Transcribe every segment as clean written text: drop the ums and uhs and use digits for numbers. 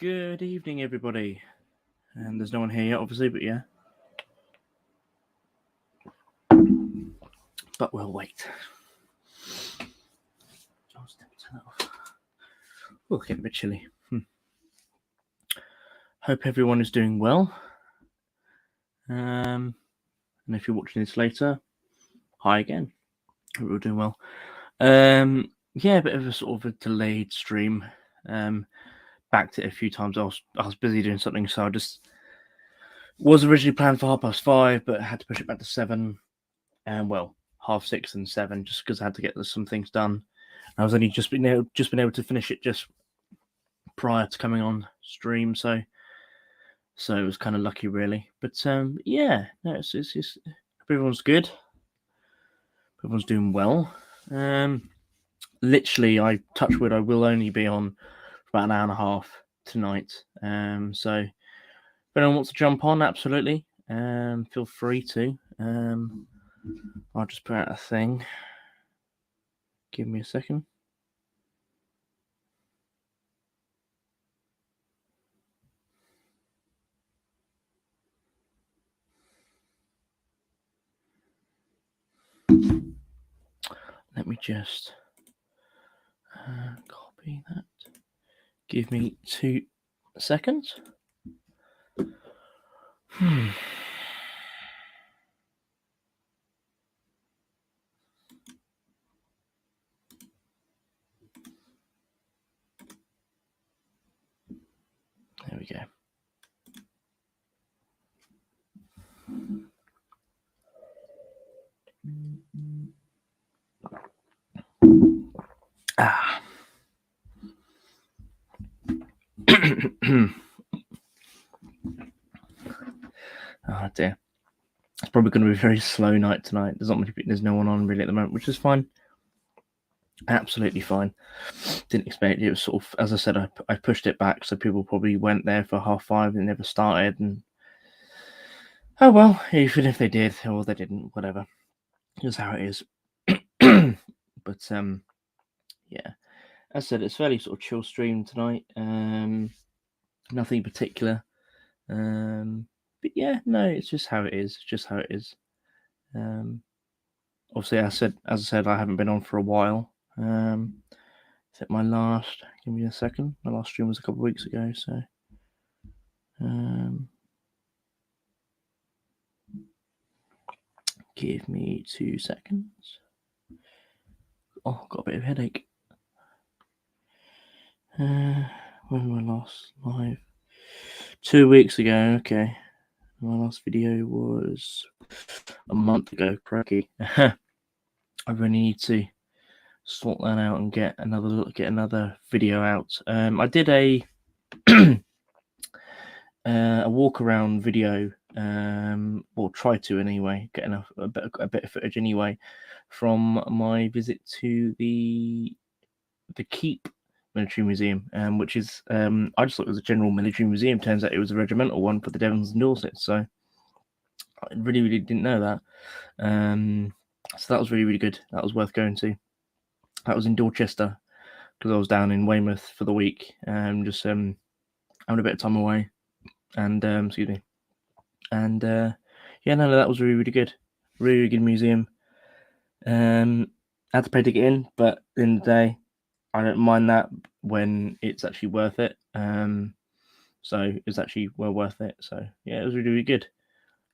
Good evening, everybody. And there's no one here yet, obviously, but yeah. But we'll wait. Oh, getting a bit chilly. Hope everyone is doing well. And if you're watching this later, hi again. Hope we're doing well. Yeah, a bit of a sort of a delayed stream. Backed it a few times. I was busy doing something, so I just was originally planned for 5:30, but I had to push it back to 7. And well, 6:30 and 7, just because I had to get some things done. I was only just been able to finish it just prior to coming on stream, so it was kind of lucky, really. But yeah, no, it's everyone's good. Everyone's doing well. Literally, I touch wood, I will only be on for about an hour and a half tonight. So if anyone wants to jump on, absolutely, feel free to. I'll just put out a thing. Give me a second. Let me just copy that. Give me 2 seconds. There we go. Oh dear. It's probably going to be a very slow night tonight. There's no one on really at the moment, which is fine. Absolutely fine. Didn't expect it. It was sort of, as I said, I pushed it back, so people probably went there for 5:30 and never started. And oh well, even if they did or they didn't, whatever. Here's how it is. But yeah, as I said, it's fairly sort of chill stream tonight. Nothing particular. But yeah, no, it's just how it is. It's just how it is. Obviously, as I said, I haven't been on for a while. Except my last. Give me a second. My last stream was a couple of weeks ago, so. Give me 2 seconds. Oh, got a bit of a headache. When was my last live? 2 weeks ago. Okay. My last video was a month ago. Cracky. I really need to sort that out and get another video out. I did a walk around video, or try to anyway, get a bit of footage anyway from my visit to the Keep Military Museum, which is I just thought it was a general military museum. Turns out it was a regimental one for the Devons and Dorset. So I really didn't know that. So that was really good. That was worth going to. That was in Dorchester because I was down in Weymouth for the week, just having a bit of time away. And excuse me. And yeah, no, that was really good. Really good museum. Had to pay to get in, but at the end of the day, I don't mind that when it's actually worth it. So it's actually well worth it. So yeah, it was really good.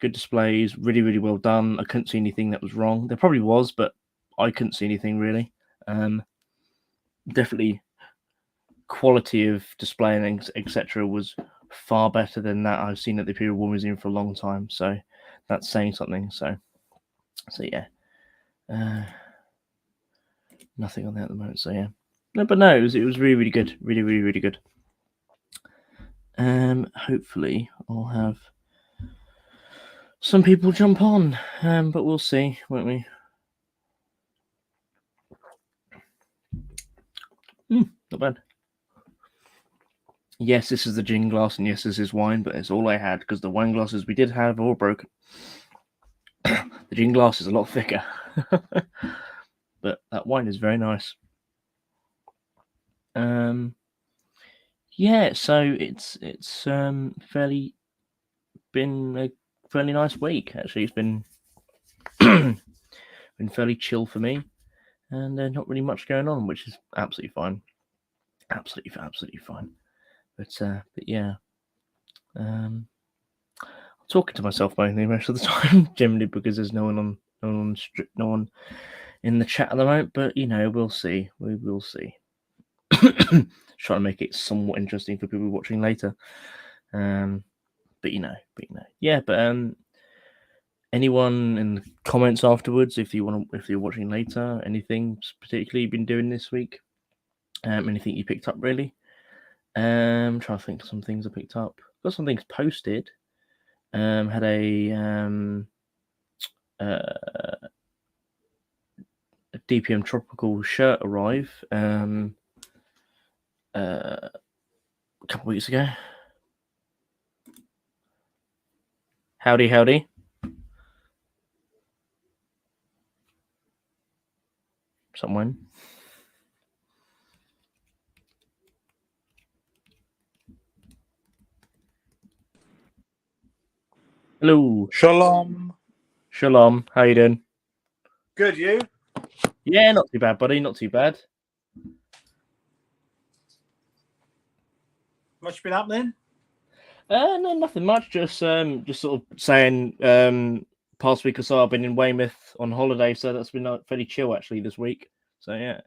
Good displays, really well done. I couldn't see anything that was wrong. There probably was, but I couldn't see anything really. Definitely quality of display and etc. was far better than that I've seen at the Imperial War Museum for a long time. So that's saying something. So yeah. Nothing on there at the moment. So yeah. No, but no, it was really good. Really good. Hopefully I'll have some people jump on. But we'll see, won't we? Not bad. Yes, this is the gin glass, and yes, this is wine, but it's all I had because the wine glasses we did have are all broken. The gin glass is a lot thicker, but that wine is very nice. Yeah, so it's fairly been a fairly nice week actually. It's been been fairly chill for me, and not really much going on, which is absolutely fine. Absolutely fine. But yeah, I'm talking to myself mainly most of the time, generally because there's no one in the chat at the moment. But we'll see. We will see. Trying to make it somewhat interesting for people watching later. But yeah. But anyone in the comments afterwards, if you're watching later, anything particularly you've been doing this week? Anything you picked up really? Trying to think of some things I picked up. Got some things posted. Had a DPM Tropical shirt arrive a couple weeks ago. Howdy. Someone. Hello. Shalom. Shalom. How you doing? Good, you? Yeah, not too bad, buddy. Not too bad. Much been happening? No, nothing much. Just sort of saying. Past week or so, I've been in Weymouth on holiday, so that's been fairly chill actually this week. So yeah.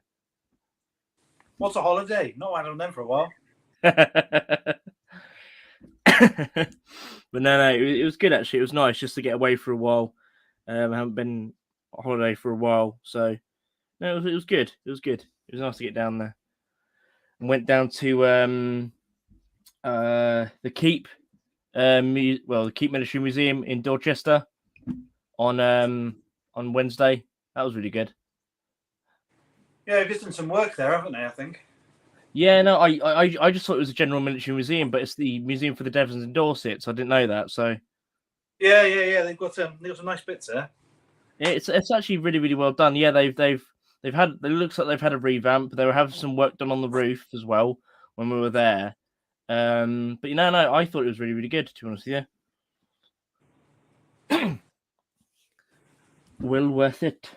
What's a holiday? Not had on them for a while. But no, it was good actually. It was nice just to get away for a while. I haven't been on holiday for a while, so no, it was good. It was good. It was nice to get down there. And went down to the Keep, the Keep Military Museum in Dorchester on Wednesday. That was really good. Yeah, they've just done some work there, haven't they? I think. Yeah, no, I just thought it was a general military museum, but it's the Museum for the Devons in Dorset, so I didn't know that. So yeah, they've got some nice bits there. it's actually really well done. Yeah, they've had. It looks like they've had a revamp. They were having some work done on the roof as well when we were there. But no, I thought it was really good. To be honest with you, well worth it.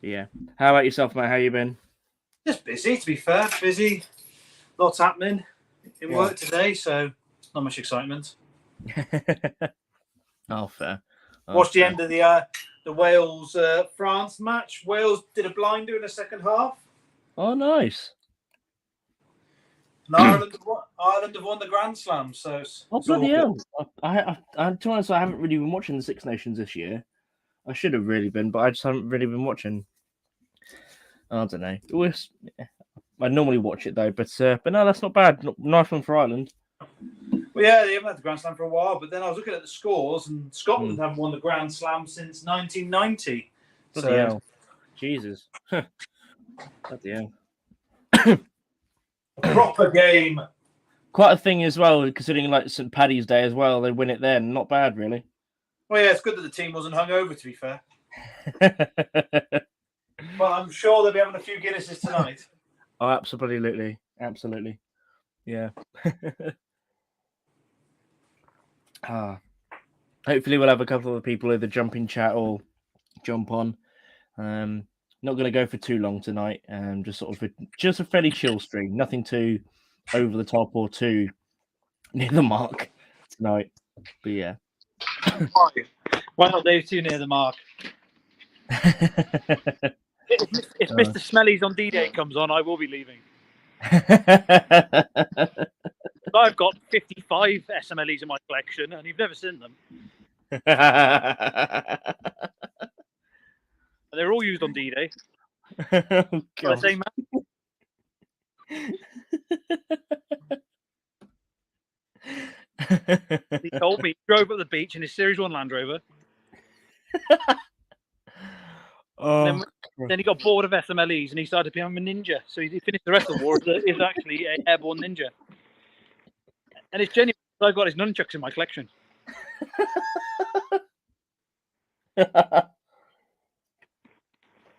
Yeah. How about yourself, mate? How you been? Just busy, to be fair. Busy. Lots happening in work today, so not much excitement. Oh, fair. Watched the end of the Wales France match. Wales did a blinder in the second half. Oh, nice. And Ireland have won the Grand Slam, so it's Bloody hell! To be honest, I haven't really been watching the Six Nations this year. I should have really been, but I just haven't really been watching. I don't know. I normally watch it though, but no, that's not bad. Nice one for Ireland. Well, yeah, they haven't had the Grand Slam for a while, but then I was looking at the scores, and Scotland haven't won the Grand Slam since 1990. Bloody hell. Jesus. Bloody hell. Proper game. Quite a thing as well, considering like St. Paddy's Day as well. They win it then. Not bad, really. Well, yeah, it's good that the team wasn't hungover, to be fair. Well, I'm sure they'll be having a few Guinnesses tonight. Oh, absolutely. Yeah. Hopefully we'll have a couple of people either jump in chat or jump on. Not going to go for too long tonight. Just a fairly chill stream. Nothing too over the top or too near the mark tonight. But yeah. Why not Dave too near the mark? If Mr. Smelly's on D-Day comes on, I will be leaving. I've got 55 SMLEs in my collection, and you've never seen them. They're all used on D-Day. Oh, God. I say, man. He told me he drove up the beach in his Series 1 Land Rover. Then he got bored of SMLEs and he started becoming a ninja. So he finished the rest of the war as actually an airborne ninja. And it's genuine. I've got his nunchucks in my collection.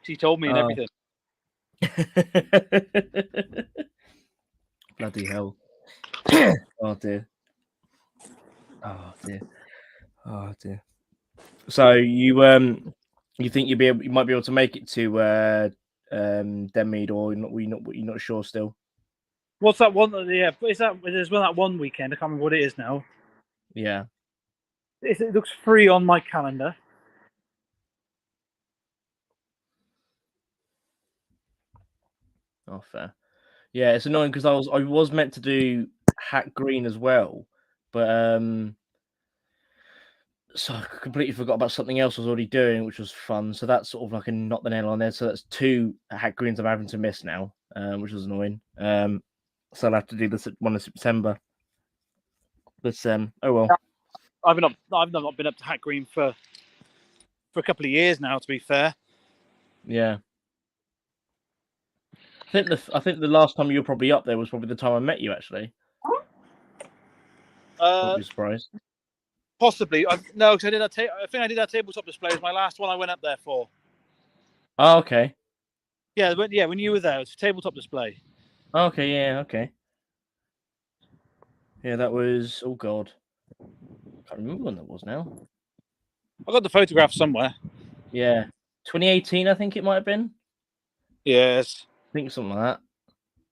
He told me and everything. Bloody hell. Oh dear. Oh dear. Oh dear. So you think you might be able to make it to Denmead, or you're not sure still? What's that one? Yeah, is that there's that one weekend? I can't remember what it is now. Yeah. It looks free on my calendar. Oh, fair. Yeah, it's annoying because I was meant to do Hack Green as well, but so I completely forgot about something else I was already doing, which was fun. So that's sort of like a not the nail on there. So that's 2 Hack Greens I'm having to miss now, which was annoying. So I'll have to do this one in September. But oh well. I've not been up to Hack Green for a couple of years now. To be fair. Yeah. I think the last time you were probably up there was probably the time I met you, actually. I'd be surprised. Possibly. No, because I did that. I think I did that tabletop display. It was my last one I went up there for. Oh, okay. Yeah, when you were there, it was a tabletop display. Okay, yeah, okay. Yeah, that was. Oh God, I can't remember when that was now. I got the photograph somewhere. Yeah, 2018, I think it might have been. Yes. I think something like that.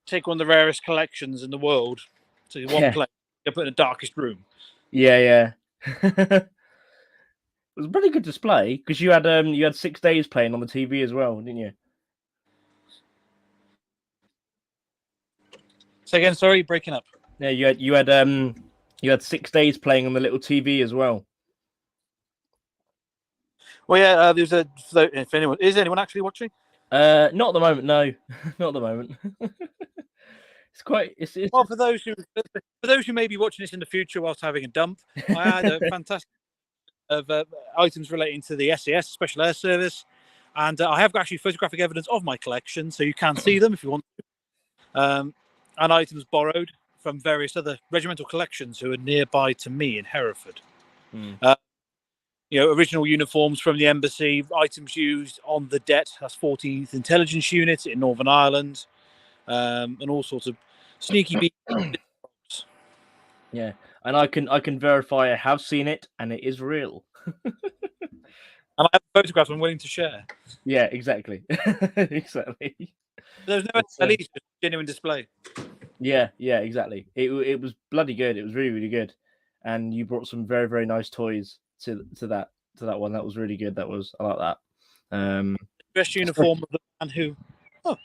Take one of the rarest collections in the world to one place. You put in the darkest room. Yeah. It was a pretty good display because you had 6 days playing on the TV as well, didn't you? Say again, sorry, breaking up. Yeah, you had 6 days playing on the little TV as well. Well, yeah, there's if anyone is anyone actually watching? Not at the moment, no, not at the moment. It's quite. It's well for those who may be watching this in the future whilst having a dump. I had a fantastic of items relating to the SAS Special Air Service, and I have got actually photographic evidence of my collection, so you can see them if you want to. And items borrowed from various other regimental collections who are nearby to me in Hereford. Original uniforms from the embassy, items used on the Det, that's 14th Intelligence Unit in Northern Ireland, and all sorts of sneaky beats. Yeah, and I can verify I have seen it, and it is real. And I have photographs I'm willing to share. Yeah, exactly. Exactly. There's no SLE, just genuine display. Yeah, exactly. It was bloody good. It was really, really good. And you brought some very, very nice toys to that one. That was really good. I like that. Dress uniform of the man who. Oh.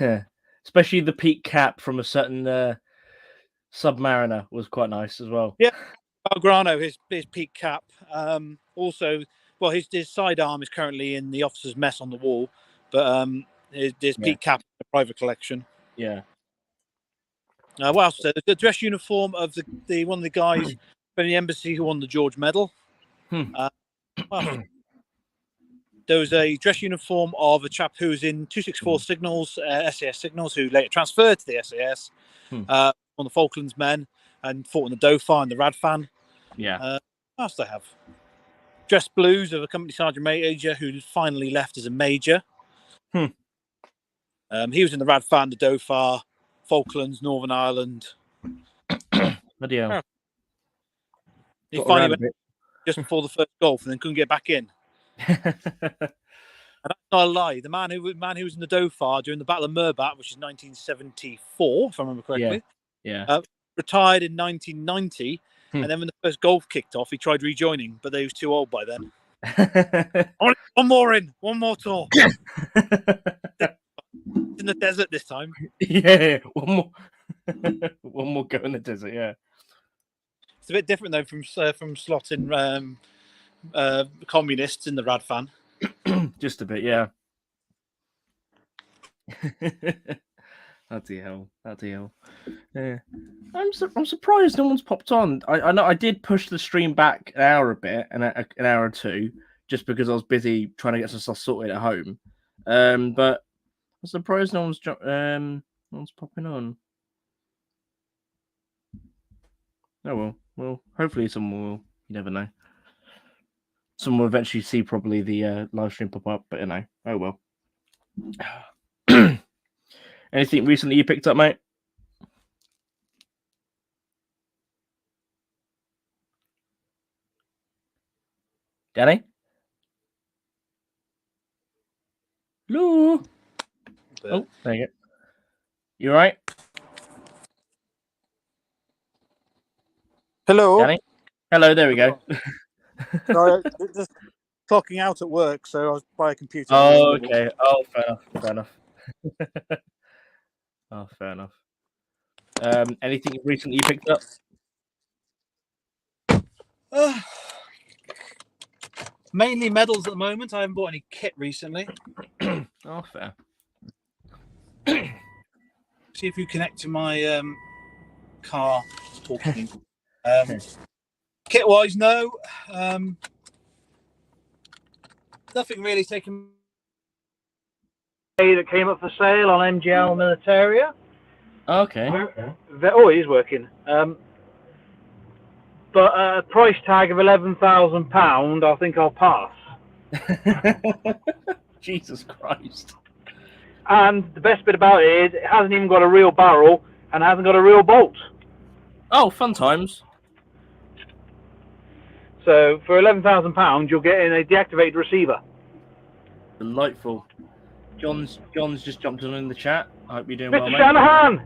Yeah. Especially the peak cap from a certain Submariner was quite nice as well. Yeah, Belgrano, his peak cap. Also, well, his sidearm is currently in the officer's mess on the wall, but his peak cap in the private collection. Yeah. What else? The dress uniform of the one of the guys from the embassy who won the George Medal. There was a dress uniform of a chap who was in 264 Signals, SAS Signals, who later transferred to the SAS. On the Falklands men and fought in the Dauphin and the Radfan. Yeah. What else do I have? Dress blues of a company sergeant major who finally left as a major. He was in the Radfan, the Dauphin, Falklands, Northern Ireland. Bloody hell. He finally went just before the first Gulf and then couldn't get back in. And that's not a lie. The man who was in the Dauphin during the Battle of Mirbat, which is 1974, if I remember correctly. Yeah. Retired in 1990, and then when the first Gulf kicked off, he tried rejoining, but he was too old by then. One more tour. In the desert this time. Yeah, one more go in the desert. Yeah, it's a bit different though from slotting communists in the Radfan. Just a bit, yeah. Bloody hell. Yeah, I'm surprised no one's popped on. I know I did push the stream back an hour a bit, an hour or two, just because I was busy trying to get some stuff sorted at home. But I'm surprised no one's popping on. Oh well, hopefully someone will. You never know. Someone will eventually see probably the live stream pop up, but oh well. Anything recently you picked up, mate? Danny? Hello? Oh, there you go. You all right? Hello. Danny? Hello, there we go. Sorry, just clocking out at work, so I was by a computer. Oh, okay. Oh, fair enough. Oh, fair enough. Anything recently you picked up? Mainly medals at the moment. I haven't bought any kit recently. Oh, fair. See if you connect to my car talking. Kit-wise, no. Nothing really taken. That came up for sale on MGL Militaria. Okay. Oh, it is working. But a price tag of £11,000, I think I'll pass. Jesus Christ. And the best bit about it is it hasn't even got a real barrel and hasn't got a real bolt. Oh, fun times. So for £11,000, you're getting a deactivated receiver. Delightful. John's just jumped in the chat. I hope you're doing Mr. well, mate. Shanahan!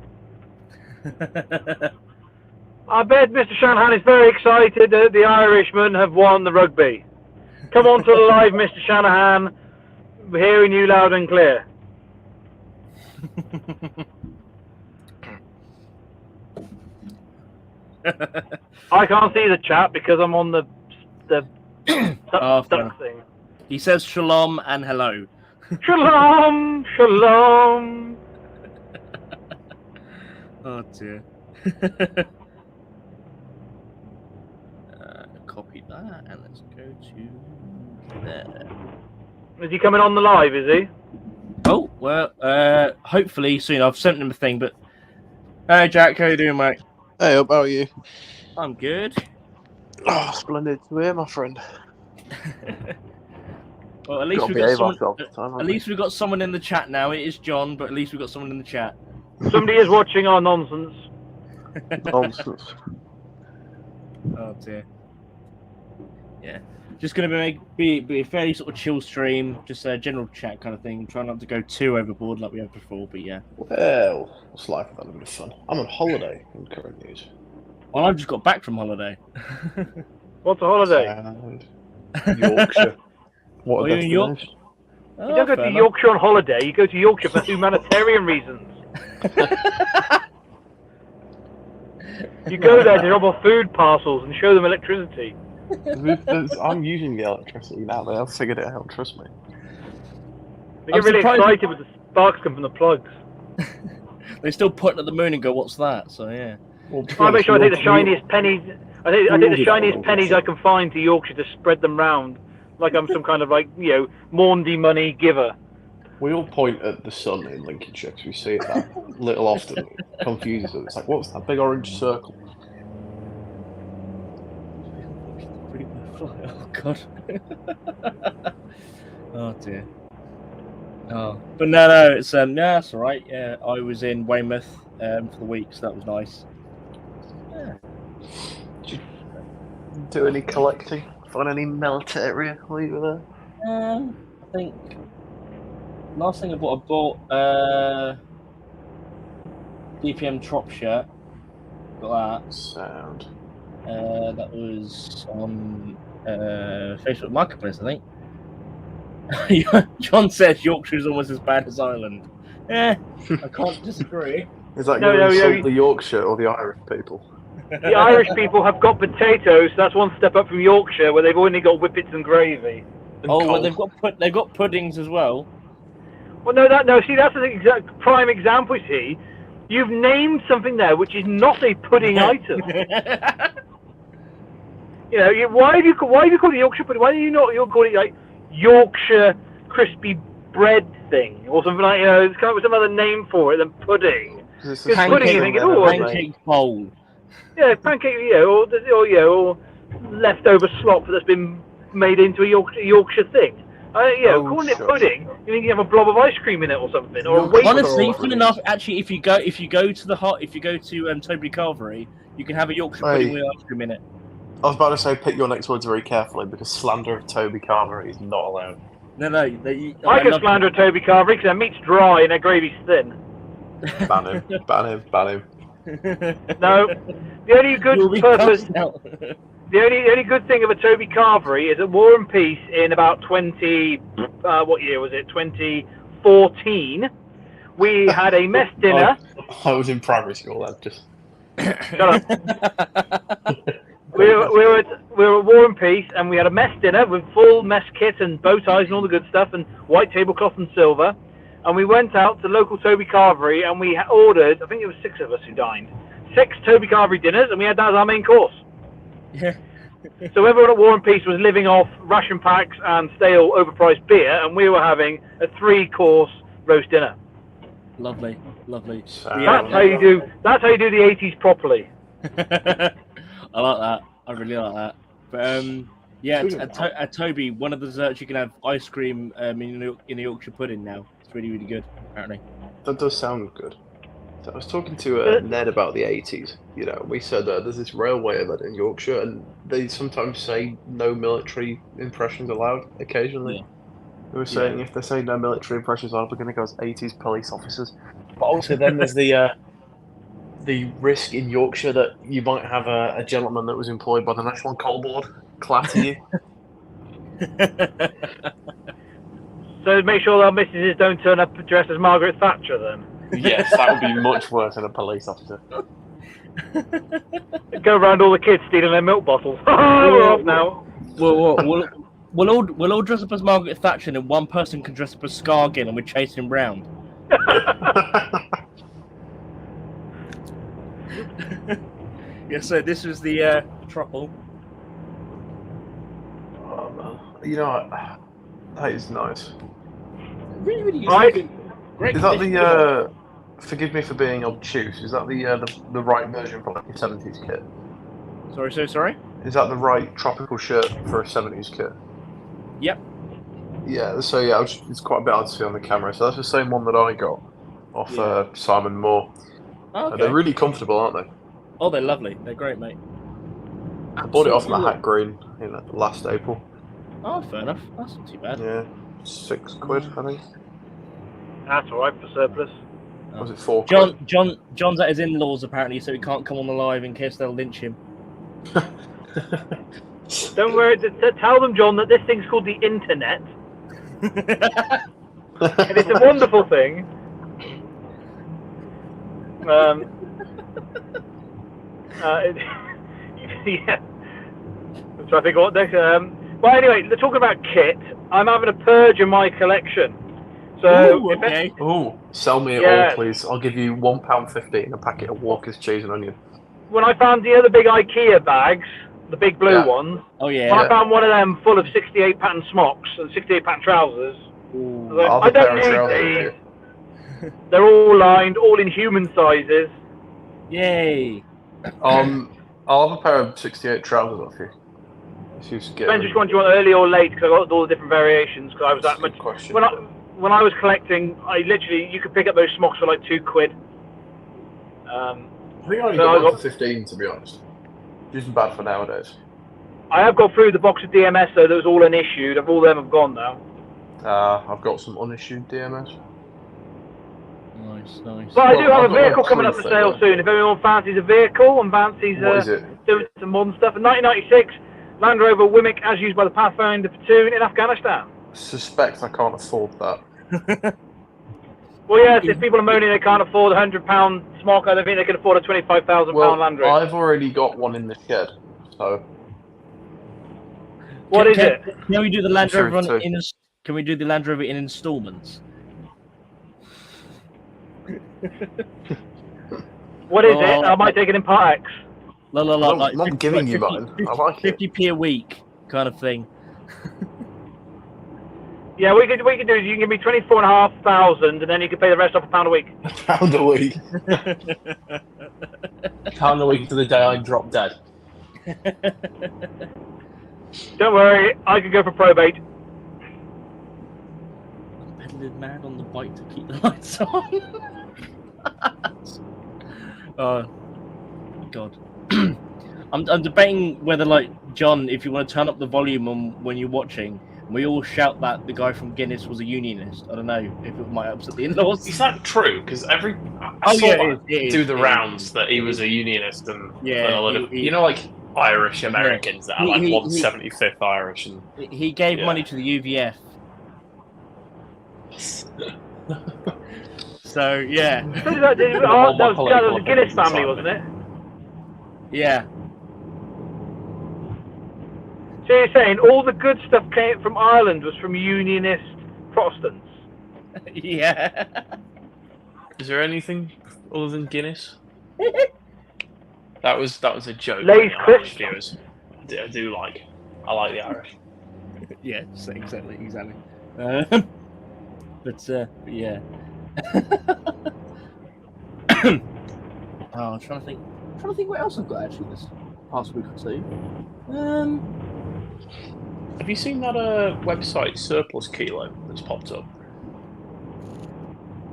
I bet Mr. Shanahan is very excited that the Irishmen have won the rugby. Come on to the live, Mr. Shanahan. We're hearing you loud and clear. I can't see the chat because I'm on the duck thing. He says shalom and hello. Shalom, shalom. Oh dear. Copy that and let's go to there. Is he coming on the live, is he? Oh, well, hopefully soon. I've sent him a thing, but... Hey, Jack, how you doing, mate? Hey, how are you? I'm good. Oh, splendid to hear, my friend. Well, at least we've got someone in the chat now. It is John, but at least we've got someone in the chat. Somebody is watching our nonsense. Nonsense. Oh, dear. Yeah. Just going to be a fairly sort of chill stream, just a general chat kind of thing. Try not to go too overboard like we have before, but yeah. Well, what's life without a bit of fun? I'm on holiday in current news. Well, I've just got back from holiday. What's a holiday? Yorkshire. What a you in York? destination. Oh, You don't go to Yorkshire on holiday, you go to Yorkshire for humanitarian reasons. You go there to drop off food parcels and show them electricity. I'm using the electricity now. They have figured it out, trust me. They get really excited when the sparks come from the plugs. They still point at the moon and go, "What's that?" So yeah. Well, I make sure I take the shiniest pennies. I take the shiniest pennies I can find to Yorkshire to spread them round, like I'm some kind of Maundy money giver. We all point at the sun in Lincolnshire because we see it that little often. It confuses us. It's like, what's that big orange circle? Oh God. Oh dear. Oh, but no, it's that's all right. Yeah, I was in Weymouth for the week, so that was nice. Yeah. Did you do any collecting? Find any Militaria while you were there? I think last thing I bought DPM Trop shirt. Got that. Sound. That was on Facebook Marketplace, I think. John says Yorkshire is almost as bad as Ireland. I can't disagree. Is that going to insult the Yorkshire or the Irish people? The Irish people have got potatoes, so that's one step up from Yorkshire, where they've only got whippets and gravy. Well, they've got puddings as well. Well, see, that's an exact prime example. See, you've named something there which is not a pudding item. Why have you called it Yorkshire pudding? Why do you not call it like Yorkshire crispy bread thing or something like it's kind of some other name for it than pudding? Because pudding, you think, pancake bowl. Yeah, pancake, or leftover slop that's been made into a Yorkshire thing. Calling it pudding, you think you have a blob of ice cream in it or something, or a wafer. Honestly, fun enough. Actually, if you go to Toby Carvery, you can have a Yorkshire pudding with ice cream in it. was about to say pick your next words very carefully because slander of Toby Carvery is not allowed. No. I can slander Toby Carvery because their meat's dry and their gravy's thin. Ban him, ban him, ban him. No, the only good You'll be purpose, cast out. the only good thing of a Toby Carvery is at War and Peace in about 20, what year was it? 2014. We had a mess dinner. I was in primary school then. Just Shut up. We were at War and Peace, and we had a mess dinner with full mess kit and bow ties and all the good stuff, and white tablecloth and silver. And we went out to local Toby Carvery, and we ordered, I think it was 6 of us who dined, 6 Toby Carvery dinners, and we had that as our main course. Yeah. So everyone at War and Peace was living off ration packs and stale, overpriced beer, and we were having a 3-course roast dinner. Lovely. That's how you do. That's how you do the 80s properly. I like that. I really like that. But yeah, at Toby, one of the desserts you can have ice cream in the Yorkshire pudding now. It's really, really good, apparently. that does sound good. So I was talking to Ned about the 80s. You know, we said there's this railway event in Yorkshire, and they sometimes say no military impressions allowed. Occasionally, they were saying if they say no military impressions allowed, we're going to go as 80s police officers. But also, then there's the risk in Yorkshire that you might have a gentleman that was employed by the National Coal Board clatter you. So make sure our missuses don't turn up dressed as Margaret Thatcher then. Yes, that would be much worse than a police officer. Go around all the kids stealing their milk bottles. We're off now. We'll all dress up as Margaret Thatcher, and then one person can dress up as Scargill, and we chase him round. Yeah, so this was the trouble. You know, that is nice. Really, really is. Right. Great Is that condition. the? Forgive me for being obtuse. Is that the right version for like a 70s kit? Sorry. Is that the right tropical shirt for a 70s kit? Yep. Yeah. So yeah, it's quite a bit hard to see on the camera. So that's the same one that I got off Simon Moore. Okay. They're really comfortable, aren't they? Oh, they're lovely. They're great, mate. I bought it off Absolutely. the Hat Green in last April. Oh, fair enough. That's not too bad. Yeah, £6, I think. That's all right for surplus. Or was it £4? John's at his in-laws apparently, so he can't come on the live in case they'll lynch him. Don't worry. Tell them, John, that this thing's called the internet, and it's a wonderful thing. Yeah. I'm trying to think what next. Well, anyway, talking about kit, I'm having a purge in my collection. So, Ooh, okay. Oh, sell me it Yeah. all, please. I'll give you £1.50 and a packet of Walker's cheese and onion. when I found the other big IKEA bags, the big blue ones, Oh when yeah. I found one of them full of 68 pattern smocks and 68 pattern trousers, Ooh. I was like, I'll I have a pair don't of need trousers these. They're all lined, all in human sizes. Yay. I'll have a pair of 68 trousers off you. Depends which one do you want, early or late, because I got all the different variations. Because I was that much. question. When I was collecting, you could pick up those smocks for like £2. I think I only So got I one got- for 15, to be honest. Which isn't bad for nowadays. I have got through the box of DMS though that was all unissued. All of them have gone now. I've got some unissued DMS. Nice. But I do Well, have I've a got vehicle like coming up three for sale things. soon. If anyone fancies a vehicle and fancies What is it? doing some modern stuff, a 1996 Land Rover Wimmick as used by the Pathfinder platoon in Afghanistan. Suspect I can't afford that. Well, yes, if people are moaning they can't afford a £100 smock, I don't think they can afford a £25,000 Land Rover. I've already got one in the shed, so What is it? Can we do the Land Sure, Rover too. Can we do the Land Rover in installments? What is Oh, it? I might take it in Part X. I'm I'm not giving you mine. I like it. 50p a week kind of thing. Yeah, what you can do is you can give me 24,500, and then you can pay the rest off £1 a week. Pound a week. Pound a week to the day I drop dead. Don't worry, I can go for probate. Peddling mad on the bike to keep the lights on. Oh, God. I'm debating whether, like, John, if you want to turn up the volume on when you're watching, we all shout that the guy from Guinness was a unionist. I don't know if it might upset the in-laws. Is that true? Because I Oh, saw yeah, that it is, do the it rounds is. that he was a unionist and Yeah, a lot of, he- you know, like Irish Americans that are like He- 175th Irish and He gave Yeah. money to the UVF. So, yeah. That was a Guinness family, wasn't it? Yeah. So you're saying all the good stuff came from Ireland was from unionist Protestants? Yeah. Is there anything other than Guinness? That was a joke. Lay's Irish crisps. viewers. I like the Irish. Yeah, exactly. But yeah. I'm trying to think what else I've got actually this past week or two. Have you seen that website Surplus Kilo that's popped up?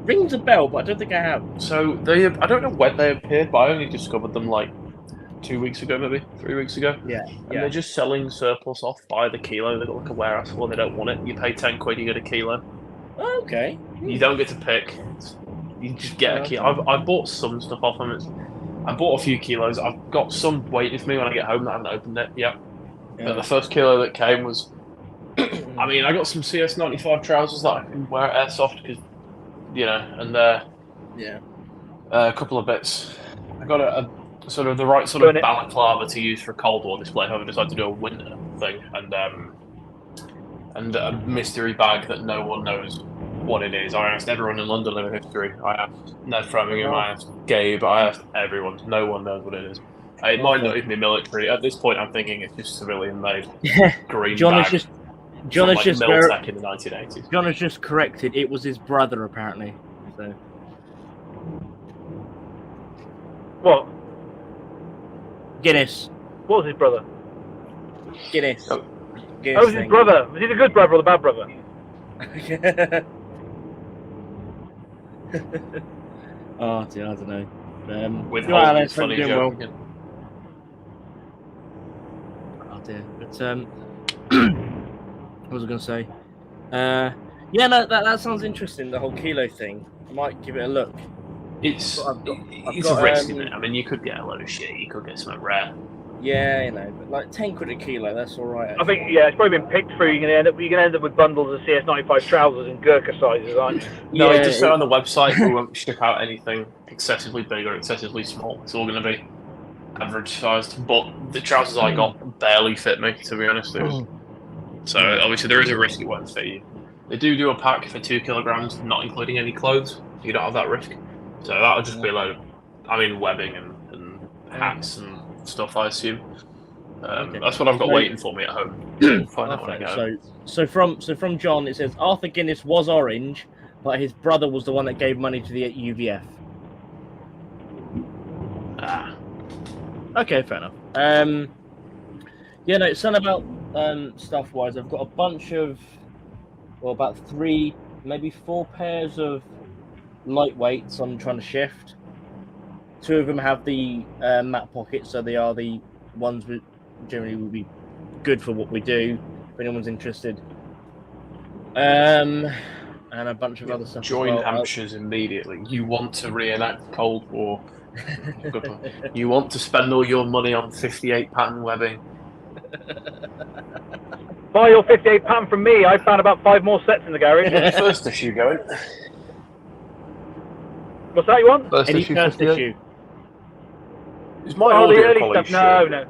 Rings a bell, but I don't think I have. So I don't know when they appeared, but I only discovered them like 2 weeks ago, maybe 3 weeks ago. Yeah. And they're just selling surplus off by the kilo. They've got like a warehouse full and they don't want it. You pay 10 quid, you get a kilo. Okay. You don't get to pick. You just get a kilo. I bought some stuff off them. I bought a few kilos. I've got some waiting for me when I get home that I haven't opened it yet. But the first kilo that came was, I mean, I got some CS95 trousers that I can wear at Airsoft because, you know, and Yeah. a couple of bits. I got a sort of the right sort of balaclava to use for Cold War display. However, I decided to do a winter thing and a mystery bag that no one knows what it is. I asked everyone in London Living History. I asked Ned Framingham. I asked Gabe. I asked everyone. No one knows what it is. It might not even be military. At this point, I'm thinking it's just civilian-made green John bag. is just Miltech in the 1980s. John has just corrected. It was his brother apparently. So. What? Guinness. What was his brother? Guinness. Oh. Guinness Oh, was his brother? Was he the good brother or the bad brother? Oh dear, I don't know. With right, Holden, Alex, funny doing joke well. again. Oh dear. But what was I going to say? Yeah, no, that sounds interesting. The whole kilo thing. I might give it a look. It's I've it's got, a risk, isn't it? I mean, you could get a load of shit. You could get something rare. Yeah, you know, but like 10 quid a kilo, that's all right. I think it's probably been picked through. You're gonna end up with bundles of CS95 trousers in Gurkha sizes, aren't you? No, Yeah, I just said on the website we won't ship out anything excessively big or excessively small. It's all going to be average sized. But the trousers I got barely fit me, to be honest. So obviously there is a risk it won't fit you. They do a pack for 2 kilograms, not including any clothes. You don't have that risk. So that'll just be a load of, webbing and hats and stuff, I assume. That's what I've got waiting for me at home. Find out when I get home. So from John, it says Arthur Guinness was orange, but his brother was the one that gave money to the UVF. Okay, fair enough. Yeah, no, it's something about stuff wise. I've got a bunch of, about 3, maybe 4 pairs of lightweights I'm trying to shift. 2 of them have the matte pockets, so they are the ones that generally would be good for what we do, if anyone's interested. And a bunch of other stuff. Join as well. Hampshires immediately. You want to reenact Cold War. Good one. You want to spend all your money on 58 pattern webbing. Buy your 58 pattern from me. I found about 5 more sets in the garage. First issue going. What's that you want? First Any issue. first 58? issue? Is my Oh, the audio early quality stuff. shit?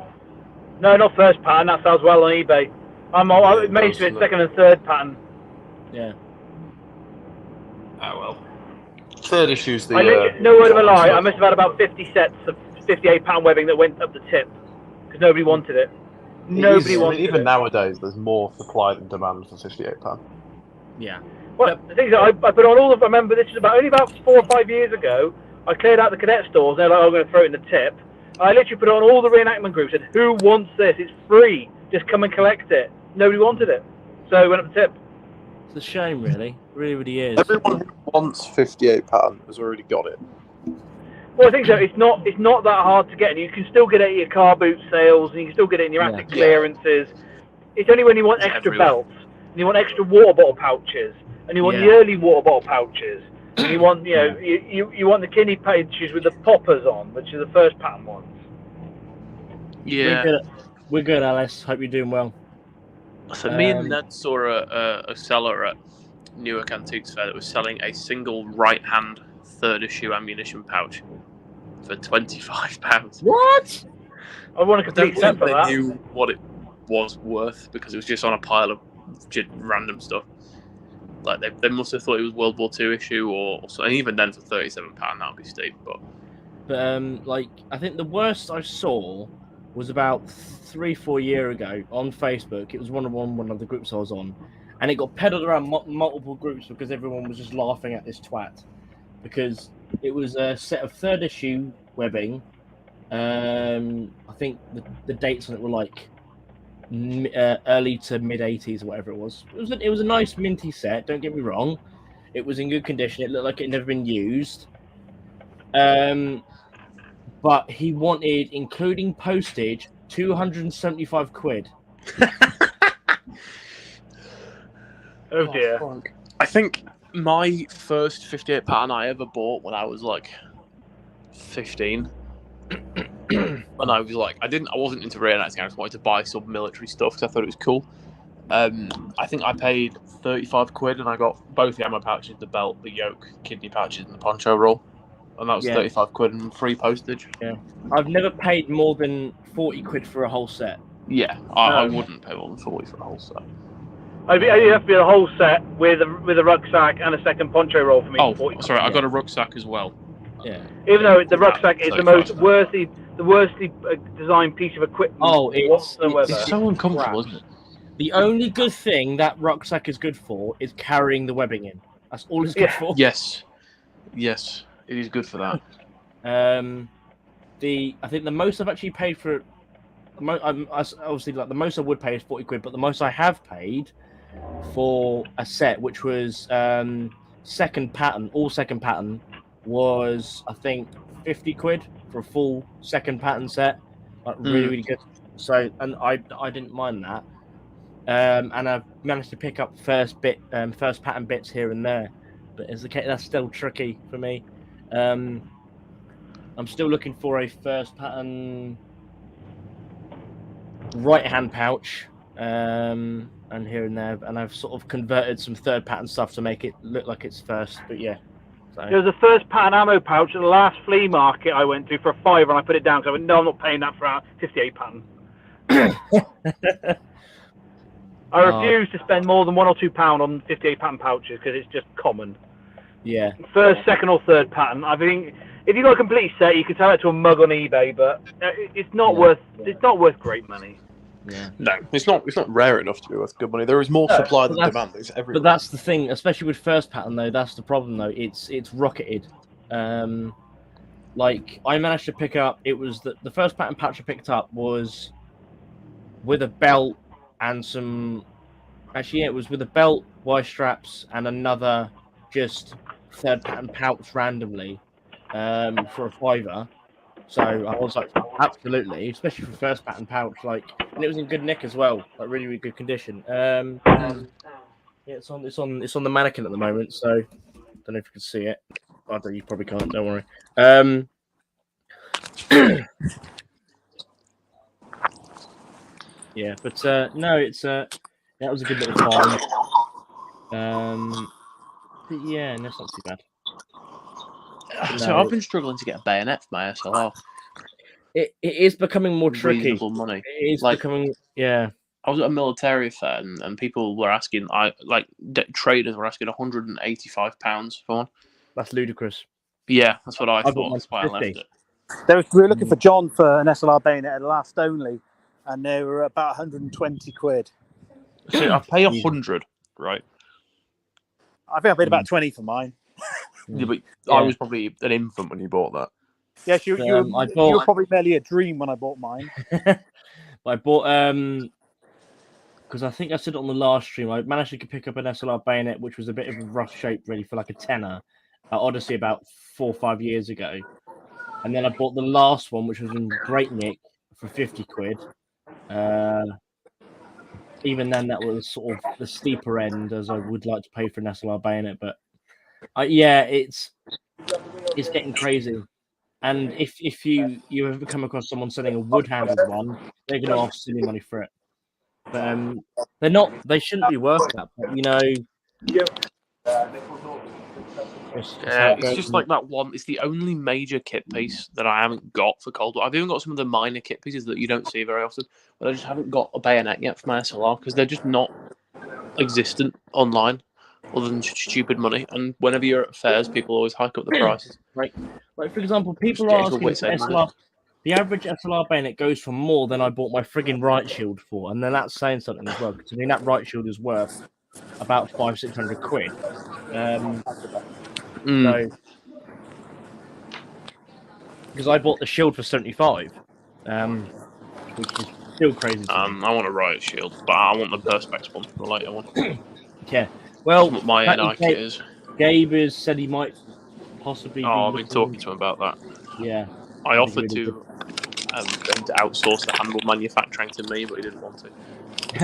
No, not first pattern. That sells well on eBay. I'm most of it second and third pattern. Yeah. Ah, well. Third issue's the. No word of a lie. I must have had about 50 sets of 58 pattern webbing that went up the tip because nobody wanted it. Nobody wanted even it. nowadays, there's more supply than demand for 58 pound. Yeah. Well, the thing is, I put on all of. I remember this is only about 4 or 5 years ago. I cleared out the cadet stores. They're like, "I'm going to throw it in the tip." I literally put on all the reenactment groups. Said, "Who wants this? It's free. Just come and collect it." Nobody wanted it, so it went up the tip. It's a shame, really. Really, really is. Everyone who wants 58 pattern has already got it. Well, I think so. It's not that hard to get, and you can still get it at your car boot sales, and you can still get it in your attic clearances. It's only when you want extra belts, and you want extra water bottle pouches, and you want the early water bottle pouches, and you want you want the kidney pouches with the poppers on, which are the first pattern ones. Yeah. We're good, Alice. Hope you're doing well. So me and Ned saw a seller at Newark Antiques Fair that was selling a single right-hand third issue ammunition pouch for £25. What? I want a I don't complete set think for they that. knew what it was worth because it was just on a pile of random stuff. Like they must have thought it was World War II issue or so. And even then, for £37, that would be steep. But like I think the worst I saw was about 3-4 years ago on Facebook. It was one of the groups I was on, and it got peddled around multiple groups because everyone was just laughing at this twat because it was a set of third issue webbing. I think the dates on it were like early to mid 80s or whatever it was. It was a nice minty set. Don't get me wrong. It was in good condition. It looked like it had never been used. But he wanted, including postage, £275. Oh dear. I think my first 58 pattern I ever bought when I was like 15. And I was like, I wasn't into reenacting. I just wanted to buy some military stuff because I thought it was cool. I think I paid £35 and I got both the ammo pouches, the belt, the yoke, kidney pouches, and the poncho roll. And that was £35 and free postage. Yeah, I've never paid more than £40 for a whole set. Yeah, I wouldn't pay more than 40 for a whole set. It'd have to be a whole set with a rucksack and a second poncho roll for me. Oh, sorry, I got a rucksack as well. Yeah. Even though the rucksack is the most worstly designed piece of equipment whatsoever. It's so uncomfortable, isn't it? The only good thing that rucksack is good for is carrying the webbing in. That's all it's good for. Yes, it is good for that. I think the most I've actually paid for it, obviously like the most I would pay is £40, but the most I have paid for a set which was second pattern, was I think £50 for a full second pattern set, like really good. So and I didn't mind that, and I've managed to pick up first pattern bits here and there, but that's still tricky for me. I'm still looking for a first pattern right hand pouch, and here and there, and I've sort of converted some third pattern stuff to make it look like it's first, but yeah. So. There was a first pattern ammo pouch at the last flea market I went to for a £5, and I put it down because I went, no, I'm not paying that for a 58 pattern. I refuse to spend more than £1 or £2 on 58 pattern pouches because it's just common. Yeah. First, second, or third pattern. I think if you got a complete set, you could sell it to a mug on eBay, but it's not worth. It's not worth great money. Yeah. No, it's not rare enough to be worth good money. There is more supply than demand. It's everywhere. But that's the thing, especially with first pattern though. That's the problem though. It's rocketed. Like I managed to pick up. It was the first pattern pouch I picked up was with a belt and some. Actually, yeah, it was with a belt, wire straps, and another just third pattern pouch randomly for a £5. So I was like, absolutely, especially for first pattern pouch, like, and it was in good nick as well, like really, really good condition. Yeah, it's on the mannequin at the moment, so don't know if you can see it. I don't. You probably can't. Don't worry. Yeah, but no, it's that was a good little time. But yeah, that's not too bad. So I've been struggling to get a bayonet for my SLR. It is becoming more tricky. Reasonable money. It is becoming, yeah. I was at a military fair and people were asking, traders were asking £185 for one. That's ludicrous. Yeah, that's what I thought. That's why I left it. We were looking for John for an SLR bayonet at last only, and they were about £120. So I pay 100, right? I think I paid about 20 for mine. Yeah, but I was probably an infant when you bought that. Yes, you were probably barely a dream when I bought mine. I bought because I think I said it on the last stream. I managed to pick up an SLR bayonet, which was a bit of a rough shape, really, for like a tenner at Odyssey about 4 or 5 years ago. and then I bought the last one, which was in great nick for 50 quid. Even then, that was sort of the steeper end, as I would like to pay for an SLR bayonet. But yeah, it's getting crazy. And if you ever come across someone selling a wood-handled one, they're going to ask silly money for it. But they're not. They shouldn't be worth that. But, you know. It's just like that one. It's the only major kit piece that I haven't got for Cold War. I've even got some of the minor kit pieces that you don't see very often, but I just haven't got a bayonet yet for my SLR because they're just not existent online, other than stupid money. And whenever you're at fairs, people always hike up the prices. Like for example, people Just are getting to asking wits' for end, SLR. The average SLR bayonet goes for more than I bought my frigging right shield for, and then that's saying something as well. Because I mean, that right shield is worth about 500-600 quid. So, because I bought the shield for 75, which is still crazy. To me. I want a riot shield, but I want the Perspex one, the later one. Yeah. Well, that's what my NI kit is. Gabe has said he might possibly. I've been talking to him about that. Yeah. I offered to him to outsource the handle manufacturing to me, but he didn't want to.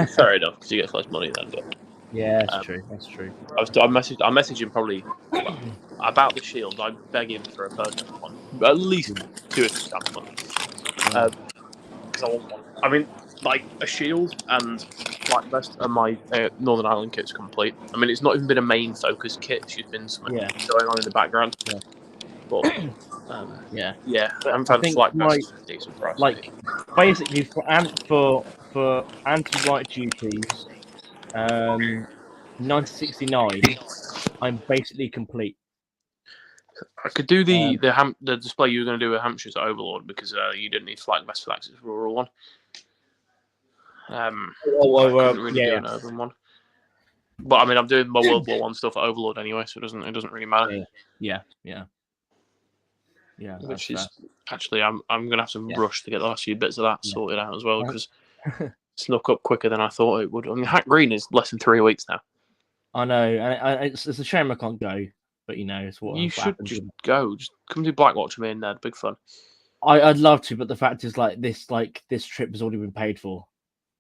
Fair enough, because he gets less money then. But yeah, that's true. That's true. I messaged him probably about the shield. I beg him for a Perspex one, at least 2 or 3 stamps on it. Because I want one. I mean, like a shield and Black Vest and my Northern Ireland kit's complete. I mean, it's not even been a main focus kit. It's just been something going on in the background. Yeah. But yeah, I'm trying to Black Vest decent price. Like basically for anti-light duties, 1969, I'm basically complete. I could do the display you were going to do with Hampshire's Overlord because you didn't need Flag Vest for that because it's a rural one. I couldn't really do an urban one. But I mean, I'm doing my World War I stuff at Overlord anyway, so it doesn't really matter. Yeah. Which is actually, I'm gonna have to rush to get the last few bits of that sorted out as well because snuck up quicker than I thought it would. I mean, Hack Green is less than 3 weeks now. I know, and it's a shame I can't go. But you know, it's what you should just go. Just come to Blackwatch with me and Ned. Big fun. I'd love to, but the fact is, this trip has already been paid for,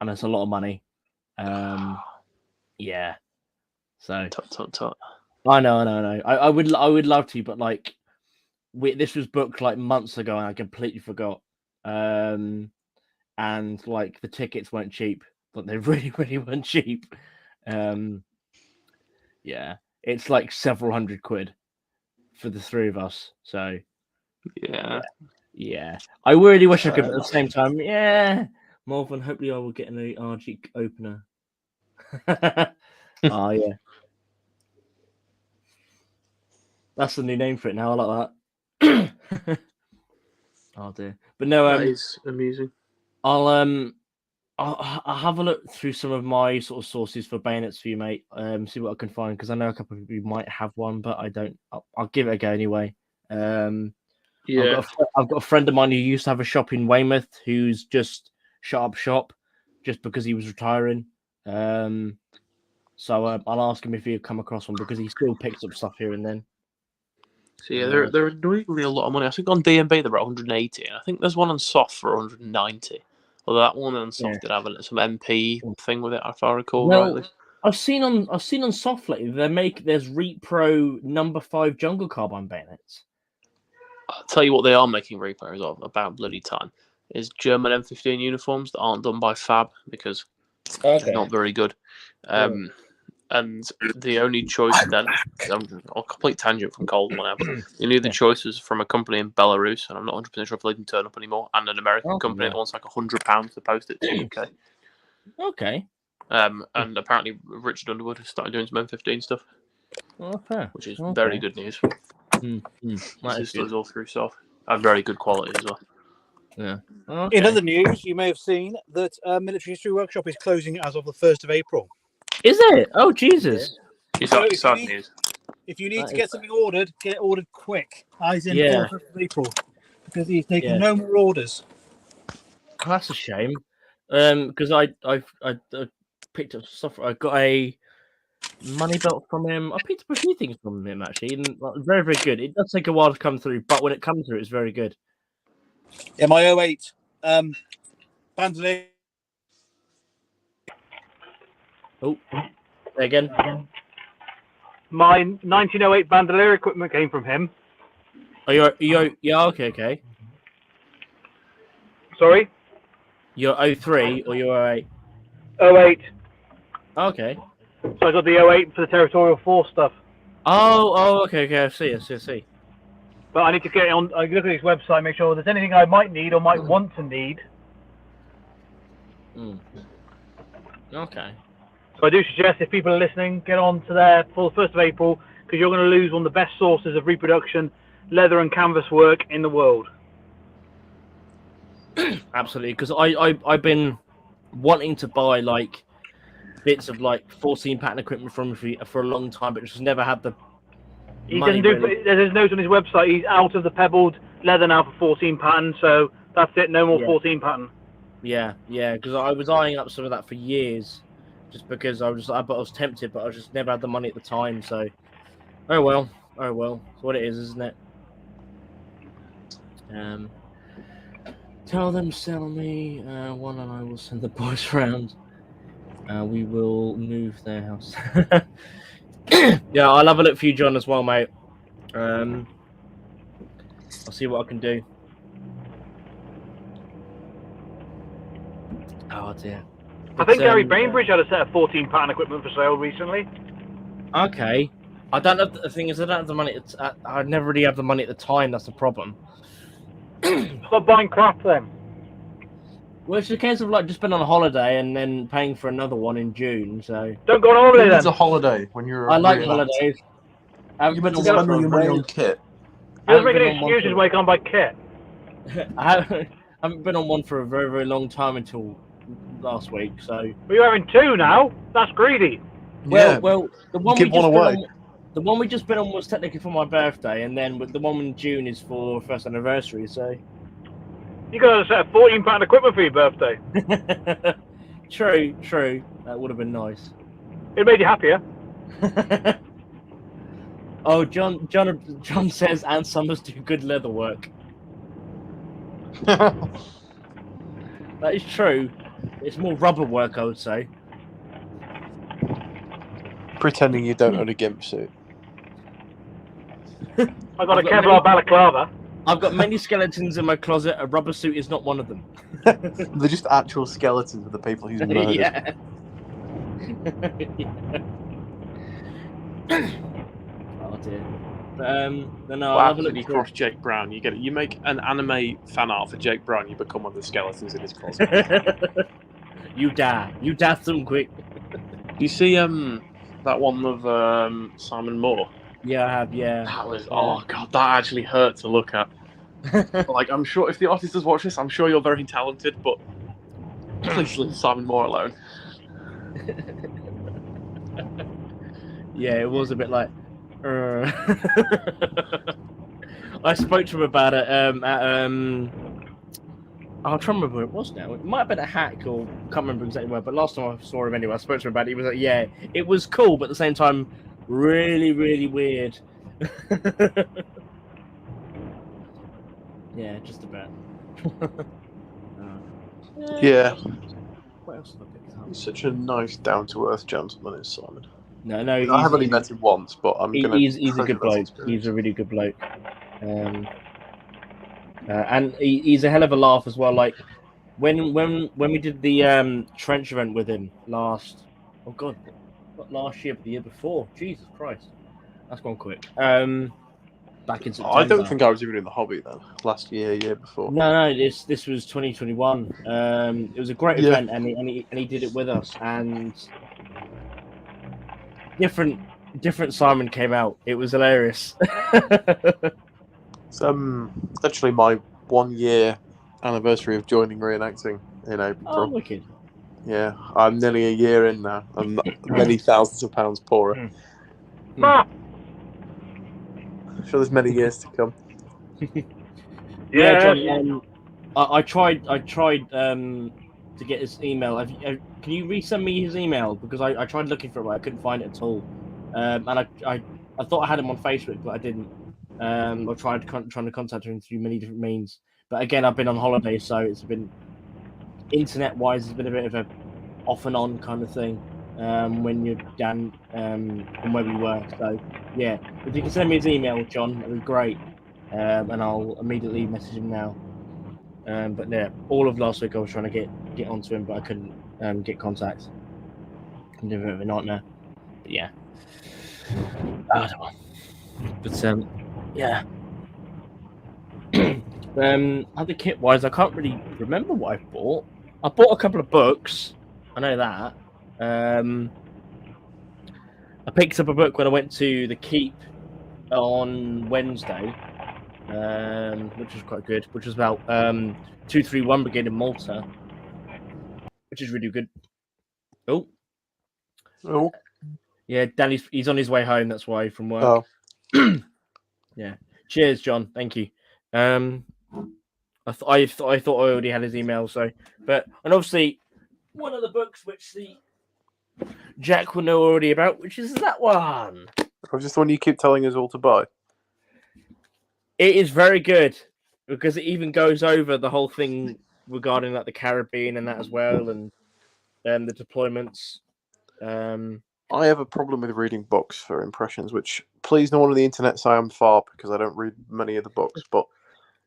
and it's a lot of money. Yeah. So. Tut. I know. I would love to, but this was booked months ago, and I completely forgot. And the tickets weren't cheap, but they really, really weren't cheap. Yeah. It's several hundred quid for the 3 of us. So yeah. I really wish I could, but at the same time, Marvin, hopefully I will get an RG opener. Oh yeah. That's the new name for it now. I like that. Oh dear. But no, that is amusing. I'll have a look through some of my sort of sources for bayonets for you, mate. See what I can find because I know a couple of you might have one, but I don't. I'll give it a go anyway. I've got a friend of mine who used to have a shop in Weymouth who's just shut up shop just because he was retiring. So I'll ask him if he'll come across one because he still picks up stuff here and then. So yeah, they're annoyingly a lot of money. I think on DMB they're about 180, and I think there's one on Soft for 190. Although that one on Soft did have some MP thing with it, if I recall rightly. I've seen on Soft lately there's Repro number 5 jungle carbine bayonets. I'll tell you what they are making repros of about bloody time is German M15 uniforms that aren't done by Fab because they're not very good. And the only choice then, a complete tangent from Cold War now, but the only other choices from a company in Belarus, and I'm not 100% sure if they can turn up anymore, and an American company that wants £100 to post it to UK. Okay. And apparently Richard Underwood has started doing some M15 stuff, which is very good news. This is all through Soft, and very good quality as well. Yeah. Okay. In other news, you may have seen that Military History Workshop is closing as of the 1st of April. Is it? Oh, Jesus. So if you need to get something ordered, get it ordered quick. As in 4th of April. Because he's taking no more orders. Oh, that's a shame. Because I picked up stuff. I got a money belt from him. I picked up a few things from him, actually. And very, very good. It does take a while to come through, but when it comes through, it's very good. Yeah, my 08 bandolier. Oh, again. My 1908 bandolier equipment came from him. Yeah, okay. Sorry? You're 03 or you're 08? 08. Okay. So I got the 08 for the Territorial Force stuff. Okay. I see. But I need to get on. I look at his website, make sure there's anything I might need or might want to need. Okay. So I do suggest if people are listening, get on to there for the 1st of April, because you're going to lose one of the best sources of reproduction, leather and canvas work in the world. Absolutely, because I've been wanting to buy like bits of like 14 pattern equipment from for a long time, but just never had the He money. doesn't do. There's notes on his website. He's out of the pebbled leather now for 14 pattern, so that's it. No more 14 pattern. Yeah, because I was eyeing up some of that for years, just because I was tempted, but I just never had the money at the time. So, oh well, it's what it is, isn't it? Tell them sell me one, and I will send the boys round. We will move their house. Yeah, I'll have a look for you, John, as well, mate. I'll see what I can do. Oh dear. I think Gary Bainbridge had a set of 14 pattern equipment for sale recently. Okay. I don't have the thing is I don't have the money. I never really have the money at the time. That's the problem. Stop buying crap then. Well, it's a case of like just been on a holiday and then paying for another one in June. So Don't go on holiday It's a then. holiday when you're. I like holidays. You meant to spend all your money on kit. He doesn't make any excuses why he can't buy kit. I haven't been on one for a very, very long time until last week. So Well, you're having 2 now. That's greedy. well, the one give one away. The one we just been on was technically for my birthday, and then the one in June is for first anniversary. So You got a set of 14 pattern equipment for your birthday. true. That would have been nice. It made you happier. Oh, John says Ann Summers do good leather work. That is true. It's more rubber work, I would say. Pretending you don't own a gimp suit. I got I've a got Kevlar balaclava. I've got many skeletons in my closet. A rubber suit is not one of them. They're just actual skeletons of the people he's murdered. Yeah. Oh dear. No, Well, I'll have a after look you for cross Jake Brown, you get it. You make an anime fan art for Jake Brown, you become one of the skeletons in his closet. You die some quick. You see that one of Simon Moore? Yeah, I have. Yeah. That was oh god, that actually hurt to look at. Like, I'm sure if the artist watch this, I'm sure you're very talented, but please leave Simon Moore alone. Yeah, it was a bit like. I spoke to him about it I'm trying to remember where it was now. It might have been a hack or can't remember exactly where, but last time I saw him anyway, I spoke to him about it. He was like, yeah, it was cool, but at the same time, really, really weird. Yeah, just about. Yeah. What else have I picked up? He's such a nice, down-to-earth gentleman, is Simon. No, I have only met him once, but I'm gonna. He's a treasure good that bloke. experience. He's a really good bloke. And he's a hell of a laugh as well. Like when we did the trench event with him last. Oh God, not last year, but the year before. Jesus Christ, that's gone quick. Back in September. I don't think I was even in the hobby then. Last year before. No. This was 2021. It was a great event, and he did it with us. And different Simon came out. It was hilarious. It's actually my 1 year anniversary of joining reenacting in April. Oh, wicked. Yeah, I'm nearly a year in now. I'm many thousands of pounds poorer. Ah, I'm sure there's many years to come. Yeah, yeah. John, I tried to get his email. Can you resend me his email? Because I tried looking for it, but I couldn't find it at all. And I thought I had him on Facebook, but I didn't. I've tried trying to contact her through many different means, but again, I've been on holiday, so it's been internet-wise, it's been a bit of a off and on kind of thing when you're down from where we were. So yeah, if you can send me his email, John, that'd be great, and I'll immediately message him now. But yeah, all of last week I was trying to get onto him, but I couldn't get contact. It's a bit of a nightmare. But yeah, I don't know. But yeah. Other kit wise, I can't really remember what I bought. I bought a couple of books. I know that. I picked up a book when I went to the Keep on Wednesday, which was quite good. Which was about 231 Brigade in Malta, which is really good. Oh, Yeah, Danny's he's on his way home. That's why from work. oh. Yeah. Cheers, John. Thank you. I thought I already had his email. So, and obviously one of the books which the Jack will know already about, which is that one. Or just the one you keep telling us all to buy. It is very good because it even goes over the whole thing regarding like the Caribbean and that as well, and the deployments. I have a problem with reading books for impressions, which please no one on the internet say I'm far because I don't read many of the books, but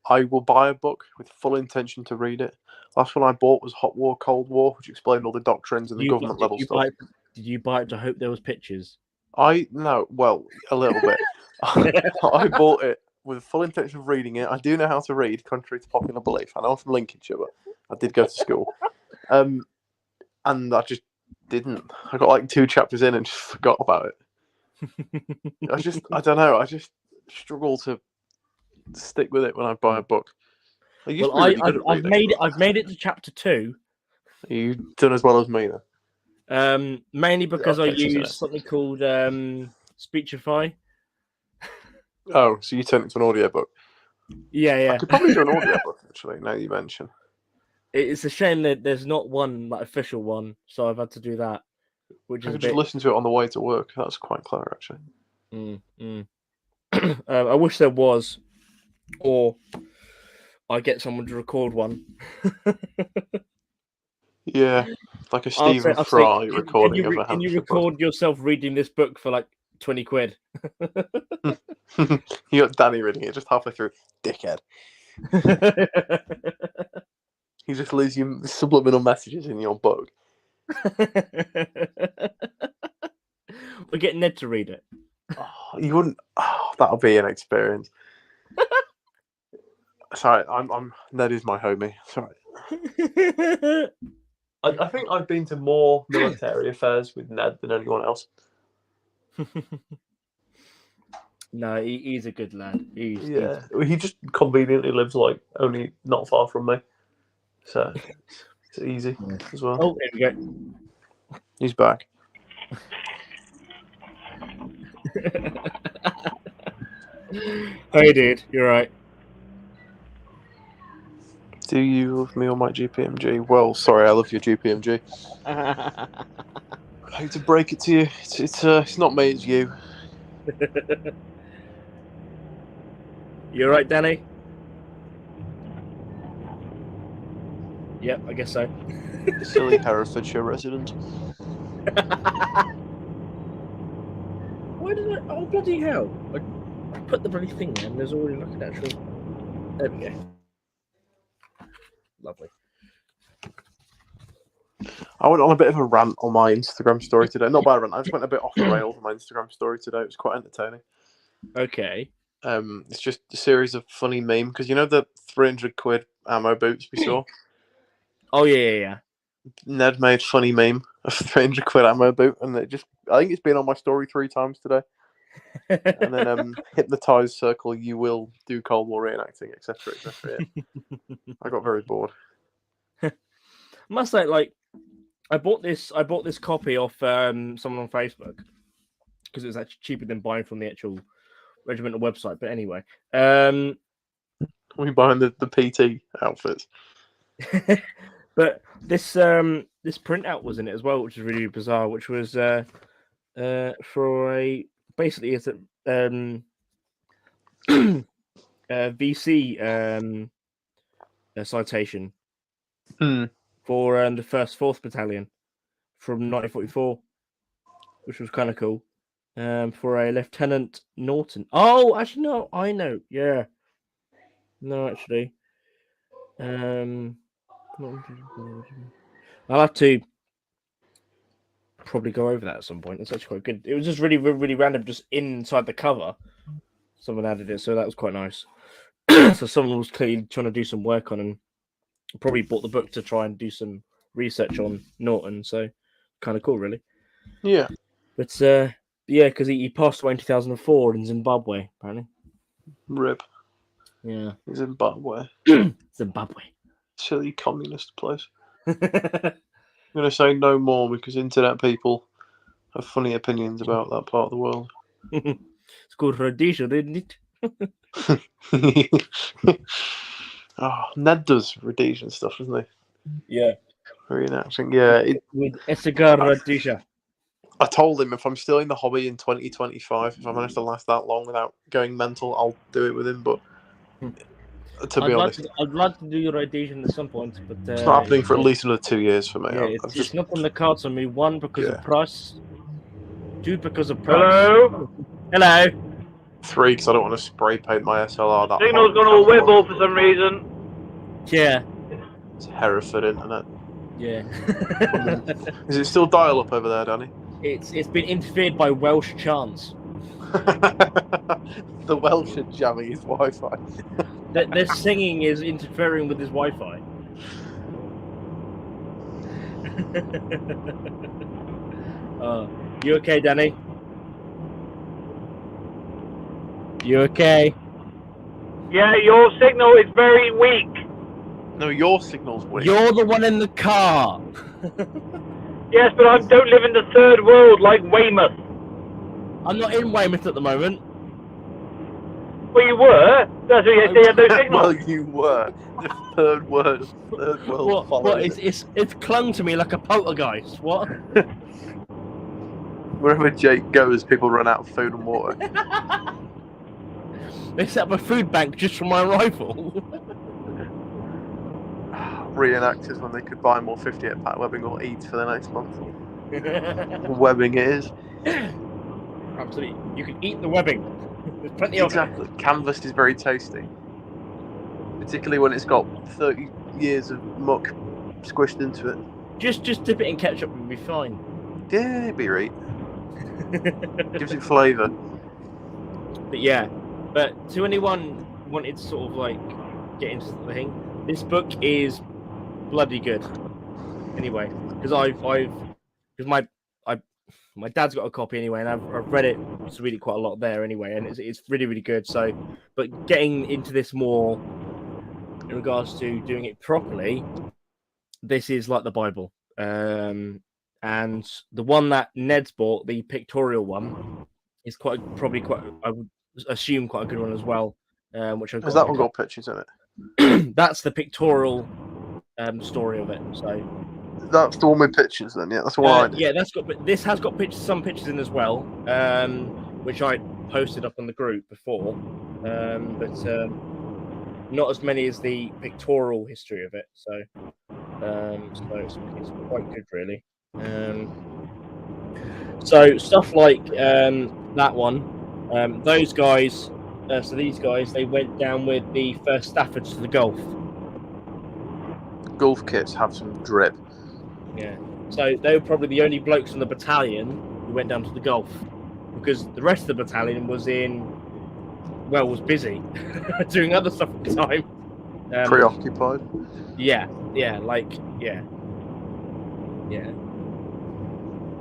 I will buy a book with full intention to read it. Last one I bought was Hot War, Cold War, which explained all the doctrines and the government level stuff. Did you buy it to hope there was pictures? Well, a little bit. I bought it with full intention of reading it. I do know how to read, contrary to popular belief. I know I'm from Lincolnshire, but I did go to school. And I just didn't. I got like 2 chapters in and just forgot about it. I don't know. I just struggle to stick with it when I buy a book. I've made it to chapter 2. You've done as well as me then. Mainly because I pictures in use it. something called Speechify. Oh, so you turned it into an audiobook. Yeah. I could probably do an audiobook actually, now you mention. It's a shame that there's not one like official one, so I've had to do that. Which I is could just listen to it on the way to work. That's quite clever actually. I wish there was, or I get someone to record one. Yeah, like a Stephen Fry recording of a Can you Hampshire record yourself reading this book for like 20 quid? You got Danny reading it just halfway through. Dickhead. You just lose your subliminal messages in your book. We're getting Ned to read it. Oh, you wouldn't. Oh, that'll be an experience. Sorry, Ned is my homie. Sorry. I think I've been to more military affairs with Ned than anyone else. No, he's a good lad. He just conveniently lives like only not far from me, so it's easy as well. Oh, there we go. He's back. Hey, dude, you're right. Do you love me or my GPMG? Well, sorry, I love your GPMG. I hate to break it to you. It's not me, it's you. You're right, Danny? Yep, I guess so. Silly Herefordshire resident. Why did I... Oh, bloody hell. I put the bloody thing there and there's already like an actual... There we go. Lovely. I went on a bit of a rant on my Instagram story today. Not by a rant, I just went a bit off the rails on my Instagram story today. It was quite entertaining. Okay. It's just a series of funny memes because you know the 300 quid ammo boots we saw. Oh yeah. Ned made funny meme of 300 quid ammo boot, and I think it's been on my story 3 times today. And then hypnotized circle, you will do Cold War reenacting, etc. Yeah. I got very bored. I must say, like, I bought this copy off someone on Facebook because it was actually cheaper than buying from the actual regimental website. But anyway, we buying the PT outfits. But this printout was in it as well, which is really bizarre. Which was for a basically it's VC citation for the 1st 4th Battalion from 1944, which was kind of cool. For a Lieutenant Norton. Oh, actually, no, I know. Yeah. No, actually. I'll have to probably go over that at some point. It's actually quite good. It was just really, really, really random, just inside the cover. Someone added it, so that was quite nice. So someone was clearly trying to do some work on and probably bought the book to try and do some research on Norton. So kind of cool, really. Yeah. But yeah, because he passed away in 2004 in Zimbabwe, apparently. Rip. Yeah. Zimbabwe. Zimbabwe. Silly communist place. I'm going to say no more because internet people have funny opinions about that part of the world. It's called Rhodesia, isn't it? Oh, Ned does Rhodesian stuff, doesn't he? Yeah. Reenacting. Yeah. With Essigar Rhodesia. I told him if I'm still in the hobby in 2025, if I manage to last that long without going mental, I'll do it with him. But to be honest, I'd like to do Rhodesian at some point, but it's not happening for at least another 2 years for me. Yeah, it's not on the cards on me. 1, because of price. 2, because of price. Hello? Hello. 3, because I don't want to spray paint my SLR. That Signal's gone all wibble for some reason. Yeah. It's Hereford internet. Yeah. Is it still dial up over there, Danny? It's been interfered by Welsh chants. The Welsh are jamming his Wi-Fi. Their singing is interfering with his Wi-Fi. You okay, Danny? You okay? Yeah, your signal is very weak. No, your signal's weak. You're the one in the car. Yes, but I don't live in the third world like Weymouth. I'm not in Weymouth at the moment. Well, you were. That's why they had no signal. Well, you were. The third world What? It's clung to me like a poltergeist. What? Wherever Jake goes, people run out of food and water. They set up a food bank just for my rifle. Reenactors when they could buy more 58 pack webbing or eat for the next month. Webbing it is. Absolutely. You can eat the webbing. There's plenty of it. Exactly. Canvas is very tasty. Particularly when it's got 30 years of muck squished into it. Just dip it in ketchup and be fine. Yeah, it'd be right. Gives it flavour. But yeah. But to anyone wanted to sort of like get into the thing, this book is bloody good. Anyway, because my dad's got a copy anyway, and I've read it. Just read it quite a lot there anyway, and it's really, really good. So, but getting into this more in regards to doing it properly, this is like the Bible. And the one that Ned's bought, the pictorial one, is probably quite. I would assume quite a good one as well. Which has that one got pictures in it? That's the pictorial story of it. So that's the one with pictures, then. Yeah, that's the one I did. Yeah, that's got. But this has got some pictures in as well, which I posted up on the group before, but not as many as the pictorial history of it. So, it's quite good, really. So stuff like that one, those guys. So these guys, they went down with the 1st Staffords to the Gulf. Gulf kits have some drip. Yeah. So they were probably the only blokes in the battalion who went down to the Gulf, because the rest of the battalion was busy doing other stuff at the time. Preoccupied. Yeah.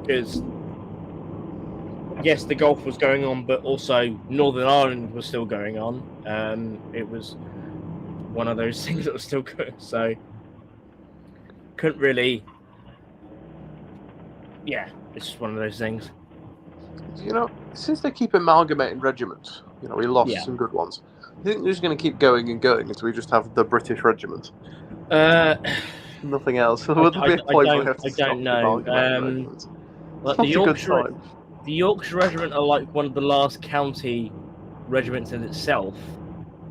Because yes, the Gulf was going on, but also Northern Ireland was still going on. It was one of those things that was still good. So couldn't really. Yeah, it's just one of those things. You know, since they keep amalgamating regiments, we lost some good ones. I think they're just going to keep going and going until we just have the British regiment. Nothing else. I don't know. Like the Yorkshire Regiment are like one of the last county regiments in itself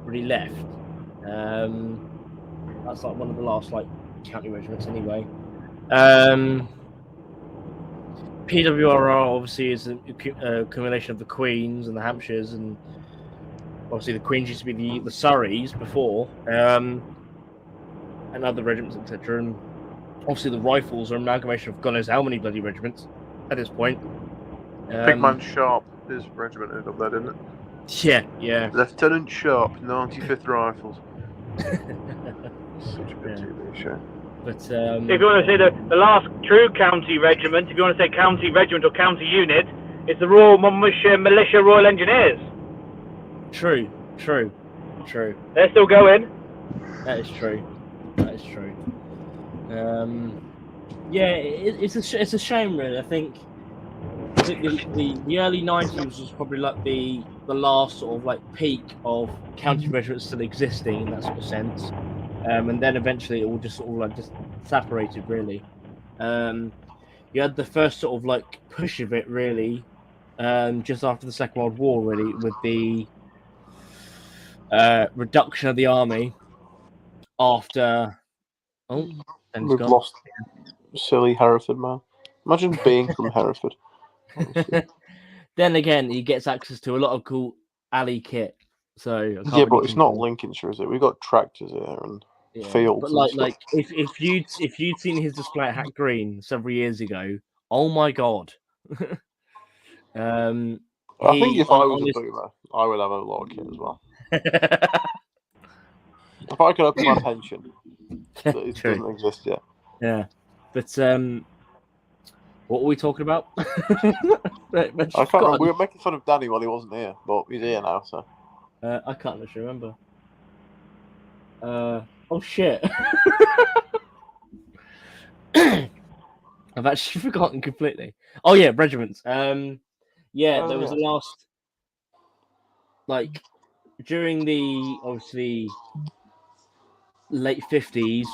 really left. That's like one of the last like county regiments anyway. PWRR obviously is an accumulation of the Queens and the Hampshires, and obviously the Queens used to be the Surreys before, and other regiments, etc. And obviously the Rifles are an amalgamation of God knows how many bloody regiments at this point. Big Man Sharp is regimented up there, didn't it? Yeah. Lieutenant Sharp, 95th Rifles. Such a good TV show. But If you want to say the last true county regiment, if you want to say county regiment or county unit, it's the Royal Militia Royal Engineers. True. They're still going. That is true. Yeah, it's a shame, really. I think the early 90s was probably like the last sort of like peak of county regiments still existing in that sort of sense, and then eventually it all just sort of like just separated, really. You had the first sort of like push of it, really, just after the Second World War, really, with the reduction of the army after. We've lost silly Hereford man. Imagine being from Hereford. Then again, he gets access to a lot of cool alley kit. So I can't Yeah, really but it's not complain. Lincolnshire, is it? We've got tractors here and Yeah. fields. But and like, stuff. if you'd seen his display at Hack Green several years ago, oh my god. I think if I was a his... boomer, I would have a lot of kit as well. If I could open my pension, that it True. doesn't exist yet. Yeah, but what were we talking about? I can't remember. We were making fun of Danny while he wasn't here, but he's here now, so. I can't actually remember. Oh shit! I've actually forgotten completely. Oh yeah, regiments. Yeah, there was the last, like, during the obviously late 50s,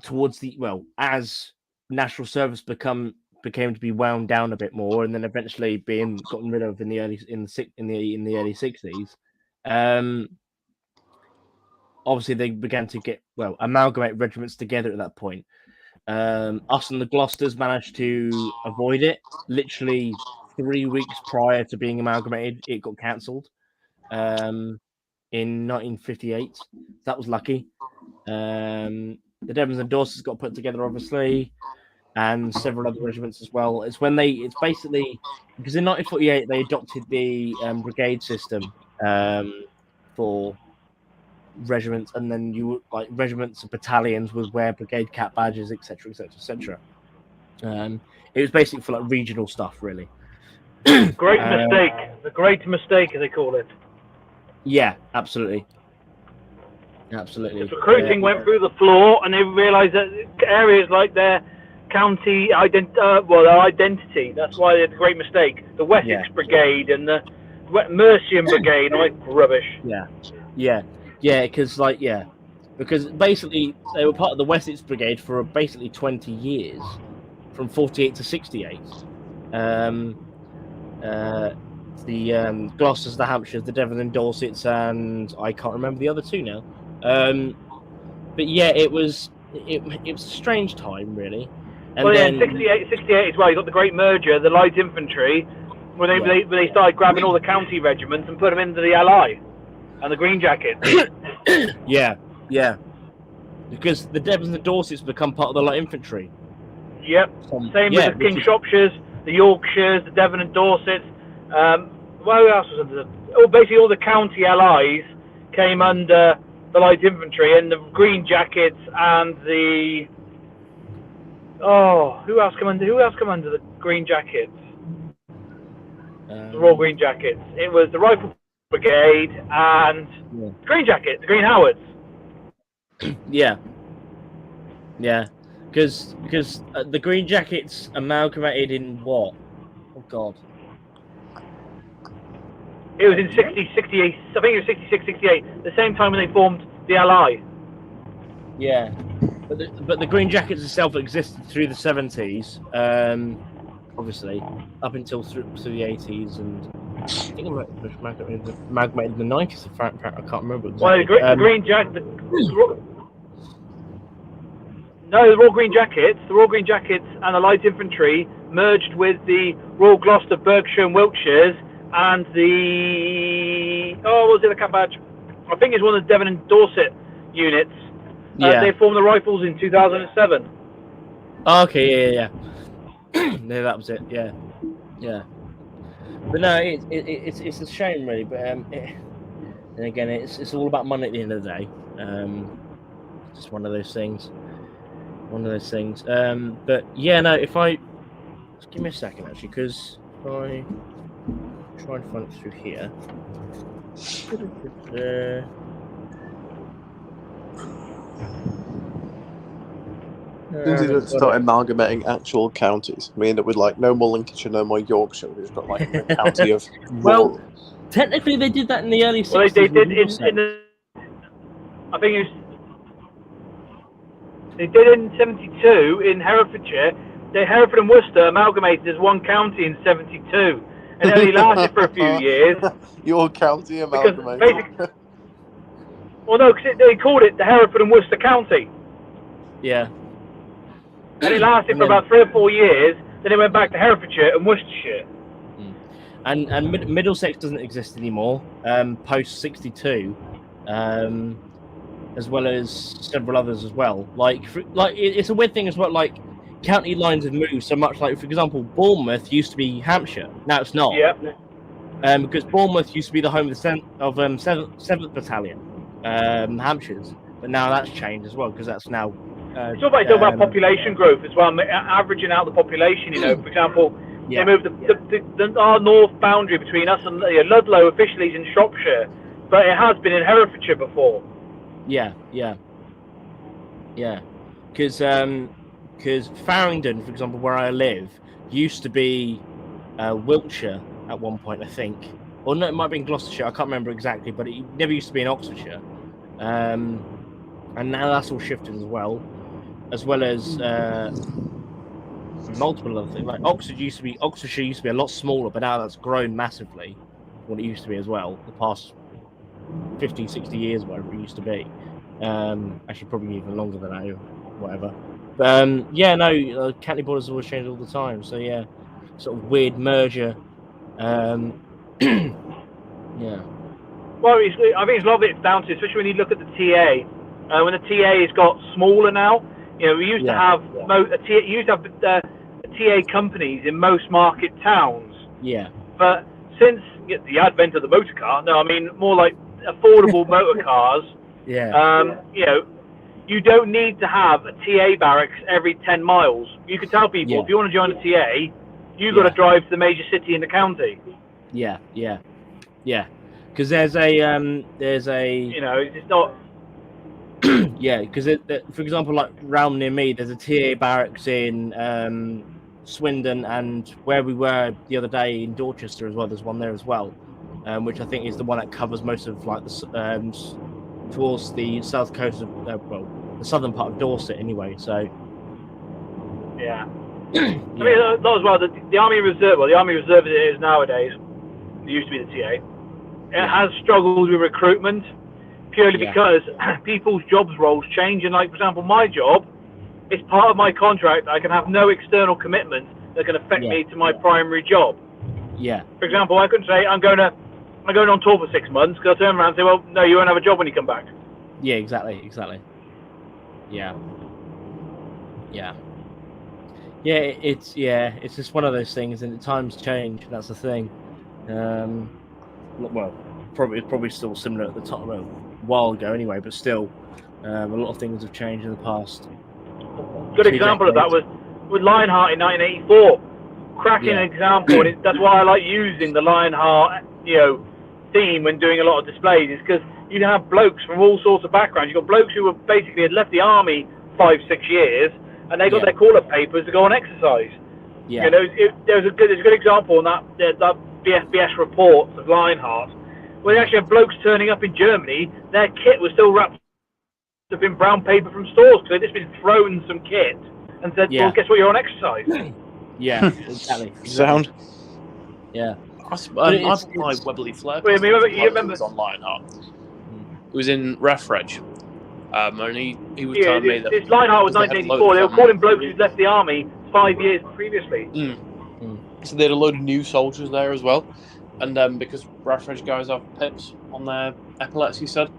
towards the as national service became to be wound down a bit more, and then eventually being gotten rid of in the early 60s. Obviously, they began to get amalgamate regiments together at that point. Us and the Gloucesters managed to avoid it. Literally 3 weeks prior to being amalgamated, it got cancelled in 1958. That was lucky. The Devons and Dorsets got put together, obviously, and several other regiments as well. It's basically because in 1948 they adopted the brigade system for regiments, and then you like regiments and battalions would wear brigade cap badges, etc. It was basically for like regional stuff, really. Great mistake. The great mistake, as they call it. Yeah, absolutely. Recruiting went through the floor, and they realised that areas like their county identity. That's why they had a great mistake. The Wessex Brigade and the Mercian Brigade, like rubbish. Because basically they were part of the Wessex Brigade for basically 20 years, from 48 to 68. The Gloucesters, the Hampshires, the Devon and Dorsets, and I can't remember the other two now. But yeah, it was a strange time, really. And then 68 as well. You got the great merger, the light infantry, when they started grabbing all the county regiments and put them into the LI and the Green Jackets. yeah, because the Devons and the Dorsets become part of the light infantry. Yep. Same with the King Shropshires, the Yorkshires, the Devon and Dorsets. Who else was under basically all the county LIs came under the light infantry, and the Green Jackets and the who else come under the Green Jackets? The Royal Green Jackets. It was the Rifle Brigade and Green Jackets, the Green Howards. Yeah. Because the Green Jackets amalgamated in what? Oh God. It was in 68. I think it was 66, 68. The same time when they formed the LI. Yeah, but the Green Jackets itself existed through the 70s, obviously, up until through the 80s and I think it was amalgamated in the 90s. I can't remember Well, exactly. the Green Jacket. No, the Royal Green Jackets and the Light Infantry merged with the Royal Gloucester, Berkshire and Wiltshires and the what was it, the cap badge? I think it's one of the Devon and Dorset units. Yeah. They formed the Rifles in 2007. Oh, okay, yeah. No, that was it. Yeah. But no, it's a shame, really. But and again, it's all about money at the end of the day. Just one of those things. But yeah, no. If I just give me a second, actually, because if I try and find it through here. As soon as you start amalgamating actual counties, we end up with like no more Lincolnshire, no more Yorkshire. We've just got like a county of. Well, technically, they did that in the early 60s. Well, they did in the. I think it was. They did it in 72 in Herefordshire. Hereford and Worcester amalgamated as one county in 72, and it only lasted for a few years. Your county amalgamated. Well, no, because they called it the Hereford and Worcester County. Yeah. And it lasted for about 3 or 4 years. Then it went back to Herefordshire and Worcestershire. And Middlesex doesn't exist anymore. Post 62, as well as several others as well. It's a weird thing as well. Like county lines have moved so much. Like for example, Bournemouth used to be Hampshire. Now it's not. Yeah. Because Bournemouth used to be the home of the 7th Battalion, Hampshires. But now that's changed as well because that's now. It's all about population growth as well, averaging out the population. For example, they moved our north boundary between us and Ludlow officially is in Shropshire, but it has been in Herefordshire before. Yeah. Because Farringdon, for example, where I live, used to be Wiltshire at one point, I think. Or no, it might have been Gloucestershire. I can't remember exactly, but it never used to be in Oxfordshire. And now that's all shifted as well as multiple other things. Like Oxfordshire used to be a lot smaller, but now that's grown massively. What it used to be as well, the past 50, 60 years, whatever it used to be. Actually, probably even longer than that, whatever. But county borders always change all the time. So yeah, sort of weird merger. Yeah. Well, I think a lot of it's down to, especially when you look at the TA. When the TA has got smaller now, we used to have TA companies in most market towns. Yeah. But since the advent of the motor car, more like affordable motor cars. Yeah. You don't need to have a TA barracks every 10 miles. You can tell people if you want to join a TA, you've got to drive to the major city in the county. Yeah. Because there's a it's not. Yeah, because for example, like round near me, there's a TA barracks in Swindon, and where we were the other day in Dorchester as well. There's one there as well, which I think is the one that covers most of like the towards the south coast of the southern part of Dorset anyway. So yeah. That as well. The Army Reserve, the Army Reserve as it is nowadays, it used to be the TA. It has struggled with recruitment purely because people's jobs roles change. And like, for example, my job, it's part of my contract. I can have no external commitment that can affect me to my primary job. Yeah. For example, I couldn't say I'm going on tour for 6 months because I turn around and say, well, no, you won't have a job when you come back. Yeah, exactly. Yeah. It's just one of those things, and the times change. That's the thing. Well, probably still similar at the time, a while ago anyway, but still, a lot of things have changed in the past. Good example of that was with Lionheart in 1984. Cracking example, and that's why I like using the Lionheart, theme when doing a lot of displays, is because you have blokes from all sorts of backgrounds. You've got blokes who basically had left the army 5-6 years, and they got their call-up papers to go on exercise. Yeah. There's a good example in that BFBS report of Lionheart, where they actually have blokes turning up in Germany. Their kit was still wrapped up in brown paper from stores because they'd just been thrown some kit and said, well, guess what, you're on exercise. Yeah, exactly. Sound. Yeah. But I it's- bought my Webley Flare. Wait, you remember- It was on Lionheart. It was in Refreg. And he was Yeah, telling me that this Lionheart was because they had a load 1984. They of, were calling blokes who'd left the army 5 years previously. So they had a load of new soldiers there as well, and because Refreg guys have pips on their epaulets, he said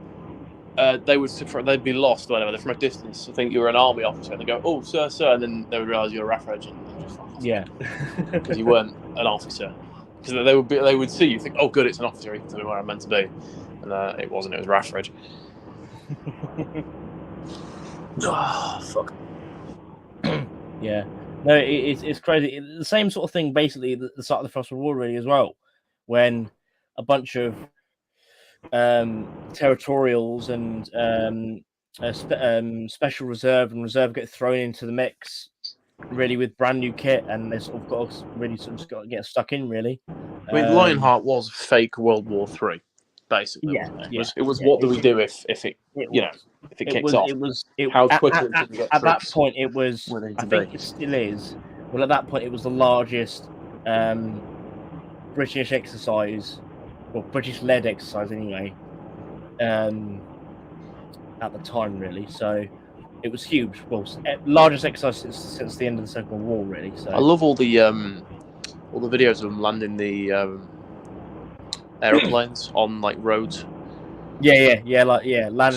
they'd be lost or whatever. They're from a distance. I think you were an army officer, and they go, "Oh, sir," and then they would realise you're a Refreg, and just Yeah. because you weren't an officer. Because they would see you think, "Oh, good, it's an officer. He can tell me where I'm meant to be," and it wasn't. It was Refreg. Oh, fuck. Yeah. No, it's crazy. The same sort of thing, basically, at the start of the First World War, really, as well, when a bunch of territorials and special reserve and reserve get thrown into the mix, really, with brand new kit, and they sort of got to really sort of just got to get stuck in, really. I mean, Lionheart was fake World War III, basically. Yeah, Wasn't it? yeah, It was yeah, what do we do if it if it kicks off? How quickly can we get at that troops point it was. where they need I to think be? it still is. Well, at that point, it was the largest British exercise, or British-led exercise, anyway. At the time, really. So it was huge. Well, largest exercise since the end of the Second World War, really. So I love all the videos of them landing the aeroplanes on like roads. landing like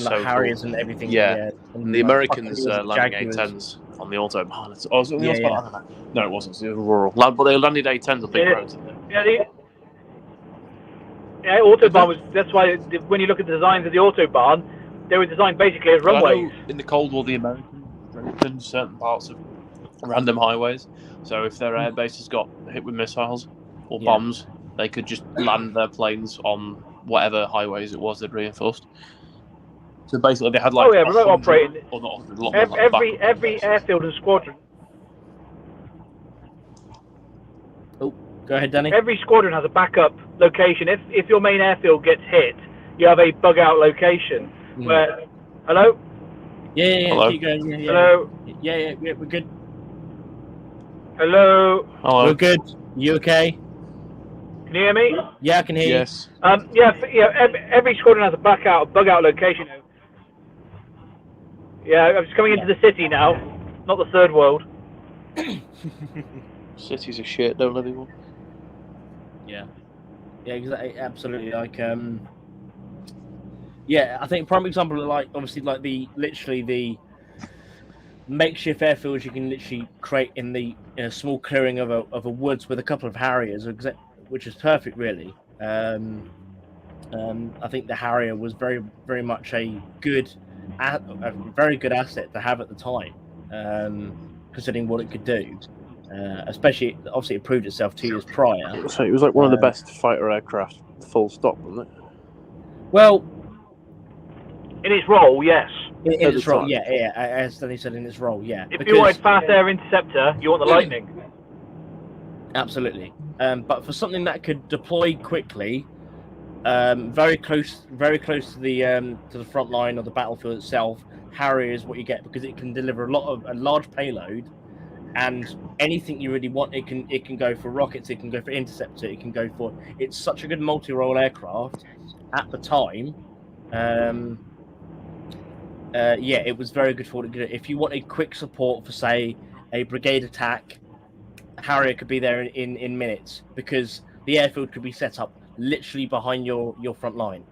So Harriers cool. and everything. Yeah. And the like, Americans fucking landing Jaguars. A-10s on the Autobahn. Was it the Yeah, Autobahn? yeah. No, it wasn't. It was rural. But they landed A-10s on big roads. Yeah, Autobahn was. That's why when you look at the designs of the Autobahn, they were designed basically as Well, I runways. know in the Cold War, the Americans strengthened certain parts of random highways. So if their air bases got hit with missiles or Yeah. bombs, they could just land their planes on whatever highways it was they'd reinforced. So basically, they had like remote 100 operating. or not 100, a lot more, like, Every backup bases. airfield and squadron. Go ahead, Danny. Every squadron has a backup location. If your main airfield gets hit, you have a bug out location. Mm. Where, hello, Yeah, Hello? keep going. Yeah, hello, yeah, we're good. hello. Hello. We're good. You okay? Can you hear me? Yeah, I can hear Yes. Every squadron has a bug out location. Yeah, I'm just coming into the city now, not the third world. Cities are shit, don't live anymore. you. Yeah, exactly. Absolutely. Like, yeah, I think prime example, like obviously, like the makeshift airfields you can literally create in the small clearing of a woods with a couple of Harriers, which is perfect, really. I think the Harrier was very, very much a very good asset to have at the time, considering what it could do. Especially, obviously, it proved itself 2 years prior. So it was like one of the best fighter aircraft, full stop, wasn't it? Well, In its role, yes. in At its the role, time. yeah, as Danny said, in its role, yeah. If you wanted fast air interceptor, you want the Lightning. Absolutely. But for something that could deploy quickly, very close to the front line of the battlefield itself, Harrier is what you get, because it can deliver a large payload, and anything you really want, it can go for rockets, it can go for interceptor, it can go for. It's such a good multi-role aircraft at the time. It was very good for what it could do. If you wanted quick support for, say, a brigade attack, Harrier could be there in minutes, because the airfield could be set up literally behind your front line,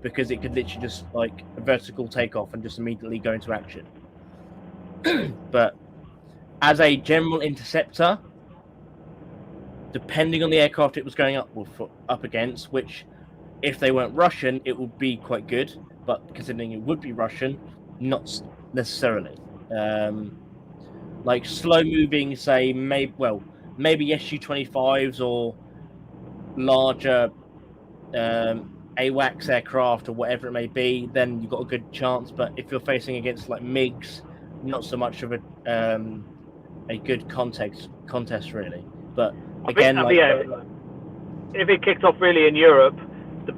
because it could literally just like a vertical takeoff and just immediately go into action. But as a general interceptor, depending on the aircraft it was going up against, which if they weren't Russian, it would be quite good, but considering it would be Russian, not necessarily. Like slow moving, say, maybe Su-25s or larger AWACS aircraft or whatever it may be, then you've got a good chance. But if you're facing against like MiGs, not so much of a good contest really. But again, if it kicked off really in Europe,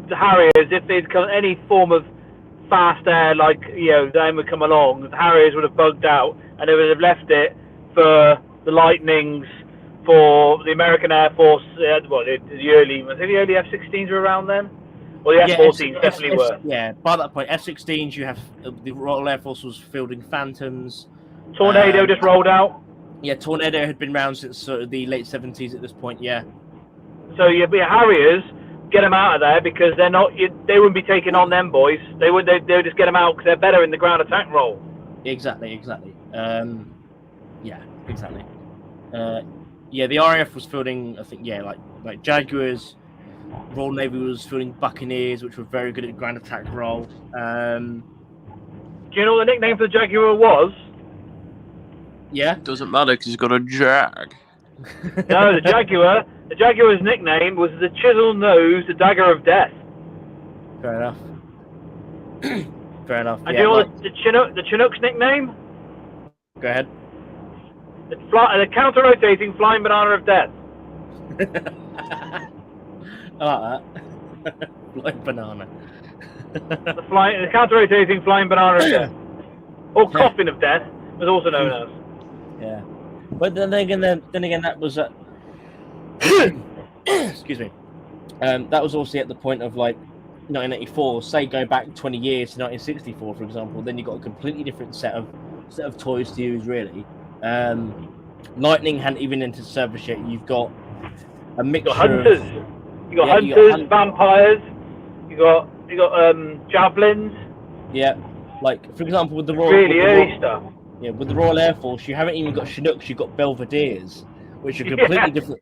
the Harriers, if they'd come any form of fast air, like them would come along, the Harriers would have bugged out, and they would have left it for the Lightnings, for the American Air Force. Well, the early, I think the early F-16s were around then. Well, the F-14s definitely were. Yeah, by that point, F-16s, you have the Royal Air Force was fielding Phantoms. Tornado just rolled out. Yeah, Tornado had been around since sort of the late 70s at this point. Yeah. So your Harriers, get them out of there because they're not. They wouldn't be taking on them boys. They would just get them out because they're better in the ground attack role. Exactly. Yeah, exactly. Yeah, the RAF was fielding, I think, like Jaguars. Royal Navy was fielding Buccaneers, which were very good at ground attack role. Do you know what the nickname for the Jaguar was? Yeah. Doesn't matter because he's got a Jag. No, the Jaguar's nickname was the Chisel Nose, the Dagger of Death. Fair enough. Fair enough. And do you know what the Chinook's nickname? Go ahead. The counter-rotating flying banana of death. I like that. Flying banana. The counter-rotating flying banana of death, or coffin of death, was also known as. Yeah, but then again, that was excuse me. That was also at the point of like 1984. Say go back 20 years to 1964, for example. Then you've got a completely different set of toys to use, really. Lightning hadn't even entered service yet. You've got a mixture. Hunters. You got hunters, vampires. You got javelins. Yeah, like for example with the Royal. Really early stuff. Yeah, with the Royal Air Force, you haven't even got Chinooks. You've got Belvederes, which are completely different.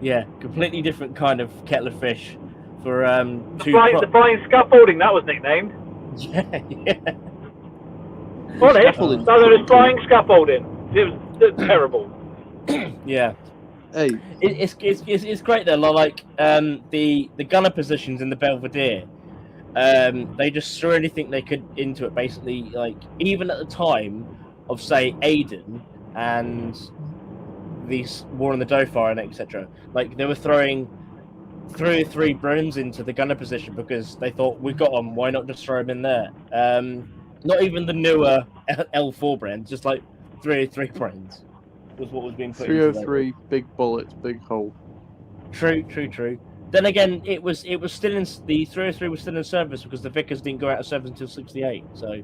Yeah, completely different kind of kettle of fish. For the flying scaffolding that was nicknamed. Yeah. What it? That was flying scaffolding. It was terrible. Yeah. Hey, it's great though. Like the gunner positions in the Belvedere, they just threw anything they could into it. Basically, like even at the time of say Aden and these War on the Dauphin and etc. Like they were throwing 3 or 3 Bruins into the gunner position because they thought we've got them. Why not just throw them in there? Not even the newer L4 brands, just like 3 or 3 Bruins was what was being put. 303, big bullets, big hole. True. Then again, it was still in the 303 was still in service because the Vickers didn't go out of service until 68. So.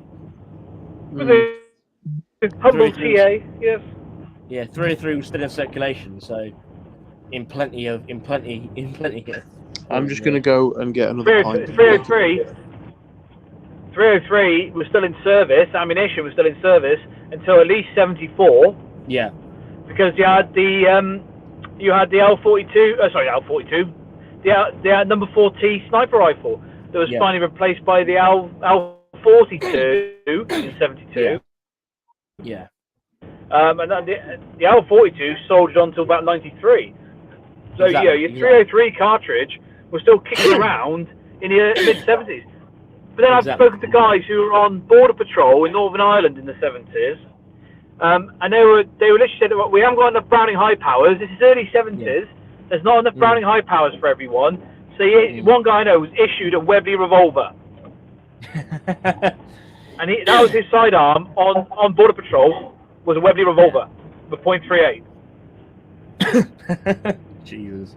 Humble TA, yes. Yeah, 303 was still in circulation, so in plenty of. I'm just gonna go and get another pint. 303 was still in service. Ammunition was still in service until at least 74. Yeah. Because you had the L42. L42. The number 4T sniper rifle that was finally replaced by the L42 in 72. Yeah. And then the L42 soldiered on until about 93. So exactly. Your 303 cartridge was still kicking around in the mid-70s. But then I've spoken to guys who were on border patrol in Northern Ireland in the 70s, and they were literally said, we haven't got enough Browning high powers. This is early 70s. Yeah. There's not enough Browning high powers for everyone. So one guy I know was issued a Webley revolver. And that was his sidearm on border patrol, was a Webley revolver with .38. Jesus.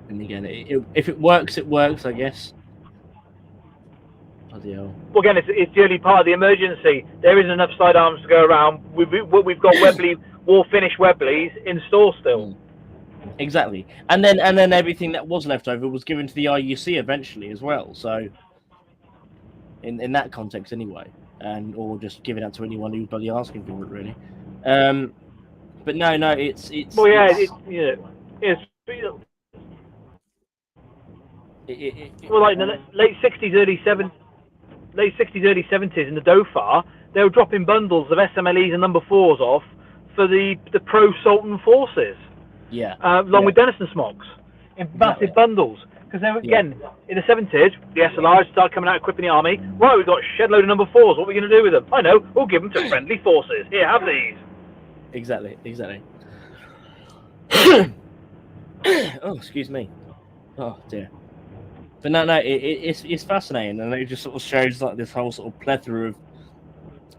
And again, if it works, it works, I guess. Bloody hell. Well, again, it's the only part of the emergency. There isn't enough sidearms to go around. We've got Webley, war-finished Webleys in store still. Exactly. And then everything that was left over was given to the IUC eventually as well. So, in that context anyway. Or just giving out to anyone who's bloody asking for it, really. But no, it's. Well, yeah, well, like in the late 60s, early 70s in the Dauphin, they were dropping bundles of SMLEs and number 4s off for the pro-Sultan forces. Yeah. Along with Denison smocks in massive bundles. Because they were, again, in the 70s, the SLRs started coming out equipping the army. Right, we've got a shed load of number 4s. What are we going to do with them? I know, we'll give them to friendly forces. Here, have these. Exactly. Oh, excuse me. Oh, dear. But no, it's fascinating, and it just sort of shows like this whole sort of plethora of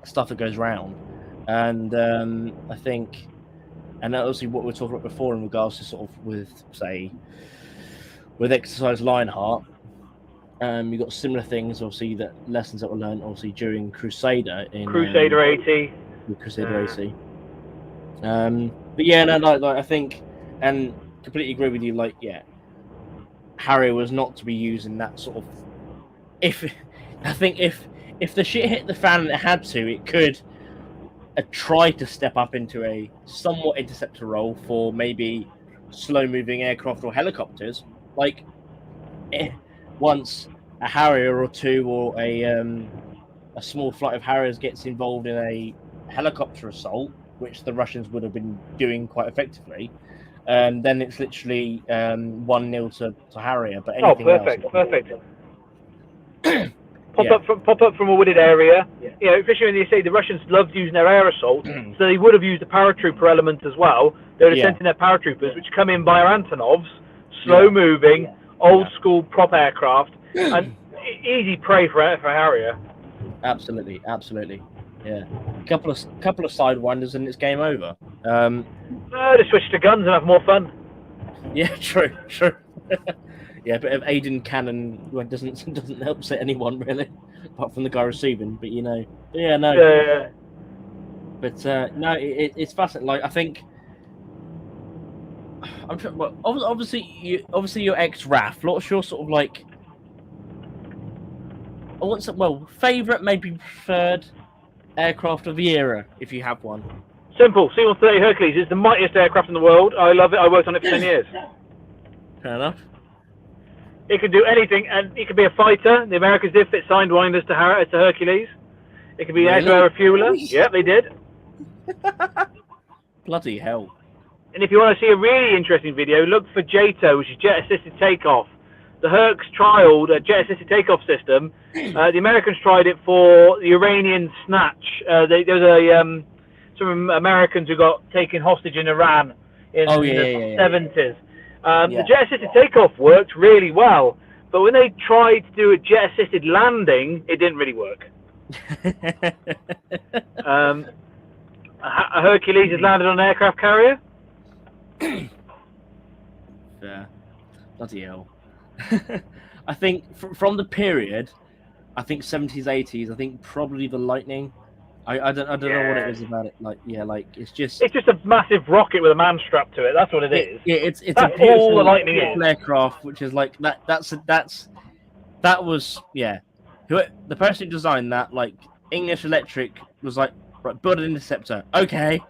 stuff that goes round. And I think And obviously, what we were talking about before in regards to sort of with, say, with Exercise Lionheart, you got similar things, obviously, that lessons that were learned, obviously, during Crusader in Crusader 80. Crusader AC. But yeah, no, like I think, and completely agree with you. Like, yeah, Harrier was not to be used in that sort of. I think if the shit hit the fan and it had to, it could try to step up into a somewhat interceptor role for maybe slow-moving aircraft or helicopters. Like, once a Harrier or two or a small flight of Harriers gets involved in a helicopter assault, which the Russians would have been doing quite effectively, then it's literally 1-0 to Harrier. But anything perfect. Yeah. Pop up from a wooded area. You know, especially when you say the Russians loved using their air assault, so they would have used the paratrooper element as well. They would have sent in their paratroopers, which come in via Antonovs, slow-moving, old-school prop aircraft, and easy prey for Harrier. Absolutely. Yeah, couple of sidewinders and it's game over. Just switch to guns and have more fun. Yeah, true. Yeah, a bit of Aiden cannon doesn't help set anyone really, apart from the guy receiving. But you know, yeah, no. Yeah. But no, it's fascinating. Like I think, I'm sure. Well, obviously you're ex-RAF. What's your sort of like? I want some. Well, favorite, maybe preferred aircraft of the era, if you have one. Simple. C-130 Hercules is the mightiest aircraft in the world. I love it. I worked on it for 10 years. Fair enough. It could do anything, and it could be a fighter. The Americans did fit sidewinders to Hercules. It could be an air-to-air refueler. Yeah, they did. Bloody hell. And if you want to see a really interesting video, look for JATO, which is Jet Assisted Takeoff. The Hercs trialed a jet assisted takeoff system. The Americans tried it for the Iranian snatch. There was some Americans who got taken hostage in Iran in the 70s. The jet assisted takeoff worked really well, but when they tried to do a jet assisted landing, it didn't really work. A Hercules has landed on an aircraft carrier. Fair. Bloody hell. I think from the period, I think 70s, 80s, I think probably the Lightning. I don't know what it is about it. Like it's just a massive rocket with a man strapped to it. That's what it is. It's that's a beautiful, all the Lightning is. Aircraft, which is like that. That was the person who designed that, like English Electric, was like, right, build an interceptor. Okay.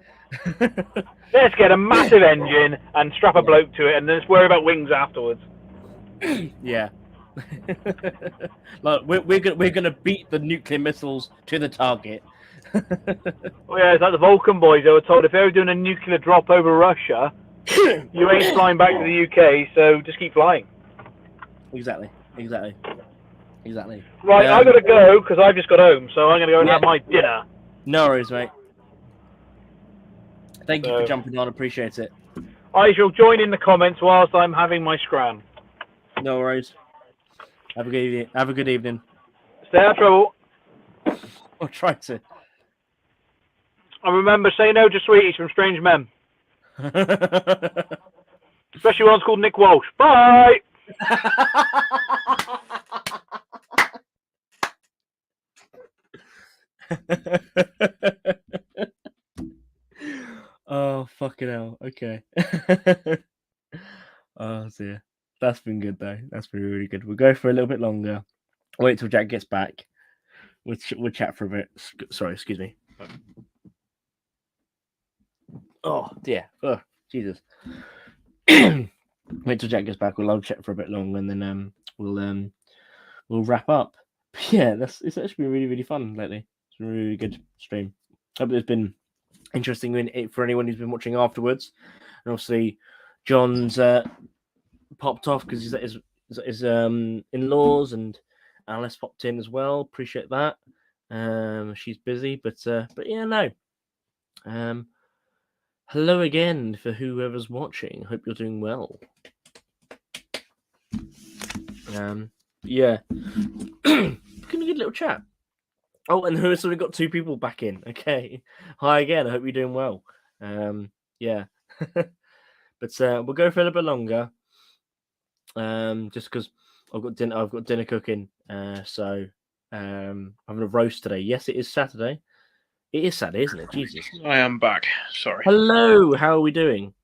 Let's get a massive engine and strap a bloke to it, and then just worry about wings afterwards. Yeah. Like we're gonna beat the nuclear missiles to the target. Oh yeah, it's like the Vulcan boys. They were told if they were doing a nuclear drop over Russia, you ain't flying back to the UK, so just keep flying. Exactly. Right, I gotta go because I've just got home, so I'm gonna go and have my dinner. No worries, mate. Thank you for jumping on. Appreciate it. I shall join in the comments whilst I'm having my scran. No worries. Have a good evening. Stay out of trouble. I'll try to. And remember, say no to sweeties from strange men. Especially one's called Nick Walsh. Bye! Oh, fucking hell. Okay. Oh, dear. That's been good, though. That's been really good. We'll go for a little bit longer. Wait till Jack gets back. We'll chat for a bit. Sorry, excuse me. Oh, dear. Oh, Jesus. Wait till Jack gets back. We'll chat for a bit longer, and then we'll wrap up. But yeah, it's actually been really, really fun lately. It's been a really good stream. Hope it's been interesting for anyone who's been watching afterwards. And obviously, John's popped off because his in-laws, and Alice popped in as well. Appreciate that. She's busy, but yeah, no. Hello again for whoever's watching. Hope you're doing well. Yeah. Gonna get a little chat. Oh, and so we got 2 people back in. Okay. Hi again. I hope you're doing well. Yeah. But we'll go for a little bit longer. Just because I've got dinner cooking. So I'm having a roast today. Yes, it is Saturday. It is Saturday, isn't it? Jesus. I am back. Sorry. Hello. How are we doing?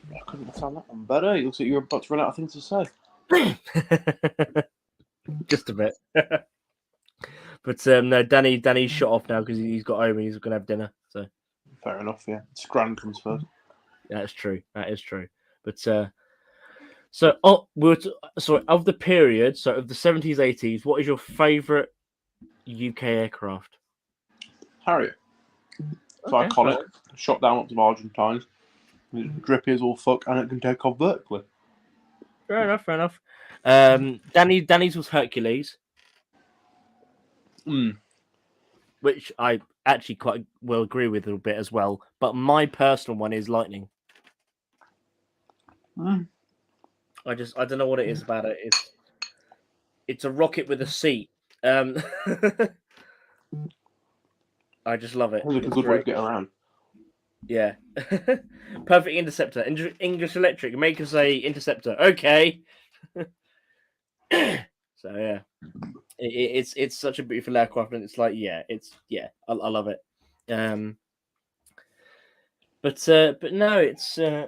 I couldn't have found that one better. It looks like you're about to run out of things to say. Just a bit. But no, Danny's shut off now because he's got home and he's going to have dinner. So Fair enough, yeah. Scran comes first. that's true. That is true. But so of the period, so of the 70s, 80s, what is your favourite UK aircraft? Harrier. It's Okay, iconic. Shot down lots of Argentines. It's drippy as all fuck, and it can take off vertically. Fair enough. Danny's was Hercules, which I actually quite well agree with a little bit as well. But my personal one is Lightning. I don't know what it is about it. It's a rocket with a seat. I just love it. It's a It's good way great. to get around. Yeah. Perfect interceptor. English Electric. Make us a interceptor. Okay. So yeah. It's such a beautiful aircraft, and it's like I love it. But no, it's been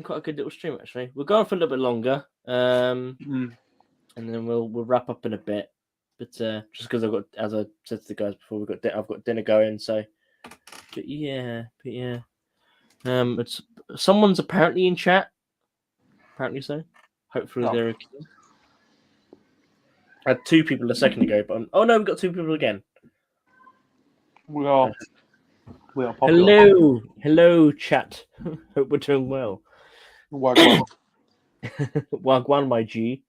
quite a good little stream actually. We're going for a little bit longer, and then we'll wrap up in a bit. But just because as I said to the guys before, I've got dinner going. So, but yeah. It's someone's apparently in chat. Apparently so. Hopefully they're okay. I had 2 people a second ago, but oh no, we've got 2 people again. We are popular. Hello, chat. Hope we're doing well. Wagwan. Wagwan, my G.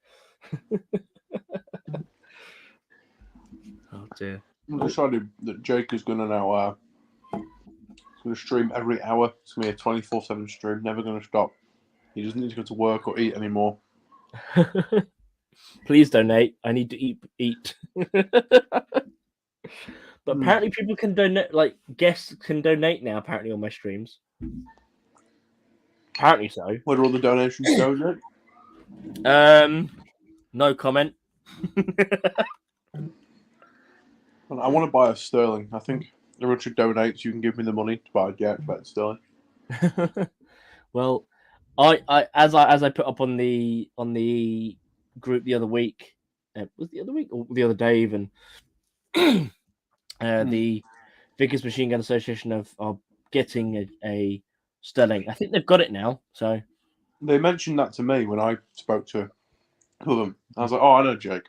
Oh dear. I'm decided that Jake is going to now going to stream every hour. It's going to be a 24/7 stream, never going to stop. He doesn't need to go to work or eat anymore. Please donate. I need to eat. But apparently people can donate, like guests can donate now, apparently on my streams. Apparently so. Where do all the donations go, Jake? No comment. I want to buy a Sterling. I think everyone should donate so you can give me the money to buy a jet better Sterling. Well, I as I put up on the group the other week, was the other week or the other day even, the Vickers Machine Gun Association are getting a Sterling. I think they've got it now. So they mentioned that to me when I spoke to them. I was like, "Oh, I know Jake."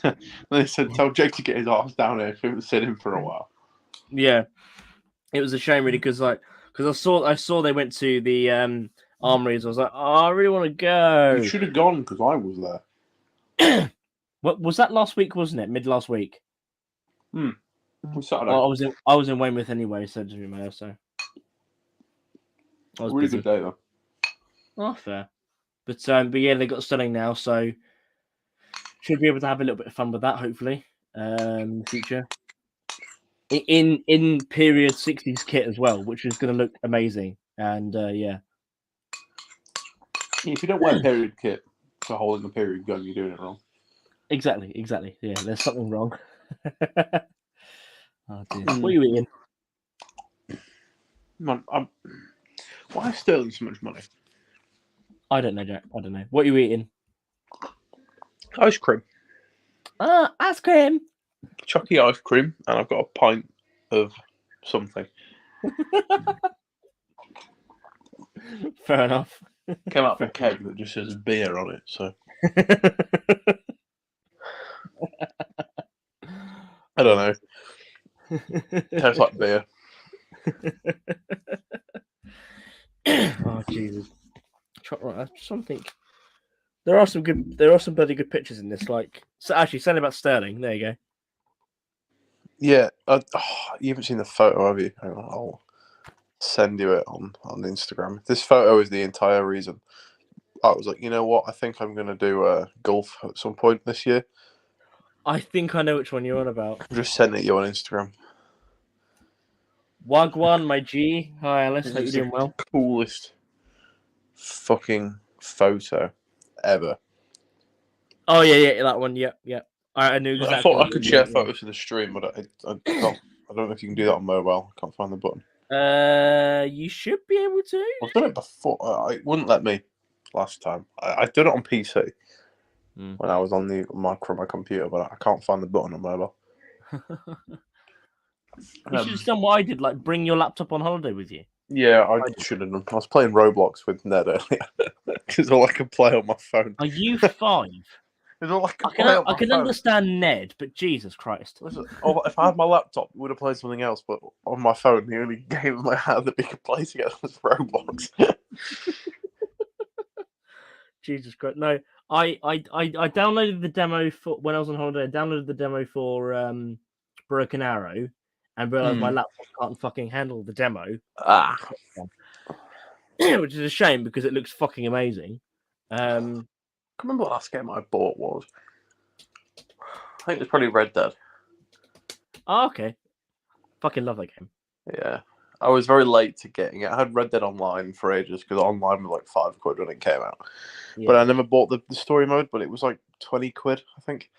And they said, "Tell Jake to get his ass down here. We haven't seen him for a while." Yeah, it was a shame really because I saw they went to the armories. I was like, "Oh, I really want to go." You should have gone because I was there. What was that last week? Wasn't it mid last week? Saturday. Oh, I was in Weymouth anyway, so it doesn't really matter. So I was really busy. good day though. Oh, fair. But yeah, they got Sterling now, so should be able to have a little bit of fun with that, hopefully, in the future. In period 60s kit as well, which is going to look amazing. And yeah. If you don't wear period kit for holding a period gun, you're doing it wrong. Exactly. Yeah, there's something wrong. Oh dear. What are you eating? Man, why is Sterling so much money? I don't know, Jack. I don't know. What are you eating? Ice cream. Ice cream. Chucky ice cream, and I've got a pint of something. Fair enough. Came out of a keg that just says beer on it, so I don't know. Tastes like beer. Oh Jesus! Something. There are some bloody good pictures in this. Like, so actually, something about Sterling. There you go. Yeah, you haven't seen the photo, have you? Hang on, I'll send you it on Instagram. This photo is the entire reason. I was like, you know what? I think I'm going to do golf at some point this year. I think I know which one you're on about. I'm just sending it you on Instagram. Wagwan, my G. Hi, Alice. This Hope you're is doing the well. coolest fucking photo ever. Oh yeah, that one. Yep. I knew I exactly. thought I what could you share meant, photos to the stream, but I can't. I don't know if you can do that on mobile. I can't find the button. You should be able to. I've done it before. It wouldn't let me last time. I did it on PC when I was on my computer, but I can't find the button on mobile. You should have done what I did, like bring your laptop on holiday with you. Yeah, I should have done. I was playing Roblox with Ned earlier because all I could play on my phone. Are you 5? It's all I could play on my I can phone. understand Ned, but Jesus Christ. Listen, if I had my laptop, we would have played something else. But on my phone, the only game I had that we could play together was Roblox. Jesus Christ. No, I downloaded the demo for when I was on holiday. I downloaded the demo for Broken Arrow and realized my laptop can't fucking handle the demo. Which is a shame because it looks fucking amazing. I can't remember what last game I bought was. I think it was probably Red Dead. Oh, okay. Fucking love that game. Yeah. I was very late to getting it. I had Red Dead Online for ages because online was like £5 when it came out. Yeah. But I never bought the story mode, but it was like £20, I think,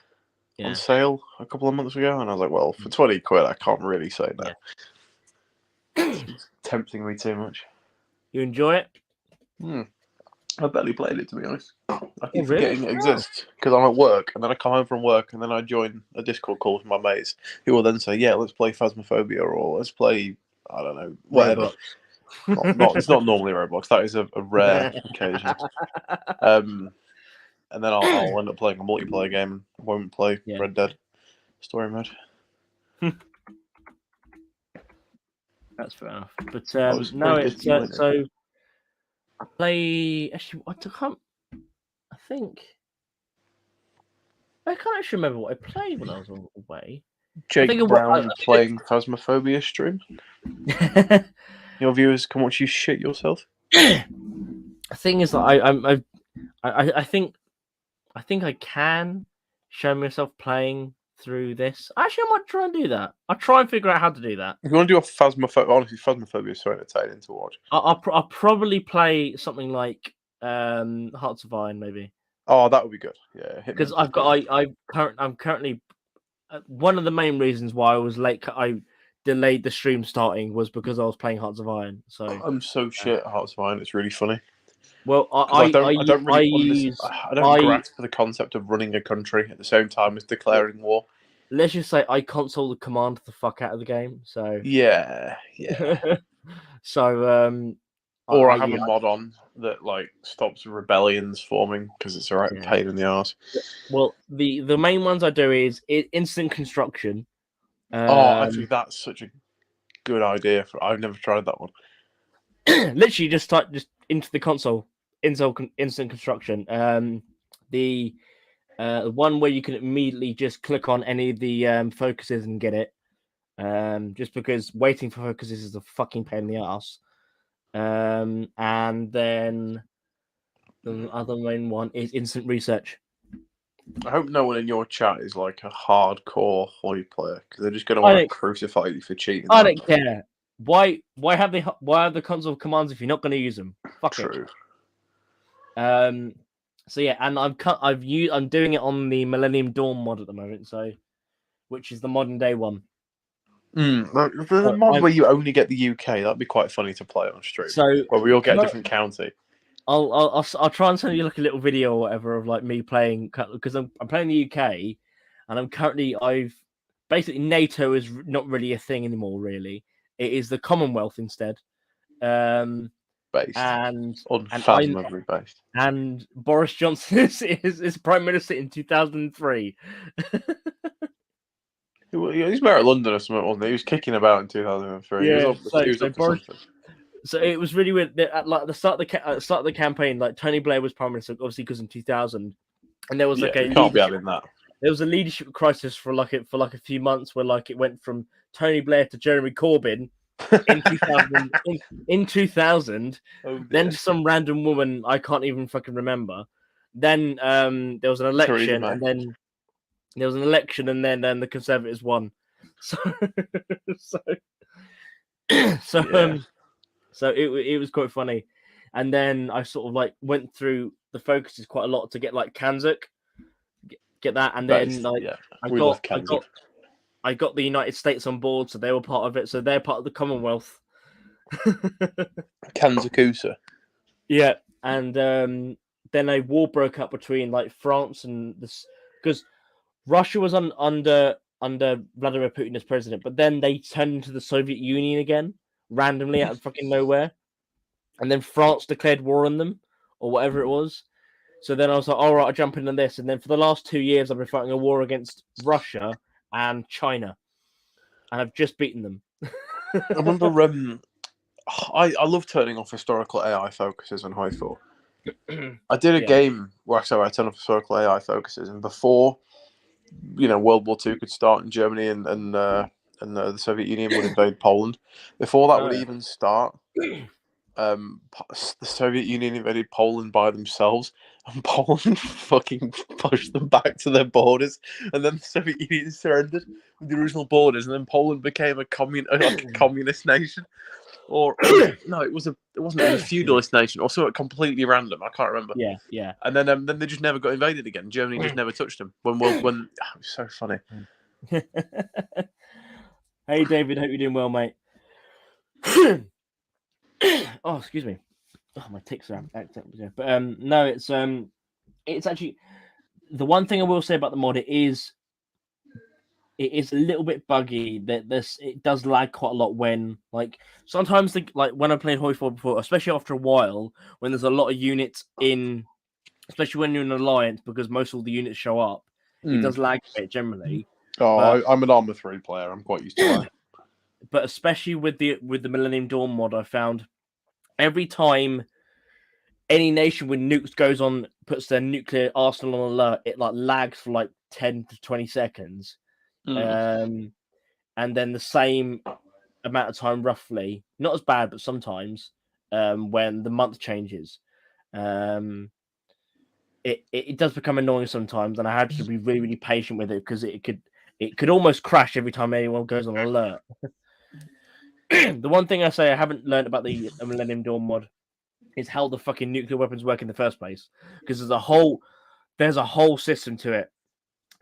on sale a couple of months ago. And I was like, well, for £20, I can't really say no. It's tempting me too much. You enjoy it? I barely played it, to be honest. I keep really? forgetting it exists because I'm at work, and then I come home from work, and then I join a Discord call with my mates, who will then say, "Yeah, let's play Phasmophobia, or let's play, I don't know, whatever." It's not normally Roblox. That is a rare occasion. And then I'll end up playing a multiplayer game and won't play Red Dead story mode. That's fair enough. But no, it's so. I play. Actually, I can't. I think. I can't actually remember what I played when I was away. Jake Brown playing Phasmophobia stream. Your viewers can watch you shit yourself. The thing is that I think I can show myself playing through this. Actually, I might try and do that. I'll try and figure out how to do that. If you want to do a Phasmophobia, honestly, Phasmophobia is so entertaining to watch. I'll probably play something like Hearts of Iron, maybe. Oh, that would be good. Yeah, because I'm currently one of the main reasons why I was late. I delayed the stream starting was because I was playing Hearts of Iron. So I'm so shit at Hearts of Iron. It's really funny. Well, I don't grasp the concept of running a country at the same time as declaring war. Let's just say I console the command the fuck out of the game. So yeah. So or I have a mod on that like stops rebellions forming because it's a right pain in the arse. Well, the main ones I do is instant construction. Actually, that's such a good idea. I've never tried that one. Literally, just into the console, instant construction. The one where you can immediately just click on any of the focuses and get it. Just because waiting for focuses is a fucking pain in the ass. And then the other main one is instant research. I hope no one in your chat is like a hardcore Hoi player because they're just going to want to crucify you for cheating. I don't care. Why have the console commands if you're not going to use them? Fuck True. it. So yeah, and I'm doing it on the Millennium Dawn mod at the moment, so which is the modern day one. The mod where you only get the UK, that'd be quite funny to play on stream. So where we all get a different county. I'll try and send you like a little video or whatever of like me playing because I'm playing the UK, and I've basically NATO is not really a thing anymore. Really, it is the Commonwealth instead. Based and based. And Boris Johnson is Prime Minister in 2003. He's mayor of London or something, wasn't he? He was kicking about in 2003. Yeah, Boris. So it was really weird. At like the start of the campaign, like Tony Blair was prime minister, obviously because in 2000, and there was like can't be having that. There was a leadership crisis for like a few months where like it went from Tony Blair to Jeremy Corbyn in 2000. in 2000, then some random woman I can't even fucking remember. Then there was an election, and then there was an election, and then the Conservatives won. So So Yeah. so it was quite funny, and then I sort of like went through the focuses quite a lot to get like Kanzuk, get that, and then like yeah, I we love got Kansas. I got the United States on board, so they were part of it. So they're part of the Commonwealth. Kanzakusa. Yeah, and then a war broke out between like France and this because Russia was under Vladimir Putin as president, but then they turned into the Soviet Union again randomly out of fucking nowhere, and then France declared war on them or whatever it was. So then I was like, all right, I'll jump into this, and then for the last 2 years, I've been fighting a war against Russia and China, and I've just beaten them. I remember I love turning off historical AI focuses on Highfall. I did a Yeah. game where I turned off historical AI focuses, and before World War II could start in Germany and the Soviet Union would invade Poland. Before that would yeah. even start, the Soviet Union invaded Poland by themselves, and Poland fucking pushed them back to their borders, and then the Soviet Union surrendered with the original borders, and then Poland became a communist nation. Or no, it wasn't. It was a feudalist nation, or something completely random. I can't remember. Yeah. And then they just never got invaded again. Germany just never touched them. When it was so funny. Hey, David, hope you're doing well, mate. Oh, excuse me. Oh, my ticks are acting up. But no, it's actually the one thing I will say about the mod. It is a little bit buggy. That it does lag quite a lot when sometimes when I played Hoyfall before, especially after a while, when there's a lot of units in, especially when you're in an alliance, because most of the units show up, it does lag a bit generally. Oh, I'm an Arma 3 player. I'm quite used to that. But especially with the Millennium Dawn mod, I found every time any nation with nukes goes on, puts their nuclear arsenal on alert, it lags for 10 to 20 seconds. And then the same amount of time, roughly, not as bad, but sometimes when the month changes, it does become annoying sometimes, and I had to be really, really patient with it because it could almost crash every time anyone goes on alert. The one thing I say I haven't learned about the Millennium Dawn mod is how the fucking nuclear weapons work in the first place, because there's a whole system to it,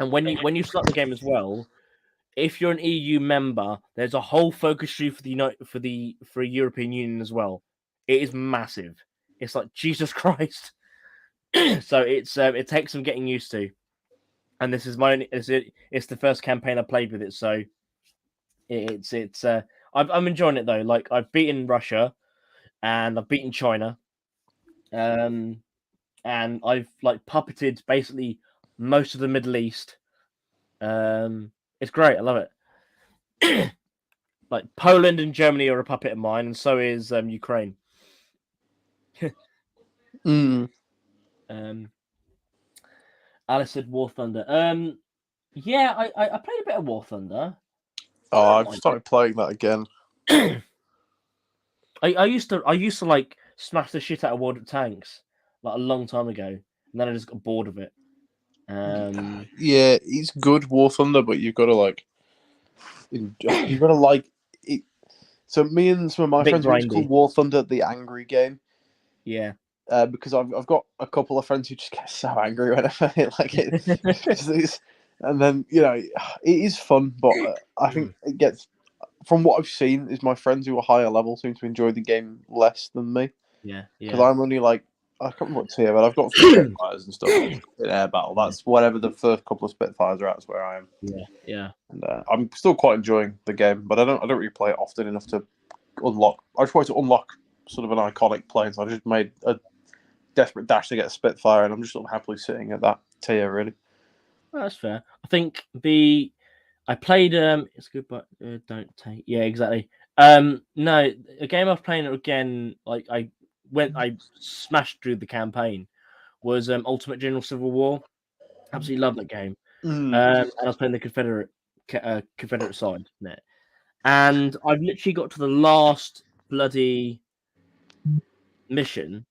and when you start the game as well, if you're an EU member, there's a whole focus tree for a European Union as well. It is massive. It's like Jesus Christ. So it takes some getting used to, and this is it's the first campaign I played with it, so I'm enjoying it though. Like, I've beaten Russia, and I've beaten China, and I've puppeted basically most of the Middle East. It's great. I love it. Poland and Germany are a puppet of mine, and so is Ukraine. Alice said War Thunder. Yeah, I played a bit of War Thunder. Oh, I've started playing that again. I used to smash the shit out of World of Tanks a long time ago, and then I just got bored of it. Yeah, it's good War Thunder, but you've got to it. So me and some of my friends went to call War Thunder the angry game. Yeah. Because I've got a couple of friends who just get so angry whenever it. And then it is fun, but I think it gets, from what I've seen, is my friends who are higher level seem to enjoy the game less than me. Yeah. Because I'm only I can't remember what tier, but I've got Spitfires and stuff in air battle. That's whatever the first couple of Spitfires are at, is where I am. Yeah. And I'm still quite enjoying the game, but I don't really play it often enough to unlock. I try to unlock sort of an iconic plane, so I just made a desperate dash to get a Spitfire, and I'm just sort of happily sitting at that tier, really. Well, that's fair. I think I played it's good, but don't take. Yeah, exactly. No, a game I've played again. I smashed through the campaign was Ultimate General Civil War. Absolutely love that game. And I was playing the Confederate side net, and I've literally got to the last bloody mission.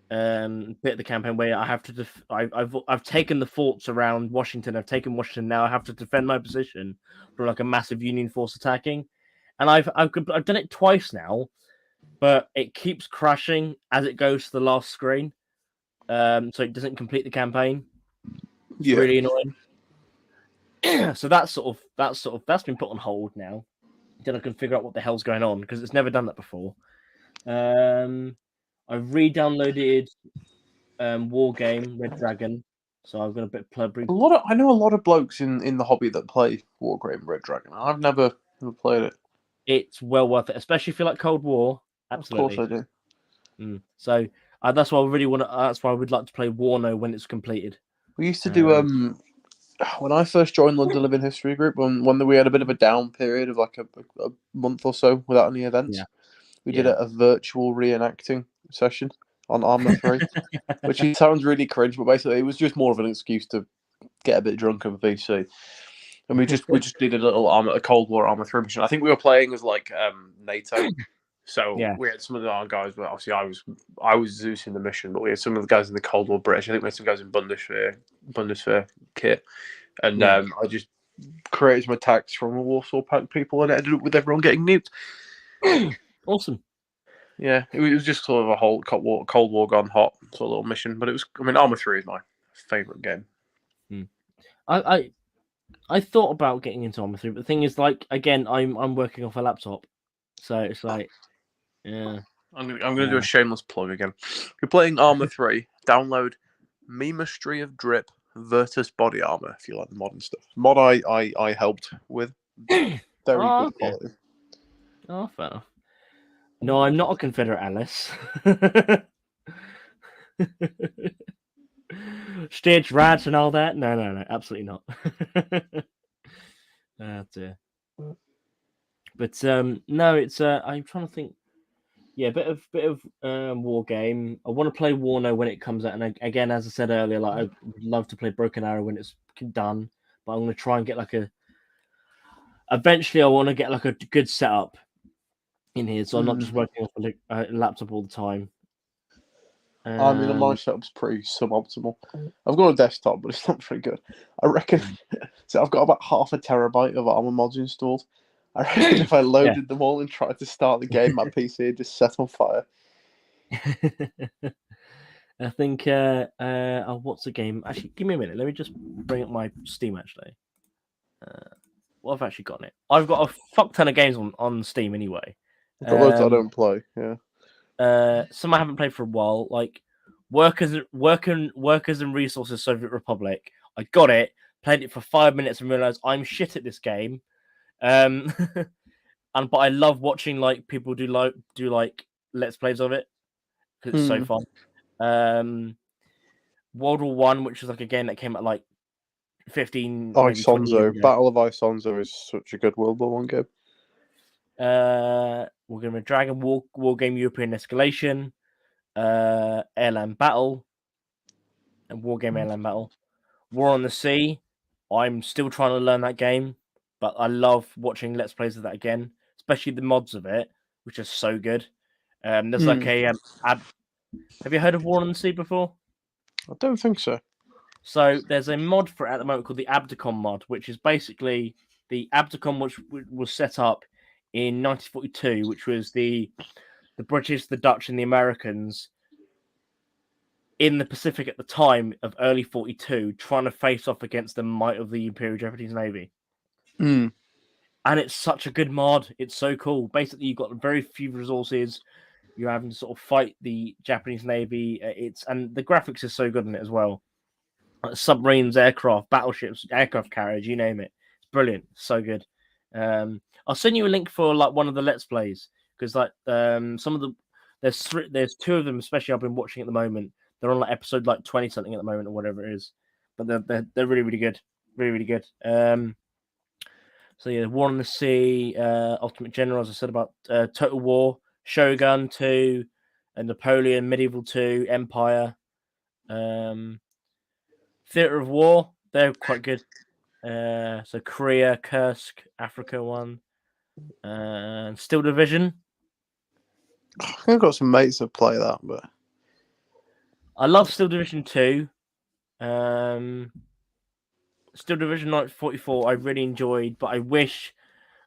Bit of the campaign where I have to I've taken the forts around Washington. I've taken Washington. Now I have to defend my position from a massive Union force attacking, and I've done it twice now, but it keeps crashing as it goes to the last screen, so it doesn't complete the campaign. It's Yeah. really annoying. So that's been put on hold now. Then I can figure out what the hell's going on because it's never done that before. I've re-downloaded War Game Red Dragon, so I've got a bit of I know a lot of blokes in the hobby that play Wargame Red Dragon. I've never played it. It's well worth it, especially if you like Cold War. Absolutely. Of course I do. So that's why I really want to. That's why I would like to play Warno when it's completed. We used to do when I first joined London Living History Group, when we had a bit of a down period of like a month or so without any events. Yeah. We did a virtual reenacting session on Arma 3, which sounds really cringe, but basically it was just more of an excuse to get a bit drunk on VC. And we just did a little a Cold War Arma 3 mission. I think we were playing as like NATO. So we had some of our guys, but obviously I was Zeus in the mission, but we had some of the guys in the Cold War British. I think we had some guys in Bundeswehr kit, and I just created some attacks from a Warsaw Pact people, and it ended up with everyone getting nuked. Awesome. Yeah, it was just sort of a whole Cold War gone hot sort of little mission, but it was. I mean, Arma 3 is my favorite game. I thought about getting into Arma 3, but the thing is, like, again, I'm working off a laptop, so it's like. Yeah, I'm gonna do a shameless plug again. If you're playing Arma 3, download Memistry of Drip Virtus Body Armor if you like the modern stuff. Mod I helped with. Very good quality. Oh, fair enough. No, I'm not a Confederate Alice. Stage rats and all that. No, absolutely not. Oh dear. But no, it's I'm trying to think. Yeah, bit of War Game. I want to play Warno when it comes out, and again, as I said earlier, like I would love to play Broken Arrow when it's done. But I'm going to try and get eventually, I want to get like a good setup in here, so I'm not just working off a laptop all the time. I mean, my setup's pretty suboptimal. I've got a desktop, but it's not very good. I reckon. So I've got about 0.5 terabyte of Arma mods installed. I reckon if I loaded them all and tried to start the game, my PC would just set on fire. I think. What's the game? Actually, give me a minute. Let me just bring up my Steam. Actually, what I've actually got on it. I've got a fuck ton of games on Steam anyway. I've got loads I don't play. Yeah. Some I haven't played for a while, like Workers and Resources Soviet Republic. I got it, played it for 5 minutes, and realized I'm shit at this game. But I love watching like people do let's plays of it because it's so fun. World War One, which was like a game that came out like 15. Isonzo, Battle of Isonzo is such a good World War One game. We're going to Dragon War Game European Escalation, Airland Battle, and War Game Airland Battle. War on the Sea. I'm still trying to learn that game, but I love watching Let's Plays of that again, especially the mods of it, which are so good. There's like a have you heard of War on the Sea before? I don't think so. So there's a mod for it at the moment called the Abdicon mod, which is basically the Abdicon which was set up in 1942, which was the British, the Dutch, and the Americans in the Pacific at the time of early 42, trying to face off against the might of the Imperial Japanese Navy. And it's such a good mod. It's so cool. Basically, you've got very few resources. You're having to sort of fight the Japanese Navy. And the graphics is so good in it as well. Submarines, aircraft, battleships, aircraft carriers, you name it. It's brilliant. So good. I'll send you a link for like one of the Let's Plays because like some of the there's two of them especially I've been watching at the moment. They're on like episode like 20 something at the moment or whatever it is, but they're really really good, really good. So yeah, War on the Sea, Ultimate General, as I said about Total War, Shogun 2, and Napoleon, Medieval 2, Empire, Theatre of War. They're quite good. So Korea, Kursk, Africa 1, and Steel Division. I think I've got some mates that play that, but I love Steel Division 2. Steel Division 44 I really enjoyed, but I wish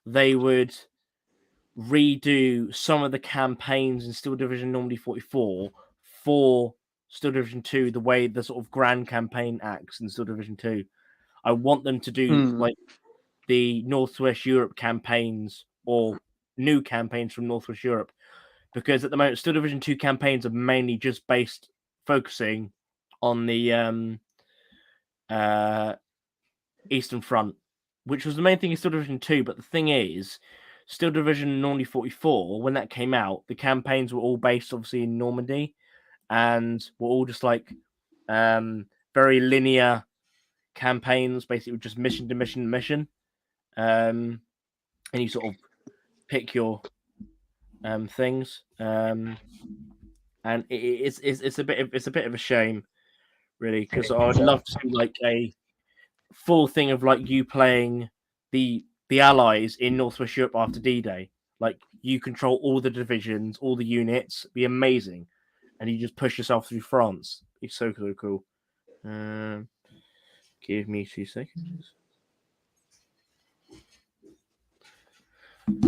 they would redo some of the campaigns in Steel Division Normandy 44 for Steel Division 2 the way the sort of grand campaign acts in Steel Division 2. I want them to do like the Northwest Europe campaigns or new campaigns from Northwest Europe, because at the moment Steel Division 2 campaigns are mainly just focusing on the Eastern Front, which was the main thing in Steel Division 2. But the thing is, Steel Division Normandy 44, when that came out, the campaigns were all based obviously in Normandy and were all just like very linear campaigns, basically just mission to mission to mission. And you sort of pick your things. And it's a bit of a shame, really, because I'd love to see like a full thing of like you playing the Allies in Northwest Europe after D-Day. Like you control all the divisions, all the units. It'd be amazing, and you just push yourself through France. It's so cool. Give me 2 seconds.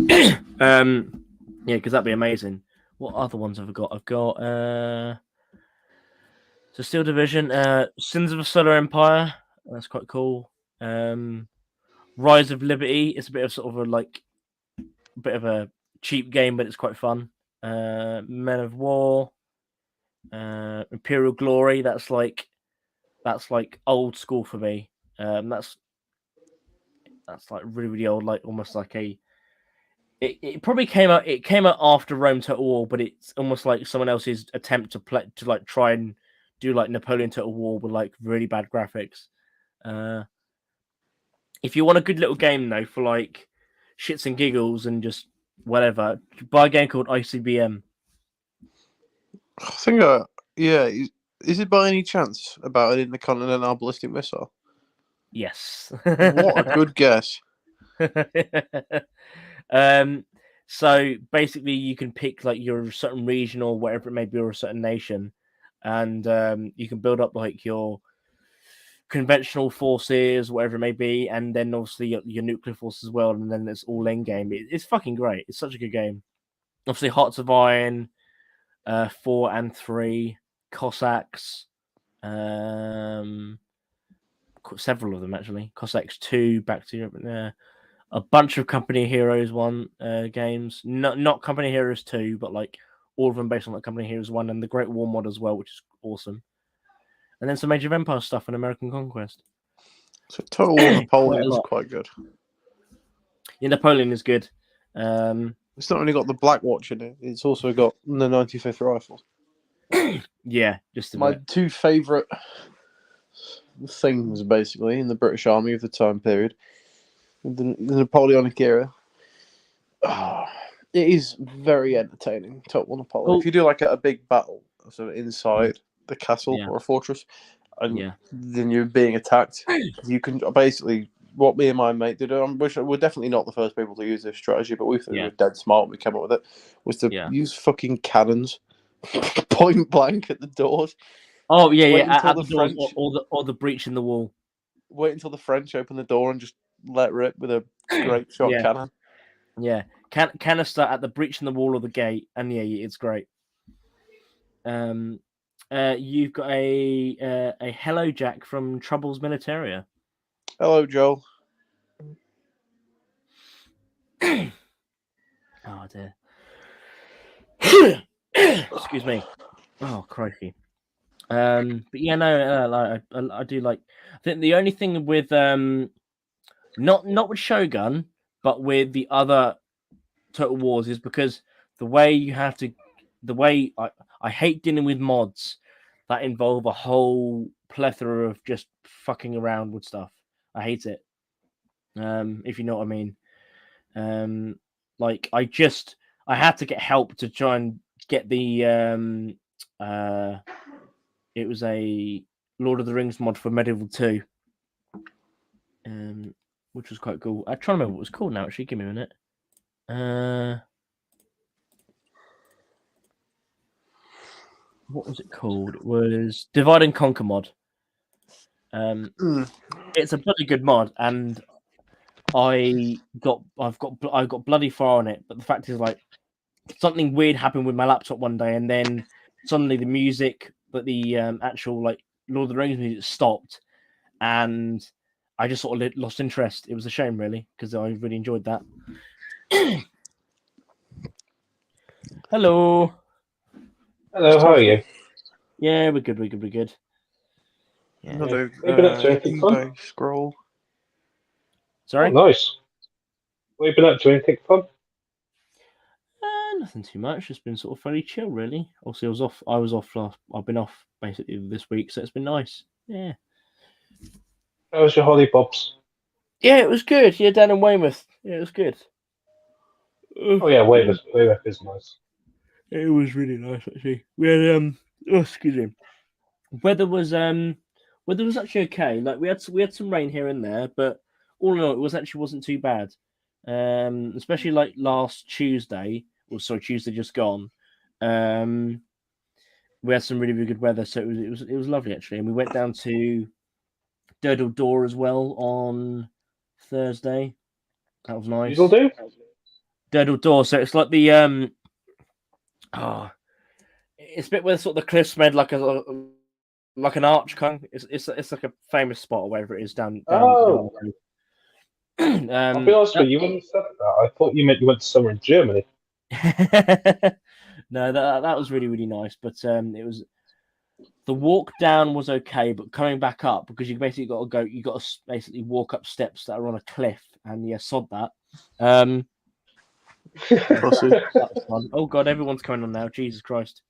Yeah, because that'd be amazing. What other ones have I got? I've got so Steel Division, Sins of a Solar Empire. That's quite cool. Rise of Liberty. It's a bit of sort of a bit of a cheap game, but it's quite fun. Men of War, Imperial Glory. That's like old school for me. That's like really old, like almost like a. It probably came out. It came out after Rome Total War, but it's almost like someone else's attempt to like try and do like Napoleon Total War with like really bad graphics. If you want a good little game though for like shits and giggles and just whatever, buy a game called ICBM. I think, yeah. Is it by any chance about an intercontinental ballistic missile? Yes. What a good guess. So basically you can pick like your certain region or whatever it may be, or a certain nation, and you can build up like your conventional forces, whatever it may be, and then obviously your nuclear force as well, and then it's all end game. It's fucking great. It's such a good game. Obviously Hearts of Iron 4 and 3, Cossacks, several of them actually, Cossacks 2, Back to Europe, a bunch of Company of Heroes 1 games, not Company of Heroes 2, but like all of them based on like Company of Heroes 1, and the Great War mod as well, which is awesome. And then some Age of Empires stuff and American Conquest. So Total War Napoleon is quite good. Yeah, Napoleon is good. It's not only got the Black Watch in it; it's also got the 95th Rifles. Yeah, just my two favourite things, basically, in the British Army of the time period, the Napoleonic era. It is very entertaining. Total War Napoleon. If you do like a big battle, so inside the castle or a fortress, and then you're being attacked, you can basically. What me and my mate did, we're definitely not the first people to use this strategy, but we thought we were dead smart when we came up with it, was to use fucking cannons point blank at the doors. Oh, yeah, at the doors or the breach in the wall. Wait until the French open the door and just let rip with a great shot cannon. Yeah, canister at the breach in the wall or the gate, and it's great. You've got a Hello Jack from Troubles Militaria. Hello, Joel. Oh dear. Excuse me. Oh crikey. But yeah, no, I do like. I think the only thing with not with Shogun, but with the other Total Wars is because the way I hate dealing with mods that involve a whole plethora of just fucking around with stuff. I hate it. If you know what I mean. Like I had to get help to try and get the it was a Lord of the Rings mod for Medieval 2. Which was quite cool. I'm trying to remember what it was called now, actually. Give me a minute. What was it called? It was Divide and Conquer mod. It's a bloody good mod, and I've got bloody far on it, but the fact is, like, something weird happened with my laptop one day, and then suddenly the music, but the actual like Lord of the Rings music stopped, and I just sort of lost interest. It was a shame, really, because I really enjoyed that. Hello. Hello, how are you? Yeah, we're good. Yeah. Another We've been up to anything fun? eBay scroll. Sorry. Oh, nice. What have you been up to? Anything fun? Nothing too much. It's been sort of fairly chill, really. Obviously, I was off last. I've been off basically this week, so it's been nice. Yeah. How was your Holly Bobs? Yeah, it was good. Yeah, down in Weymouth. Yeah, it was good. Oh yeah, Weymouth is nice. It was really nice, actually. We had excuse me. Weather was actually okay. Like we had some rain here and there, but all in all, it wasn't too bad. Especially like last Tuesday, Tuesday just gone. We had some really, really good weather, so it was lovely actually. And we went down to Durdle Door as well on Thursday. That was nice. You'll do? Durdle Door. So it's like the it's a bit where sort of the cliffs made like an arch kind. It's like a famous spot or whatever it is down. Oh. I'll be honest with you, when you said that, I thought you meant you went to somewhere in Germany. No, that was really, really nice. But it was the walk down was okay, but coming back up, because you basically got to basically walk up steps that are on a cliff, and yeah, sod that. That was fun. Oh god, everyone's coming on now. Jesus Christ.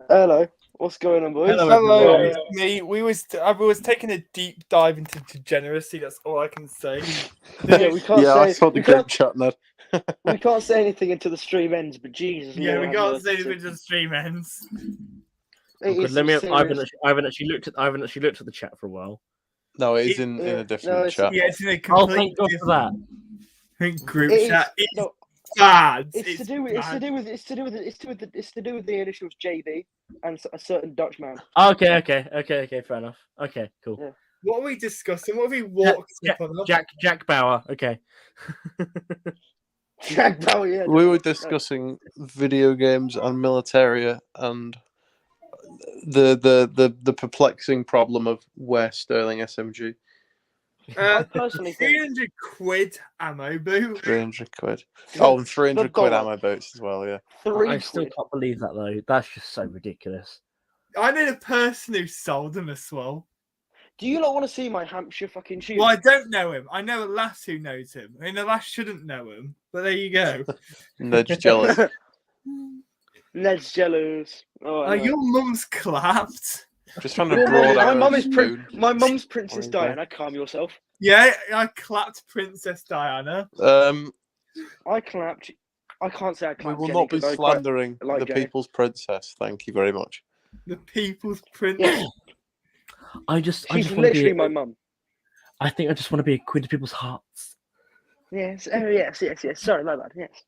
Hello. What's going on, boys? Hello, everyone. Me. I was taking a deep dive into degeneracy. That's all I can say. Yeah, we can't I say. saw the group chat, Ned. We can't say anything until the stream ends. But Jesus. Yeah, Lord, we can't have say mercy. anything until the stream ends. It Good, is let me. some I serious- haven't actually looked at the chat for a while. No, it is It- in a no, different it's- chat. Yeah, it's in a Oh, complete thank God for that. different group It is- chat. It's no, bad. it's to do with the initials JB and a certain Dutch man. Okay, fair enough. Okay, cool. Yeah. What are we discussing? What have we walked upon? Jack Bauer. Okay. Jack Bauer, yeah. We were discussing video games and militaria and the perplexing problem of where Sterling SMG. I personally think 300 quid ammo boot. 300 quid. Oh, and 300 quid $1. ammo boats as well, yeah. I still £3. can't believe that though. That's just so ridiculous. I know the person who sold them as well. Do you not want to see my Hampshire fucking shoes? Well, I don't know him. I know a lass who knows him. I mean, the lass shouldn't know him, but there you go. Ned's jealous. Ned's jealous. Oh, Oh, anyway. your mum's clapped. Just trying to Your broad my out mum a is spoon. my mum's Princess There you go. Diana. Calm yourself. Yeah, I clapped Princess Diana. I clapped. I can't say I We clapped. will Jenny, not be 'cause I quite slandering like the Jenny. people's princess. Thank you very much. The people's prince. Yeah, I just she's want to literally be. my mum. I think I just want to be a quid to people's hearts. Yes. Oh, yes. Sorry, my bad. Yes.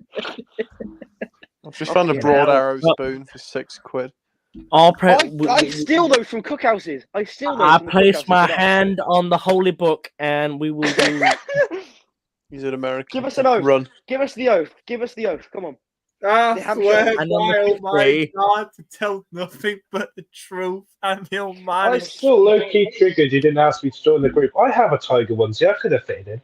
I've just found a Fucking broad hell. arrow spoon for £6. I'll I steal those from cookhouses. I steal those. I from the place cookhouses my for that. hand on the holy book, and we will do. He's an American. Give us an oath. Run. Give us the oath. Give us the oath. Come on. I They have swear shown- by And number Almighty 53. God to tell nothing but the truth and the I Almighty. still low key triggered you didn't ask me to join the group. I have a Tiger onesie. I could have fitted in.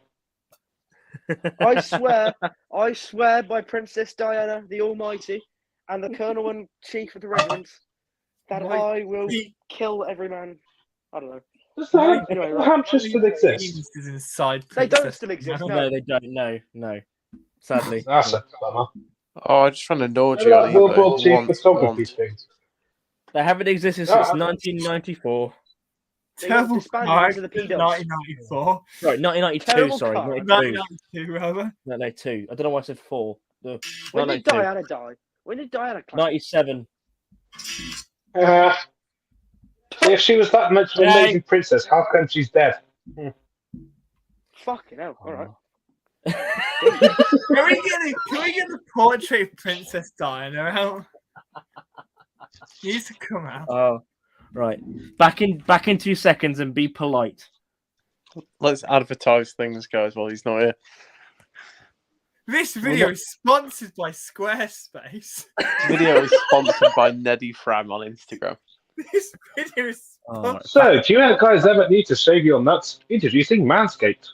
I swear by Princess Diana, the Almighty, and the Colonel and Chief of the Regiments, that My I will feet- kill every man. I don't know. Does the Anyway, right. Hampshire still exist? Penis is inside They don't Princess still exist. Diana. No. No, they don't. No. Sadly. That's a bummer. Oh, I just found a Norgy What on about World War eBay. II Want. photography things? They haven't existed since 1994. They got Terrible disbanded card. into the P-Dubs. 1994. Sorry, 1992. Terrible Sorry, card. 92. 1992, rather. No, 2. I don't know why I said 4. No, When did 92. Diana die? When did Diana clap? 97. If she was that much of an amazing princess, how come she's dead? Fucking hell. All right. Can we get the portrait of Princess Diana out? Needs to come out. Oh, right. Back in 2 seconds and be polite. Let's advertise things, guys, while he's not here. This video is sponsored by Squarespace. This video is sponsored by Neddy Fram on Instagram. This video is So, do you guys ever need to shave your nuts? Introducing Manscaped.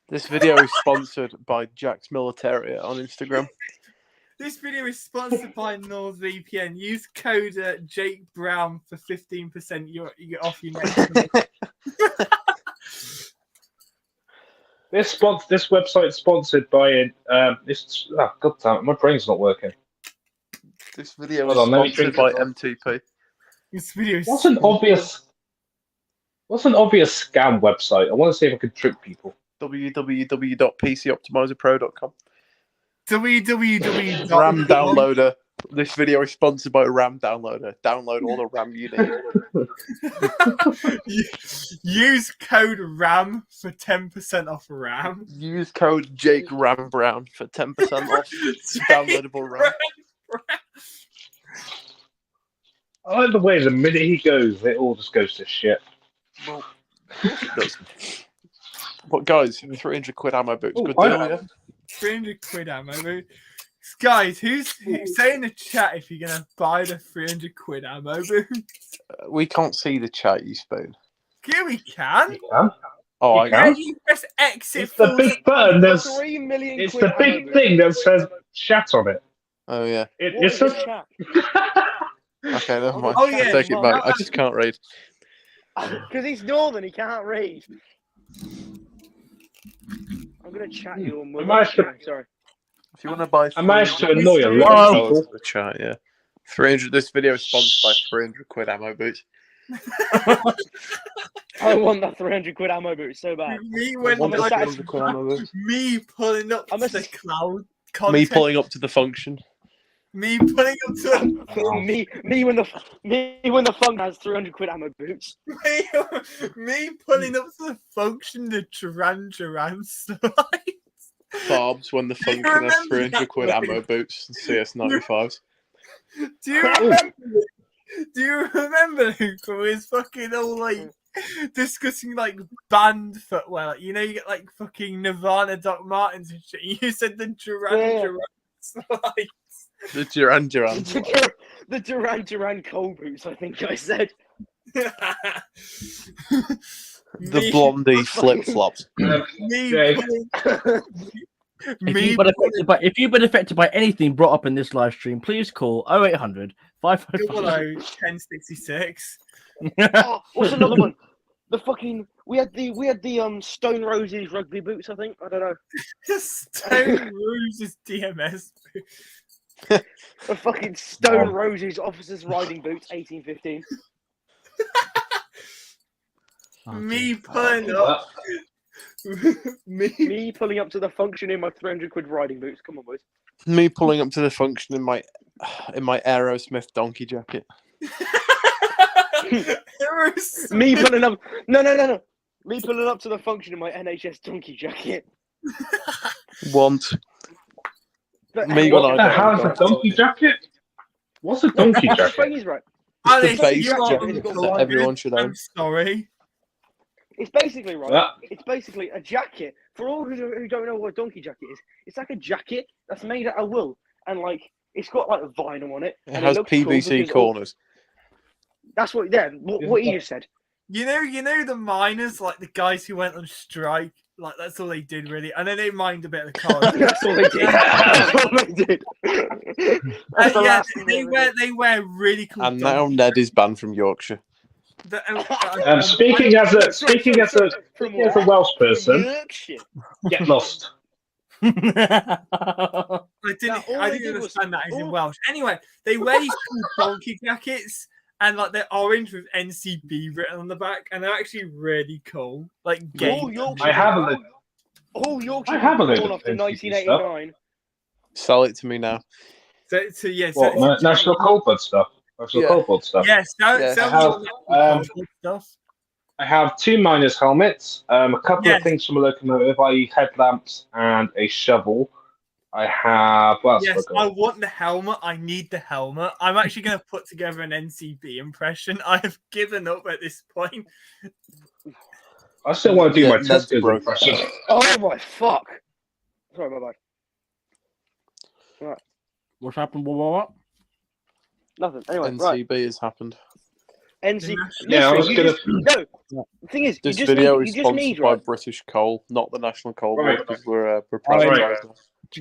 This video is sponsored by Jax Militaria on Instagram. This video is sponsored by NordVPN. Use code Jake Brown for 15% you get off your next. This website is sponsored by God damn it, my brain's not working. This video Hold is on, let me sponsored drink by it. MTP. This video is What's an obvious scam website? I want to see if I can trick people. www.pcoptimizerpro.com. www. RAM Downloader. This video is sponsored by RAM Downloader. Download all the RAM you need. Use code RAM for 10% off RAM. Use code Jake Ram Brown for 10% off downloadable RAM. I like the way the minute he goes, it all just goes to shit. Well, it does. But guys, 300 quid ammo boots. Good I- deal, yeah? 300 quid ammo. Guys, who's say in the chat if you're gonna buy the 300 quid ammo boot? We can't see the chat, you spoon. Here we can. You can. Oh, I You know. can. Can you press exit? It's the big button. There's 3 million it's quid the big ammo thing that boots. says chat on it. Oh, yeah. What It's is just this chat? Okay, never mind. Oh, yeah. Take it back. I just can't read. Because he's northern, he can't read. I'm gonna chat you on. I managed to- Sorry. If you want to buy, I managed to 300 annoy a lot of dollars people. in the chat, yeah. 300. This video is sponsored by 300 quid ammo boots. I want that 300 quid ammo boot so bad. Me when I'm a like, satis- quid ammo boots. me pulling up I'm to a the s- cloud. Me Content, pulling up to the function. me pulling up to me when the fun has 300 quid ammo boots. me pulling up to the function the Duran slide. Barbs when the function has remember 300 that quid one? ammo boots and CS95s. Do you remember? Do you remember Luke? Who is fucking all like discussing like band footwear? Like, you know, you get like fucking Nirvana, Doc Martens and shit. You said the Duran slides. The Duran Duran. The Duran Cole boots, I think I said. The Blondie flip flops. Me Jake. pulling- If me you've been affected by anything brought up in this live stream, please call 0800 555. 1066. Oh, what's another one? The fucking we had the Stone Roses rugby boots, I think. I don't know. Stone Roses DMS. The fucking Stone Roses officers riding boots, 1815. Me pulling up. Me pulling up to the function in my 300 quid riding boots. Come on, boys. Me pulling up to the function in my Aerosmith donkey jacket. Me pulling up. No. Me pulling up to the function in my NHS donkey jacket. Want. But Me hey, when What I the hell is a donkey jacket? What's a donkey That's the jacket? thing is right. Alice, base you are jacket that blind. everyone should own. I'm sorry. It's basically right. Yeah. It's basically a jacket. For all who don't know what a donkey jacket is, it's like a jacket that's made out of wool and like it's got like vinyl on it. It and has looks cool PVC because corners. That's what. Yeah, what he just said. You know the miners, like the guys who went on strike, like that's all they did really, and then they mined a bit of the cars. That's all they did. That's all they did. That's the Yeah, last thing they ever did. wear really cool. And now Ned is banned from Yorkshire. Speaking as a From Welsh person, Yorkshire. get lost. I Now, didn't all they did understand was- that as in all- Welsh. Anyway, they wear these cool donkey jackets and like they're orange with NCB written on the back, and they're actually really cool. Like gay. All Yorkshire. I have a look. All Yorkshire. I have a load born of after NCT 1989. Sell it to me now. So yeah, so What, National Cold Blood stuff? National Yeah. Cold Blood stuff? yes, Yeah. stuff. I have 2 miners' helmets, a couple Yes. of things from a locomotive, i.e. headlamps and a shovel. I have... What else Yes, have I I got? want the helmet. I need the helmet. I'm actually going to put together an NCB impression. I have given up at this point. I still want to do Yeah, my Ned's Tesco's broke. impression. Oh my fuck! Sorry, my bad. What's happened? What? Nothing. Anyway, right. NCB has happened. NC. Yeah, I was Listen, gonna. no. The thing is, This you video is just need, sponsored by right? British Coal, not the National Coal Right. Board, because we're privatised now.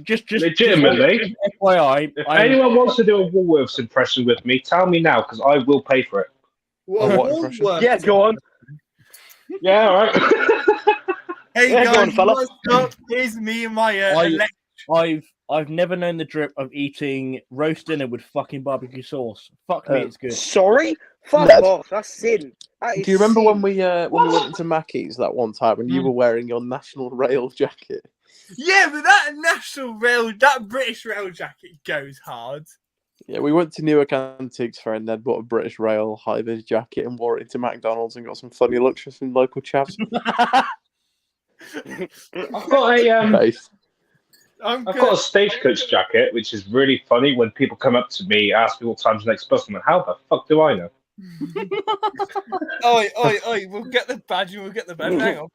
Just Legitimately, FYI, if anyone wants to do a Woolworths impression with me, tell me now because I will pay for it. what impression? Yeah, go on. Yeah, all right. Hey Yeah, go on, guys, fella. what's up? Here's me and my I've never known the drip of eating roast dinner with fucking barbecue sauce. Fuck me, it's good. Sorry? Fuck Ned. off. That's sin. That is Do you remember sin. when we went into Mackey's that one time and you were wearing your National Rail jacket? Yeah, but that British rail jacket goes hard. Yeah, we went to Newark Antiques Fair and Ned bought a British Rail high-vis jacket and wore it into McDonald's and got some funny looks from some local chaps. I've got a Face. I've got a stagecoach jacket, which is really funny when people come up to me, ask me what time's the next bus. I'm like, how the fuck do I know? Oi, we'll get the badge and we'll get the badge. Hang on.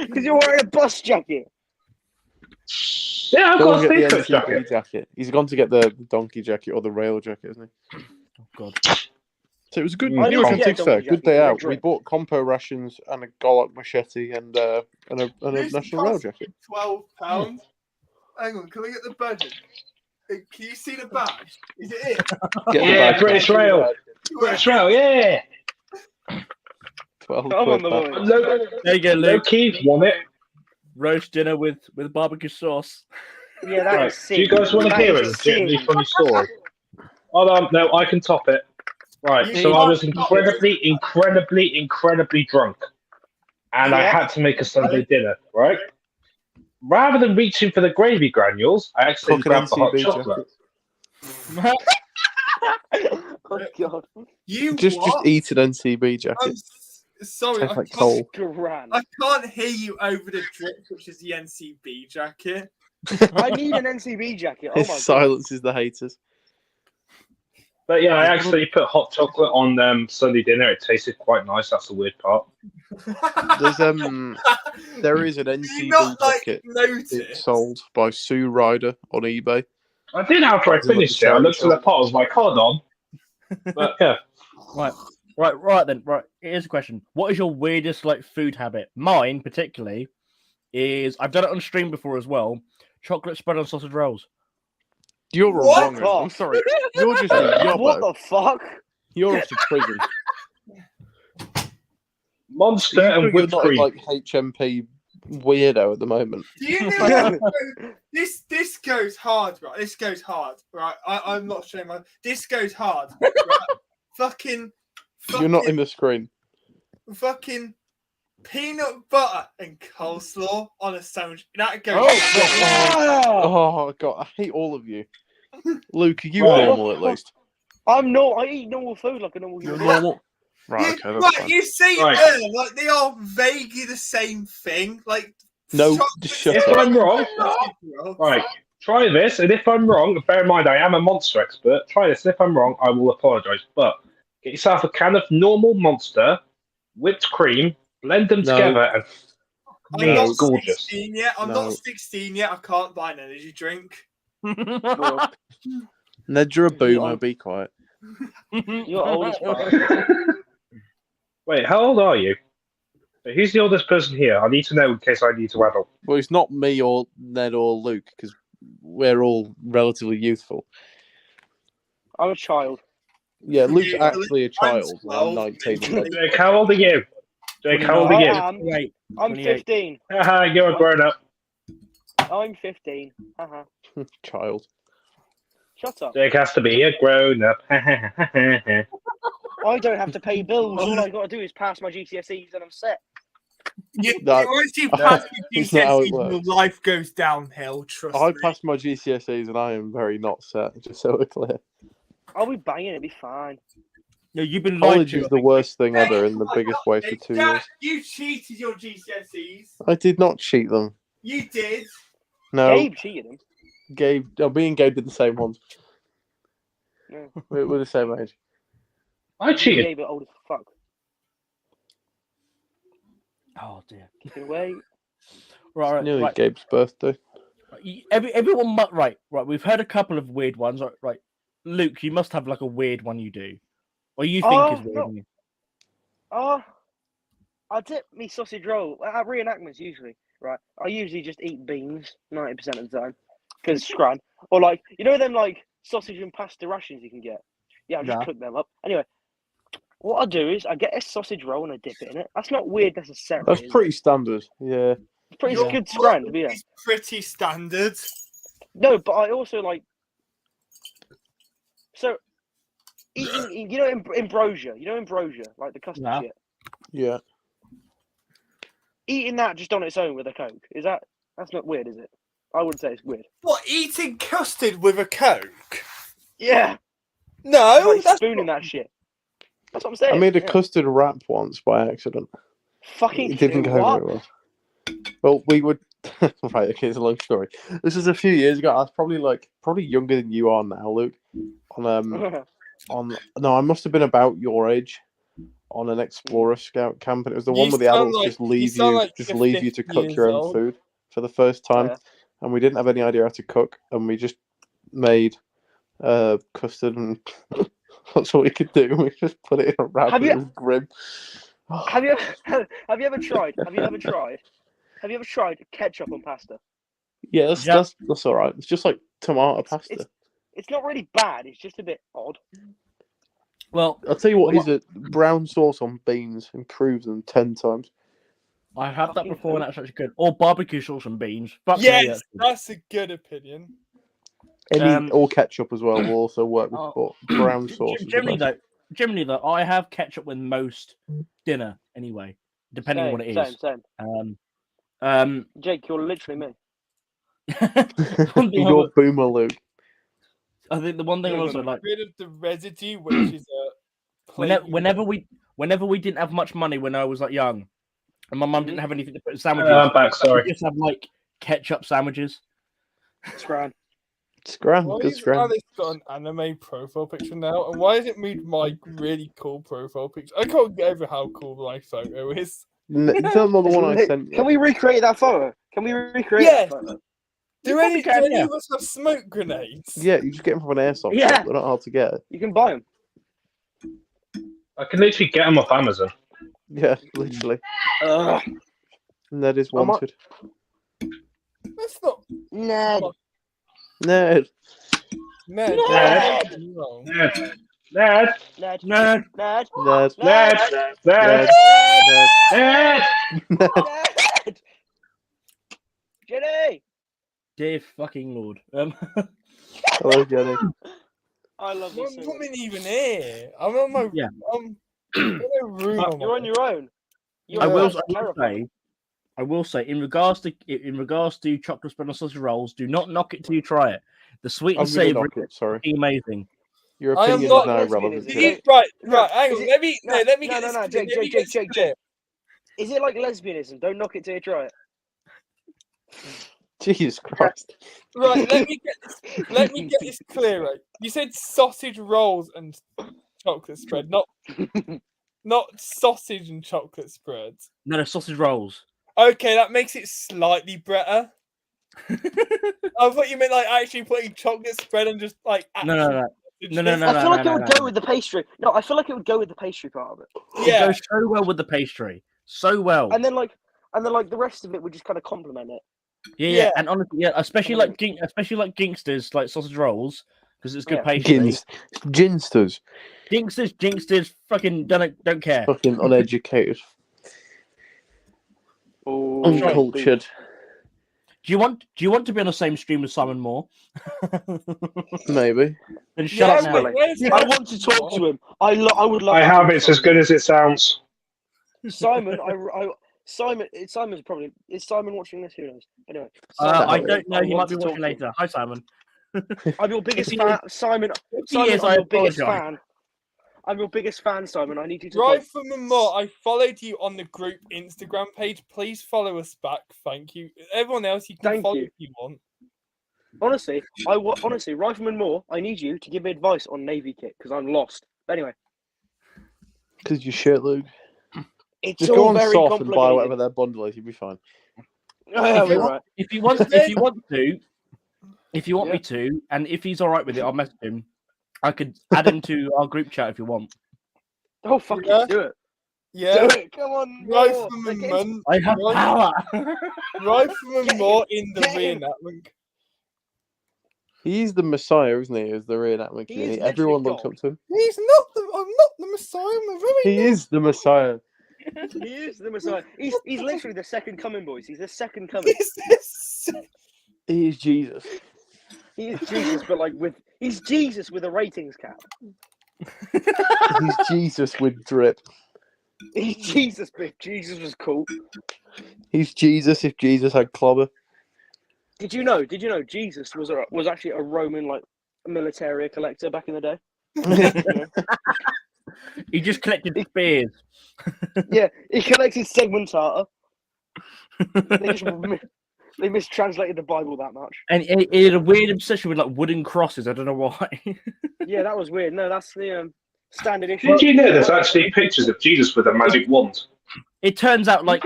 Because you're wearing a bus jacket. Yeah, I've Go got and a get the stagecoach NCB jacket. jacket. He's gone to get the donkey jacket or the rail jacket, isn't he? Oh god. So it was a good I need Newark to get Antiques a Fair. donkey Good jacket day for a out. We drink. bought compo rations and a Golok machete and a This National Rail cost jacket. £12. Hang on, can we get the badge? Can you see the badge? Is it it? Get the Yeah, badge. British Rail. British Rail, yeah. 12 Come quid on, my back. boy. There you go, Low Luke. key won it. Roast dinner with barbecue sauce. Yeah, that Right. is sin. Do you guys want to That hear is a legitimately sin. funny story? Hold on, no, I can top it. Right, You so I was can't top it. incredibly drunk. And I Yeah. had to make a Sunday dinner, right? Rather than reaching for the gravy granules, I actually Cook an grabbed the hot NCB chocolate. Oh god. You Just what? eat an NCB I'm jacket. sorry, Tastes I like can't, coal. Grand. I can't hear you over the drip, which is the NCB jacket. I need an NCB jacket. Oh His my god. silence is the haters. But yeah, I actually put hot chocolate on Sunday dinner. It tasted quite nice. That's the weird part. There's there is an Do you NCB not jacket. notice? It's sold by Sue Ryder on eBay. I did after I Is it like finished the it. I charity looked at the shop? pot. I was like, hold on. But yeah. Right then. Right. Here's a question. What is your weirdest food habit? Mine particularly is I've done it on stream before as well. Chocolate spread on sausage rolls. You're What? wrong. I'm sorry. You're just a What yobbo. the fuck? You're off to prison. Monster You're and not whipped cream. like HMP weirdo at the moment. Do you know what? This goes hard, right? This goes hard, right? I'm not showing my. This goes hard. Right? fucking. You're not in the screen. Fucking peanut butter and coleslaw on a sandwich. That goes. Oh god, I hate all of you. Luke, are you Right. normal at least? I'm not. I eat normal food like a normal You're human. normal. Right, You, okay, that's right, fine. you see, Right. like they are vaguely the same thing. Like No, chocolate just shut If up. I'm wrong, roll. right, try this. And if I'm wrong, bear in mind I am a monster expert. Try this. And if I'm wrong, I will apologise. But get yourself a can of normal Monster, whipped cream, blend them No. together, and I'm Yeah, not it's gorgeous. 16 yet. I'm No. not 16 yet. I can't buy an energy drink. Well, Ned, you're a boomer. Yeah. Be quiet. you're old as fuck. Wait, how old are you? Who's the oldest person here? I need to know in case I need to adult. Well, it's not me or Ned or Luke because we're all relatively youthful. I'm a child. Yeah, Luke's Yeah, actually a I'm child. 12. I'm 19. and Ned's Jake, how old are you? Jake, how old are I you? am. 28. I'm 28. 15. Haha, you're a grown up. I'm 15. Haha. child. Shut up. Jake has to be a grown up. I don't have to pay bills. All I got to do is pass my GCSEs and I'm set. No, Once you no, pass your that's not how it GCSEs, your works. life goes downhill. Trust I me. passed my GCSEs and I am very not set, just so we're clear. I'll be banging. It'll be fine. No, you've been lied College to. is the worst thing ever and the biggest waste of 2 Dad, years. you cheated your GCSEs. I did not cheat them. You did. No, Gabe cheated him. Gabe. Me and Gabe did the same ones. Yeah. We're the same age. I cheated. Gabe are old as fuck. Oh dear. Can wait. Right, Nearly right. Gabe's birthday. Everyone, right. We've heard a couple of weird ones. Right. Luke, you must have like a weird one you do, or you think is weird. I dip me sausage roll at reenactments usually. Right, I usually just eat beans 90% of the time because scran. Or like them like sausage and pasta rations you can get. Yeah, I just cook them up. Anyway, what I do is I get a sausage roll and I dip it in it. That's not weird necessarily. That's is pretty it? standard. Yeah. It's pretty good scran. But yeah. It's pretty standard. No, but I also like. So, eating, ambrosia. Ambrosia, like the custard shit. Yeah. Eating that just on its own with a Coke, that's not weird, is it? I wouldn't say it's weird. What, eating custard with a Coke? Yeah. No, Like that's spooning that shit. That's what I'm saying. I made a custard wrap once by accident. Fucking It didn't go what? very well. Well, we would. Right, okay, it's a long story. This was a few years ago. I was probably younger than you are now, Luke. No, I must have been about your age. On an Explorer Scout camp, and it was the one where the adults just leave you to cook your own food for the first time, and we didn't have any idea how to cook, and we just made custard, and that's what we could do. We just put it in a wrap. It was grim. Have you ever tried ketchup on pasta? Yeah, that's all right. It's just like tomato pasta. It's not really bad. It's just a bit odd. Well, I'll tell you what, is it brown sauce on beans improves them 10 times. I have that before, and that's actually good. Or barbecue sauce and beans. Yes, that's a good opinion. Or ketchup as well will also work with brown sauce. Generally though, I have ketchup with most dinner anyway, depending on what it is. Same. Jake, you're literally me. You're boomer, Luke. I think the one thing I also like rid of the residue, which is whenever we didn't have much money when I was like young, and my mum didn't have anything to put in sandwiches. I'm back. Sorry. We just have like ketchup sandwiches. Scran. Good scran. They've got an anime profile picture now, and why has it made my really cool profile picture? I can't get over how cool my photo is. Tell them the one I sent you. Can we recreate that photo? That photo? Do any of us have smoke grenades? Yeah, you just get them from an airsoft shop. They're not hard to get. You can buy them. I can literally get them off Amazon. Yeah, literally. Ned is wanted. That's not... Ned. Ned. Ned. Jenny. Dear fucking Lord. Hello, Jenny. I love you. I'm not even here. I'm on my. Yeah. I'm in a room. You're on your own. I will say, in regards to chocolate spread and sausage rolls, do not knock it till you try it. The sweet and savoury is amazing. Your opinion is now irrelevant. Right. Hang on. Let me get No, Jake. Is it like lesbianism? Don't knock it till you try it. Jesus Christ. Right, let me get this clear, right? You said sausage rolls and chocolate spread, not sausage and chocolate spreads. No, sausage rolls. Okay, that makes it slightly better. I thought you meant like actually putting chocolate spread and just like No. I feel like it would go with the pastry. No, I feel like it would go with the pastry part of it. Yeah, it goes so well with the pastry, so well. And then the rest of it would just kind of complement it. Yeah, and honestly, especially like Ginksters, like sausage rolls, because it's good pastry. Ginsters, fucking don't care. Fucking uneducated. Uncultured. Do you want to be on the same stream as Simon Moore? Maybe. Then shut up now. I want to talk to him. I would love. I have. It's as good as it sounds. Simon, Simon's probably. Is Simon watching this? Who knows? Anyway, I don't know. He might be watching later. Hi, Simon. I'm your biggest fan, Simon. I'm your biggest fan. I'm your biggest fan, Simon. I need you to. Right from the more, I followed you on the group Instagram page. Please follow us back. Thank you. Everyone else, you can follow if you want. Honestly, Rifleman Moore, I need you to give me advice on Navy kit because I'm lost. But anyway. Because you're shit, Luke. It's Just go all on very soft and buy complicated. whatever their bundle is. You'll be fine. Oh, If you, you're want, right. if you want Yeah. me to, and if he's all right with it, I'll message him. I could add him to our group chat if you want. Oh, fuck Yeah. it, do it. Yeah. Do it, come on. Right more. from They're a getting- month. I have Right, power. right from a Get more him, in the get him. reenactment. He's the Messiah, isn't he? As the reenactment He is community, literally everyone looks God. up to him. He's not the. I'm not the Messiah. I'm a very. He is the Messiah. He is the Messiah. He's literally the second coming, boys. He's the second coming. He is Jesus. He is Jesus, but like he's Jesus with a ratings cap. He's Jesus with drip. He's Jesus, but if Jesus was cool. He's Jesus if Jesus had clobber. Did you know Jesus was actually a Roman like militaria collector back in the day? He just collected spears. Yeah, he collected segmentata. They mistranslated the Bible that much. And he had a weird obsession with like wooden crosses. I don't know why. Yeah, that was weird. No, that's the standard issue. Did you know there's actually pictures of Jesus with a magic wand? It turns out like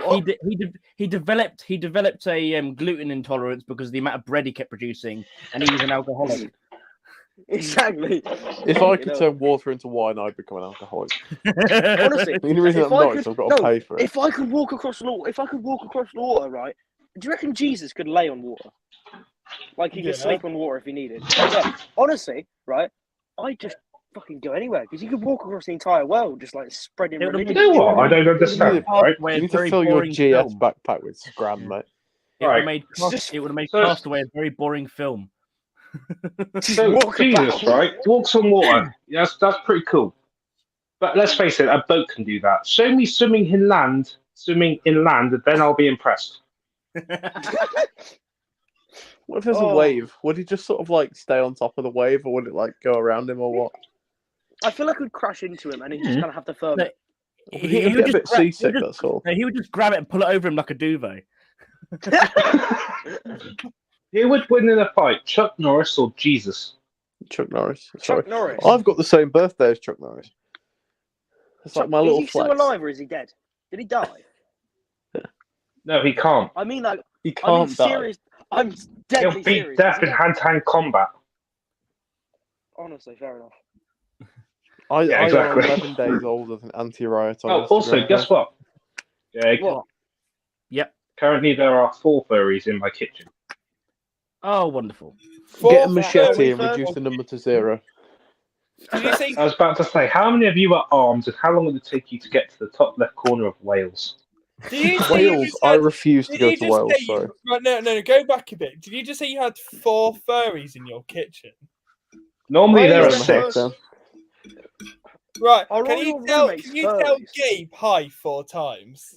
he developed a gluten intolerance because of the amount of bread he kept producing, and he was an alcoholic. Exactly. If I could turn water into wine, I'd become an alcoholic. Honestly, The only reason if I'm I not is could- I've got to no, pay for it. if I could walk across water, right? Do you reckon Jesus could lay on water? Like he could Yeah. sleep on water if he needed. Yeah. Honestly, right? I'd just fucking go anywhere because you could walk across the entire world just like spreading It would've religion. You know what? I don't understand, right? You need to fill your GS backpack with Scram, mate. It would have Right. made So- Castaway a very boring film. So, walk Jesus, about. right? Walks on water. Yes, that's pretty cool. But let's face it, a boat can do that. Show me swimming inland, and then I'll be impressed. What if there's a Oh. wave? Would he just sort of like stay on top of the wave, or would it like go around him, or what? I feel like I could crash into him and he just kind of have to firm No, it. Would he get a bit seasick, that's all. He would just grab it and pull it over him like a duvet. Who would win in a fight, Chuck Norris or Jesus? Chuck Norris. Sorry. Chuck Norris. I've got the same birthday as Chuck Norris. It's like my is little he still flex. alive or is he dead? Did he die? No, he can't. I mean, like, He I mean, can't die. serious. I'm He'll deadly beat serious. death in hand-to-hand combat. Honestly, fair enough. I Yeah, am exactly. 11 days older than Anti-Riot on Oh, also, Instagram. guess what? Yeah, What? Yep. currently there are 4 furries in my kitchen. Oh, wonderful. Get a Four machete furry and reduce fur- the number to 0. Did you say? I was about to say, how many of you are armed, and how long would it take you to get to the top left corner of Wales? Did you say you Wales. just I had- refuse to did go you to just Wales. say you- Sorry. Right, no, go back a bit. Did you just say you had 4 furries in your kitchen? Normally Wales there are is the 6. first- Then. Right, Are can all you your tell? roommates Can you tell furries? Gabe hi 4 times?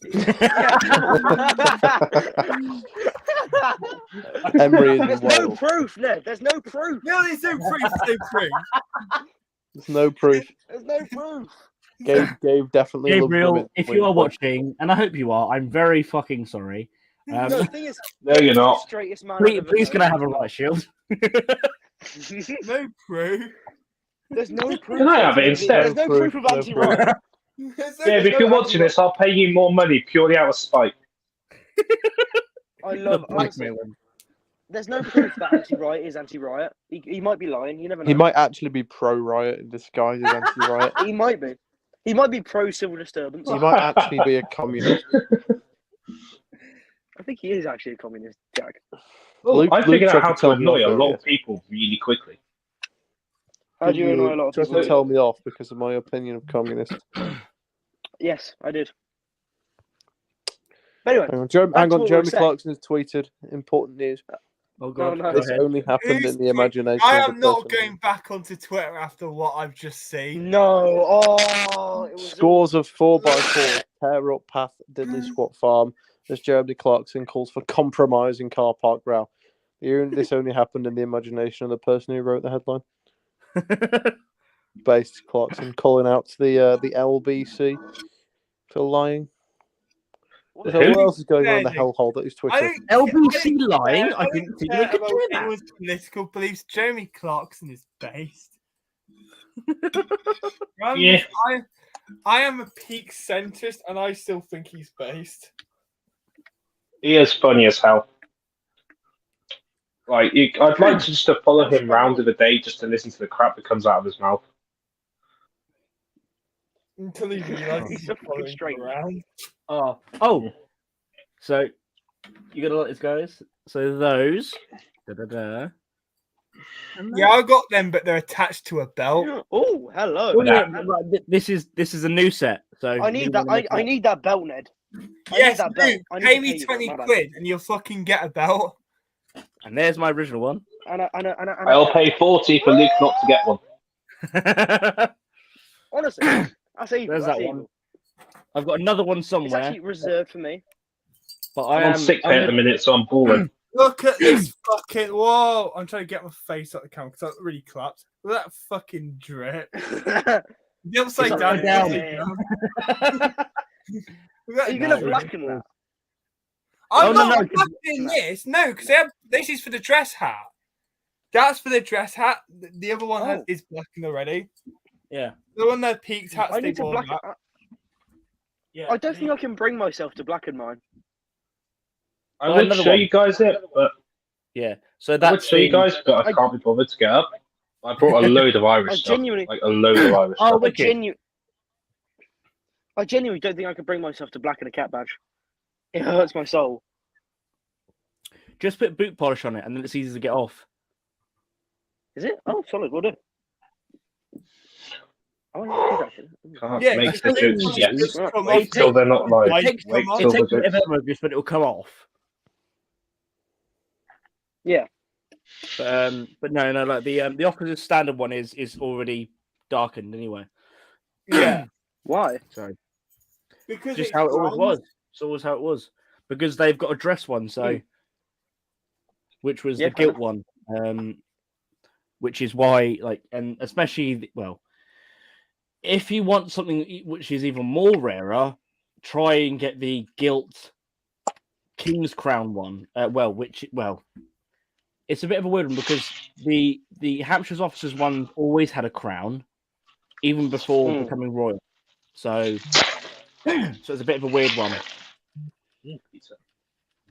Emery in There's no Wales. proof, Ned. There's no proof. No, there's no proof. No proof. There's no proof. There's no proof. Gabe definitely loves Gabriel, women. if you are Wink, wink. watching, and I hope you are, I'm very fucking sorry. No, the thing is, No, you're he's the not. straightest man Please, I've ever please can I known. have a right shield? No proof. There's no proof. Can I have it instead? There's no proof of No anti-riot. There's no Dave, if no you're watching anti-riot. this, I'll pay you more money purely out of spite. I love. Honestly, Blackmail him. there's no proof that anti-riot is anti-riot. He might be lying. You never know. He might actually be pro-riot in disguise as anti-riot. He might be. He might be pro-civil disturbance. He might actually be a communist. I think he is actually a communist, Jack. Oh, Luke- I figured Luke out how tried to to tell me annoy a off lot earlier. of people really quickly. How do you annoy a lot of Tried people? to tell me off because of my opinion of communists. Yes, I did. But anyway, Hang on, Back to what we were Jeremy saying. Clarkson has tweeted important news. Oh god, no. go This ahead. only happened Who's in the imagination. I of am the not person. going back onto Twitter after what I've just seen. no. Oh, it was Scores of 4x4 tear up path Diddley Squat Farm as Jeremy Clarkson calls for compromise in car park row. This only happened in the imagination of the person who wrote the headline. Based Clarkson calling out to the LBC for lying. What So the what else is going on in the Fair, Nick. hellhole that is I Twitter? don't LBC lying? care- I don't didn't think care they could about do that. anyone's political beliefs. Jeremy Clarkson is based. Yeah. I am a peak centrist, and I still think he's based. He is funny as hell. Like, I'd like to just follow him round of the day just to listen to the crap that comes out of his mouth. Until he realizes He's he's so fucking following strange. around. Oh. So you gotta like this, guys. So those. Da-da-da. Yeah, I got them, but they're attached to a belt. Oh, hello. Well, yeah, but this is a new set. So I need that. I need that belt, Ned. I Yes, need that belt. dude, I need pay to me you, 20 my bad. quid and you'll fucking get a belt. And there's my original one. I'll pay 40 for Luke not to get one. Honestly, that's evil. There's That's that evil. one. I've got another one It's somewhere. actually reserved for me. But I'm on sick pay at the minute, so I'm bored. Look at this fucking. Whoa! I'm trying to get my face at the camera because that really clapped. Look at that fucking drip. The upside It's down. upside down. Are you gonna blacken that? I'm Oh, no, not no, blackening this. No, because this is for the dress hat. That's for the dress hat. The other one is blackened already. Yeah. The one that peaked hats. I need to blacken. Yeah. I don't think I can bring myself to blacken mine. I would another show one. you guys it, but Yeah. So I would that's show you guys, but I can't be bothered to get up. I brought a load of Irish stuff, like a load of Irish stuff. I genuinely don't think I could bring myself to blacken a cat badge. It hurts my soul. Just put boot polish on it, and then it's easy to get off. Is it? Oh, solid. We'll do. I want to do that shit. Can't Yeah, make the it's jokes yet. just come Wait off. till they're not live. It Wait takes them off. till It the takes a bit jokes. of effort, but it'll come off. Yeah. But no, like the opposite standard one is already darkened anyway. Yeah. Why? So Because just it's how it always round. was. It's always how it was. Because they've got a dress one, so which was Yeah, the gilt one. Which is why, like, and especially if you want something which is even more rarer, try and get the gilt King's Crown one. It's a bit of a weird one because the Hampshire's officers one always had a crown, even before becoming royal. So it's a bit of a weird one.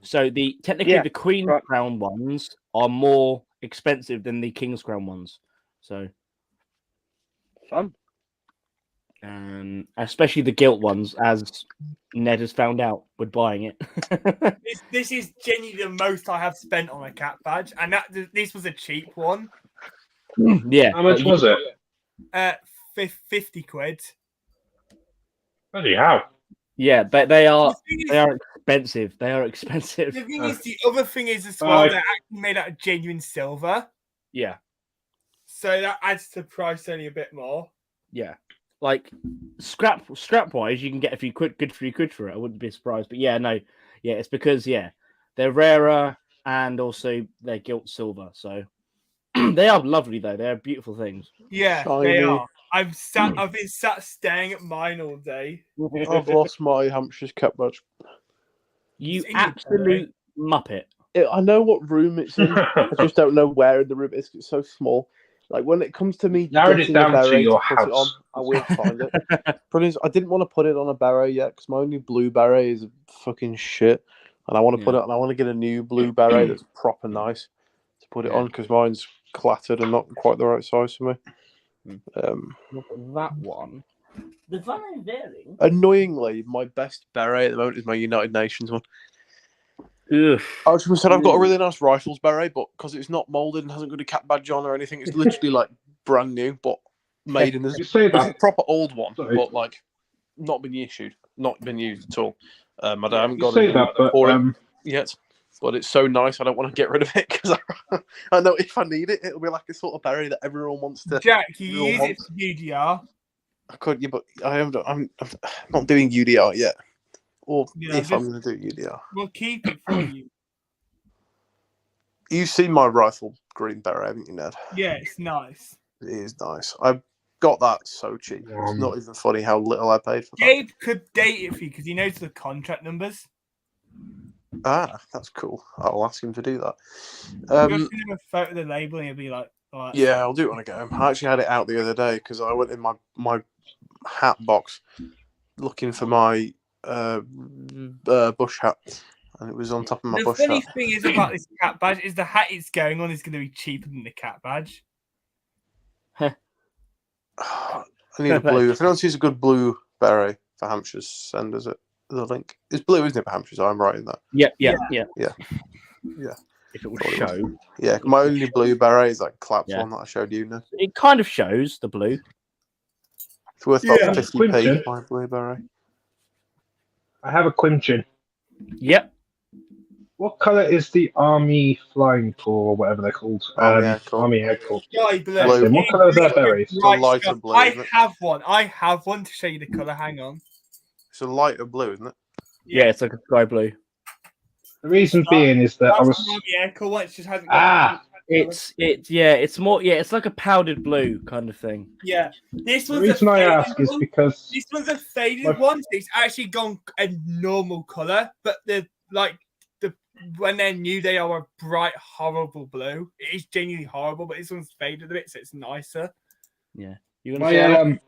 So technically the Queen's Crown ones are more expensive than the King's Crown ones. So fun. Especially the gilt ones, as Ned has found out with buying it. This is genuinely the most I have spent on a cat badge, and this was a cheap one. Yeah. How much was it? 50 quid. Bloody hell. Yeah, but they are expensive. They are expensive. The thing is, the other thing is as well, they're actually made out of genuine silver. Yeah. So that adds to the price only a bit more. Yeah. Like scrap wise, you can get a good few quid for it. I wouldn't be surprised. But yeah, no. Yeah, it's because they're rarer and also they're gilt silver. So they are lovely though. They're beautiful things. Yeah, they are. I've been sat staring at mine all day. I've lost my Hampshire's cat badge. You absolute muppet. I know what room it's in. I just don't know where in the room it is. It's so small. Like when it comes to me narrowed getting it down a beret to your to put it on, house. I will find it. Problem is, I didn't want to put it on a beret yet because my only blue beret is fucking shit, and I want to put it. And I want to get a new blue beret that's proper nice to put it on because mine's clattered and not quite the right size for me. That one. The one I'm wearing. Annoyingly, my best beret at the moment is my United Nations one. Ugh. I was going to say I've got a really nice rifles beret, but because it's not molded and hasn't got a cat badge on or anything, it's literally like brand new, but made in this. It's a proper old one, but like not been issued, not been used at all. I haven't got it yet, but it's so nice. I don't want to get rid of it because I know if I need it, it'll be like a sort of beret that everyone wants to. Jack, you use it for UDR. I could, yeah, but I'm not doing UDR yet. Or if I'm going to do UDR. We'll keep it for you. You've seen my rifle green beret, haven't you, Ned? Yeah, it's nice. It is nice. I got that so cheap. It's not even funny how little I paid for that. Gabe could date it for you because he knows the contract numbers. Ah, that's cool. I'll ask him to do that. Just send him a photo of the label and he'll be like, yeah, I'll do it when I get home. I actually had it out the other day because I went in my hat box, looking for my bush hat, and it was on top of my The bush funny hat. thing is about this cat badge is the hat it's going on is going to be cheaper than the cat badge. I need a blue. If anyone sees a good blue beret for Hampshires, send us the link. It's blue, isn't it, for Hampshires? I'm right in that. Yeah. If it will Thought it show, Yeah, my only blue beret is that Claps Yeah. one that I showed you. Now. it kind of shows the blue. It's worth about Yeah. 50p, Quimchin. my blue beret. I have a Quimchin. Yep. What colour is the Army Flying Corps, or whatever they're called? Army Air Corps. Army Air Corps. Sky blue. That's it. What colour are their berets? It's a lighter blue, I isn't it? have one. I have one to show you the colour. Hang on. It's a lighter blue, isn't it? Yeah, it's like a sky blue. The reason being is that I That's was. an Army Air Corps one. It just hasn't Ah! It's more it's like a powdered blue kind of thing. Yeah. This The one's reason a I faded ask is one. because This one's a faded My- one. So it's actually gone a normal colour, but when they're new, they are a bright, horrible blue. It is genuinely horrible, but this one's faded a bit, so it's nicer. You gonna say that?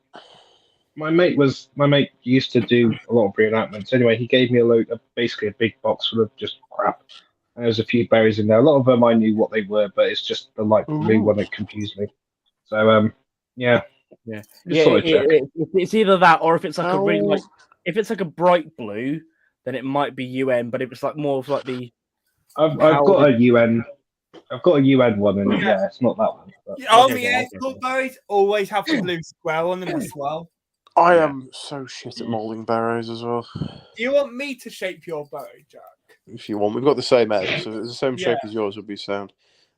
my mate used to do a lot of reenactments. Anyway, he gave me basically a big box full of just crap. And there's a few berries in there. A lot of them I knew what they were, but it's just the light blue one that confused me. So yeah. Yeah. Just thought I'd check. It's either that or if it's like a really Oh. like if it's like a bright blue, then it might be UN. But if it's like more of like the I've got a UN. I've got a UN one, and yeah, it's not that one. But, The Army Air okay. Corps berets always have the blue square on them as well. I am so shit at moulding berets as well. Do you want me to shape your beret, Jack? If you want, we've got the same edge, so if it's the same shape Yeah. as yours, would be sound.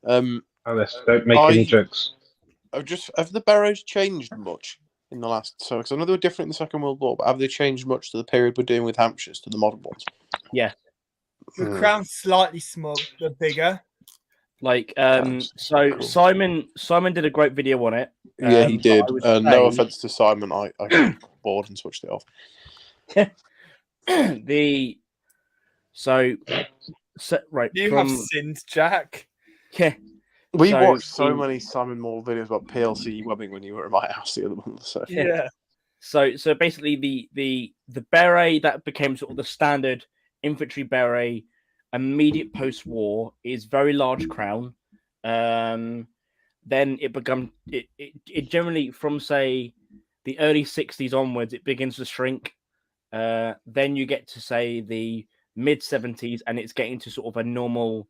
Alice, don't make any jokes. Have the berets changed much in the last? So, because I know they were different in the Second World War, but have they changed much to the period we're doing with Hampshires to the modern ones? Yeah. The Hmm. crown's slightly small, the bigger. like That's so cool. Simon did a great video on it. Yeah, he but did. I would No say- offense to Simon, I got bored and switched it off. Right You from have sinned, Jack. yeah We So, watched so in- many Simon Moore videos about PLC webbing when you were at my house the other month. So Yeah. So basically the beret that became sort of the standard infantry beret immediate post-war is very large crown. Then it generally from say the early 60s onwards it begins to shrink. Then you get to say the mid 70s and it's getting to sort of a normal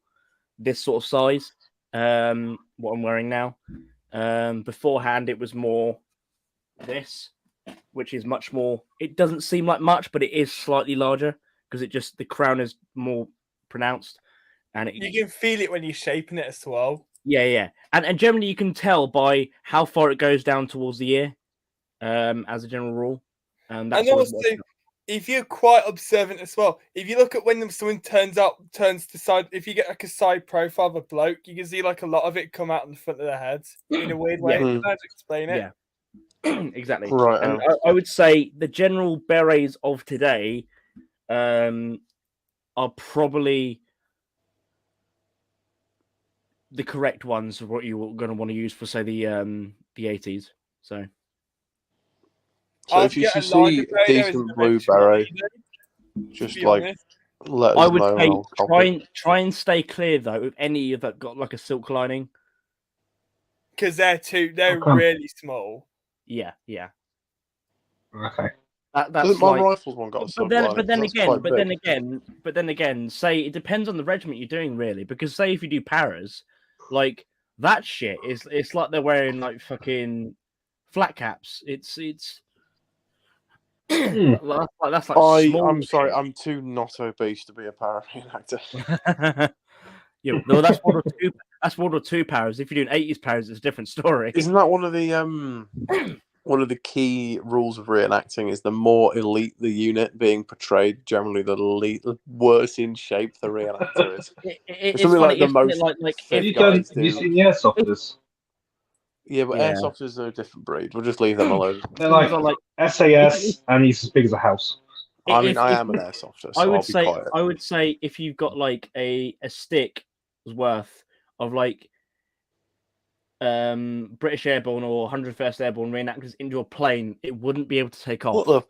this sort of size. What I'm wearing now. Beforehand it was more this, which is much more. It doesn't seem like much, but it is slightly larger because the crown is more pronounced, and You can feel it when you're shaping it as well. yeah, and generally you can tell by how far it goes down towards the ear, as a general rule. That's And always also, if you're quite observant as well, if you look at when someone turns to side, if you get like a side profile of a bloke, you can see like a lot of it come out in the front of their heads in a weird way. Yeah. I don't know how to explain it. Yeah. Exactly. Right, And I would say the general berets of today are probably the correct ones of what you're going to want to use for, say, the 80s. So So if you I'd get a see larger a beret, though, as decent an blue eventual beret, to just be like honest. let us I would know. say and I'll copy. try and stay clear though of any that got like a silk lining. Because they're Okay. really small. Yeah. Okay. That's My like, rifles one got a silk lining, but then that's quite big. again, say it depends on the regiment you're doing really, because say if you do paras, like that shit is it's like they're wearing like fucking flat caps. It's that's like small I'm sorry, shit. I'm too not obese to be a para reenactor. Yeah, no, that's World War II. That's World War II paras. If you're doing 80s paras, it's a different story. Isn't that one of the key rules of reenacting? Is the more elite the unit being portrayed, generally the worse in shape the reenactor is. It's something like funny, the isn't most it? Like fit if guys Have you do. seen the airsofters? Yeah, but Yeah. airsofters are a different breed. We'll just leave them alone. They're like like SAS, and he's as big as a house. I mean, if- I if- am an airsofter, so I I'll would be say quiet. I would say if you've got like a stick worth of like British Airborne or 101st Airborne reenactors into a plane, it wouldn't be able to take off. What the?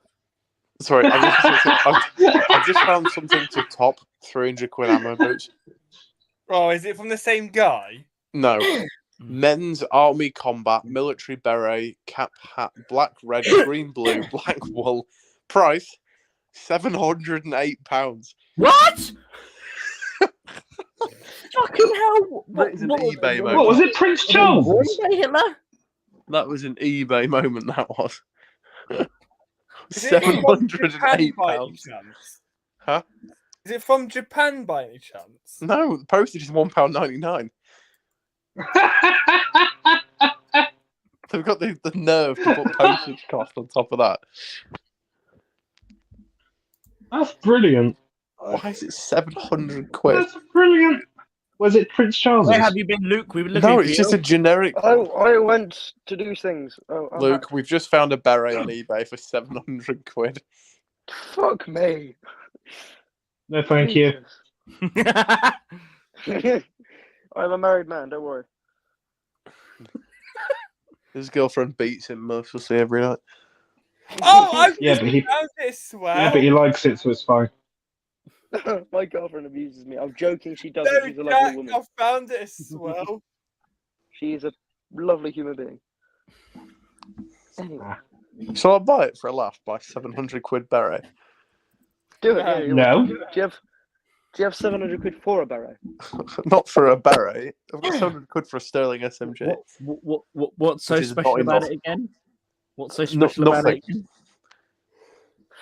Sorry, I've just found something to top 300 quid ammo boots. Oh, is it from the same guy? No. Men's army combat, military beret, cap hat, black, red, green, blue, black wool. Price £708. What? Fucking hell! That is an eBay What moment. was it, Prince Charles? Hitler? That was an eBay moment. That was Is it from £708. Japan by any chance? Huh? Is it from Japan by any chance? No, the postage is £1.99. They've got the nerve to put postage cost on top of that. That's brilliant. Why is it 700 quid? That's brilliant. Was it Prince Charles? Where have you been, Luke? We were looking No, for it's you. just a generic. Oh, I went to do things. Oh, I'm Luke, back. we've just found a beret on eBay for 700 quid. Fuck me. No, thank you. I'm a married man. Don't worry. His girlfriend beats him mercilessly every night. Oh, I've Yeah, just but he- found it as well. Yeah, but he likes it, so it's fine. My girlfriend abuses me. I'm joking. She doesn't. No, She's a lovely Jack, woman. I found it as well. She is a lovely human being. Anyway, So I'll buy it for a laugh. Buy 700 quid beret. do it. Yeah, you're No. welcome. Do you have 700 quid for a beret? Not for a beret. I've got 700 quid for a Sterling SMG. What's so Which is special not about enough. it again? What's so special about nothing. it again?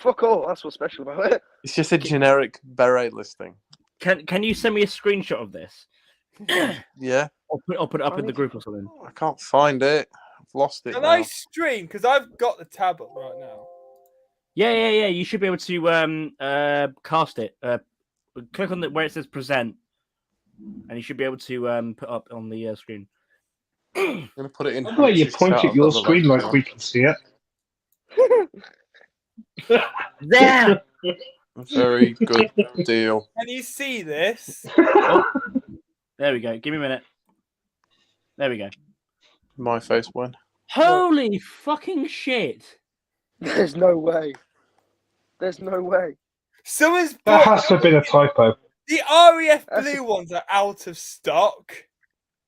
Fuck all. That's what's special about it. It's just a generic beret listing. Can you send me a screenshot of this? Yeah, I'll put it up in the group or something. I can't find it. I've lost it Can now. I stream? Because I've got the tab up right now. Yeah. You should be able to cast it. Click on where it says present, and you should be able to put up on the screen. I'm going to put it in. Why you Hansy's point chat at on your the other screen left like we can see it? There. Very good deal. Can you see this? There we go. Give me a minute. There we go. My face win. Holy fucking shit! There's no way. There's no way. Someone's That bought has to have been a typo. the REF That's blue ones are out of stock.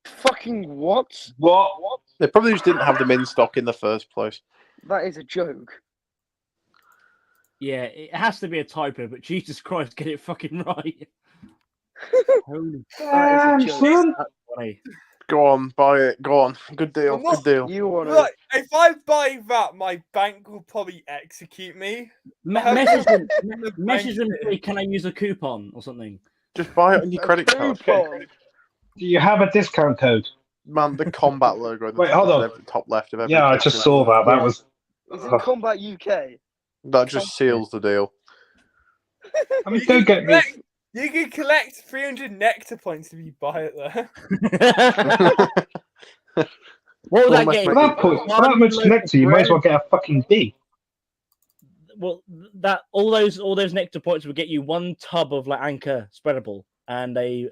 Fucking what? What? They probably just didn't have them in stock in the first place. That is a joke. Yeah, it has to be a typo, but Jesus Christ, get it fucking right. Holy That is a joke. son. that's funny. Go on, buy it. Go on. Good deal. I'm not- Good deal. You want to? Look, if I buy that, my bank will probably execute me. Message them. The Message them. bank Say, can I use a coupon or something? Just buy it on your credit card. Coupon. Do you have a discount code? Man, the combat logo. At the Wait, top, hold on. top left of every Yeah, I picture. just saw that. That was. Is it Combat UK? That just seals the deal. I mean, don't get me. You can collect 300 nectar points if you buy it there. What would that Almost get? For make that point, for that much nectar, you might as well get a fucking B. Well, that all those nectar points would get you one tub of like Anchor spreadable and a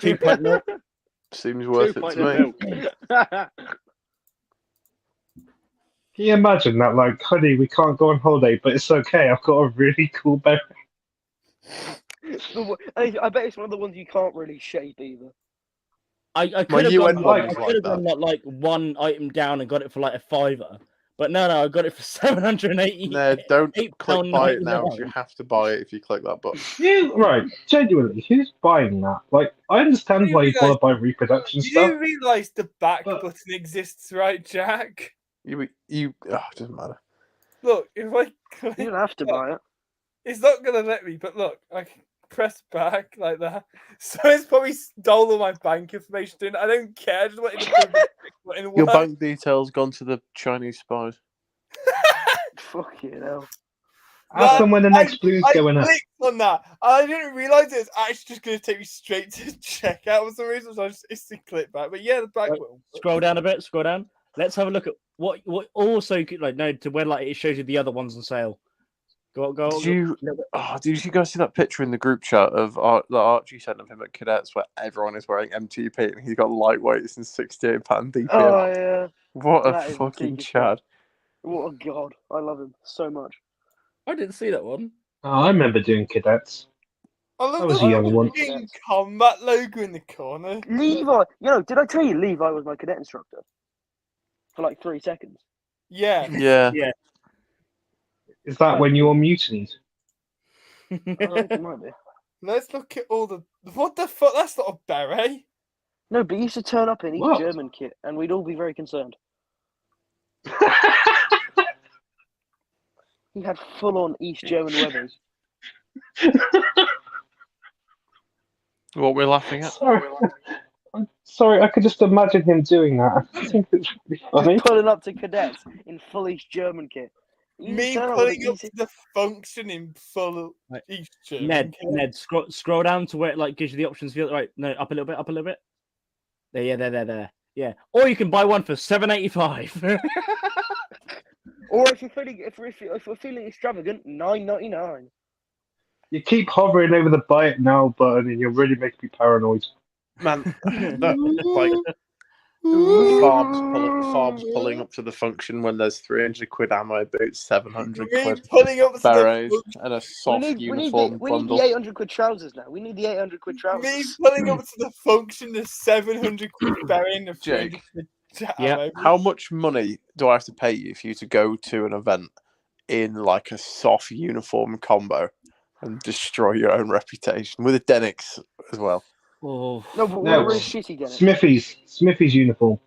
2 pint milk. Seems worth it 2 to me. pint of milk. Can you imagine that? Like, honey, we can't go on holiday, but it's okay. I've got a really cool bed. I bet it's one of the ones you can't really shape either. I My could have UN gone, one I was could like have gone like one item down and got it for like a £5, but no, I got it for 780. No, don't £8 click buy it now. 'Cause 99. you have to buy it if you click that button. Right, genuinely, who's buying that? Like, I understand why you want to buy reproduction Do stuff. you realise the back But- button exists, right, Jack? Oh, it doesn't matter. Look, if I You click, don't have to buy it. it's not gonna let me. But look, I can press back like that. So it's probably stole all my bank information. Didn't I don't care. I just wanted to prove the button Your worked. bank details gone to the Chinese spies. Fuck you know. Ask them when the next blue's I going up. clicked on that. And I didn't realise it was actually just going to take me straight to checkout for some reason. So I just instantly clicked back. But yeah, the back Right. button. Scroll down a bit. Scroll down. Let's have a look at what also could, like no to where like it shows you the other ones on sale. Did you guys see that picture in the group chat of that Archie sent of him at Cadets where everyone is wearing MTP and he's got lightweights and 68-pound DPM? Oh yeah. What a That is fucking ridiculous. chad! What a god! I love him so much. I didn't see that one. Oh, I remember doing cadets. I love I was the a young one. fucking combat logo in the corner. Levi, did I tell you Levi was my cadet instructor for like 3 seconds? Yeah. Yeah. Yeah. Is that when you were mutinied? I think it might be. Let's look at all the. What the fuck? That's not a beret. No, but he used to turn up in East What? German kit, and we'd all be very concerned. He had full-on East German weathers. What we're laughing at? I'm sorry, I could just imagine him doing that. I think it's really funny. Pulling up to cadets in full East German kit. He used to Me turn up pulling with up East- to the function in full Right. East German. Ned, kit. Ned, scroll down to where it like gives you the options. Feel right? No, up a little bit. There, yeah, there. Yeah, or you can buy one for $7.85. Or if we're feeling extravagant, $9.99. You keep hovering over the buy it now button and you're really making me paranoid. Man, like farms pulling up to the function when there's 300 quid ammo boots, 700 Me quid pulling up to berets, the and a soft uniform we need bundle. the 800 quid trousers now. We need the 800 quid me trousers. pulling up to the function, the 700 quid beret and the Jake. 300 quid Yeah. ammo. How much money do I have to pay you for you to go to an event in like a soft uniform combo and destroy your own reputation with a Denix as well? Oh, No, but No, we're really shitty, Dennis. Smithy's uniform.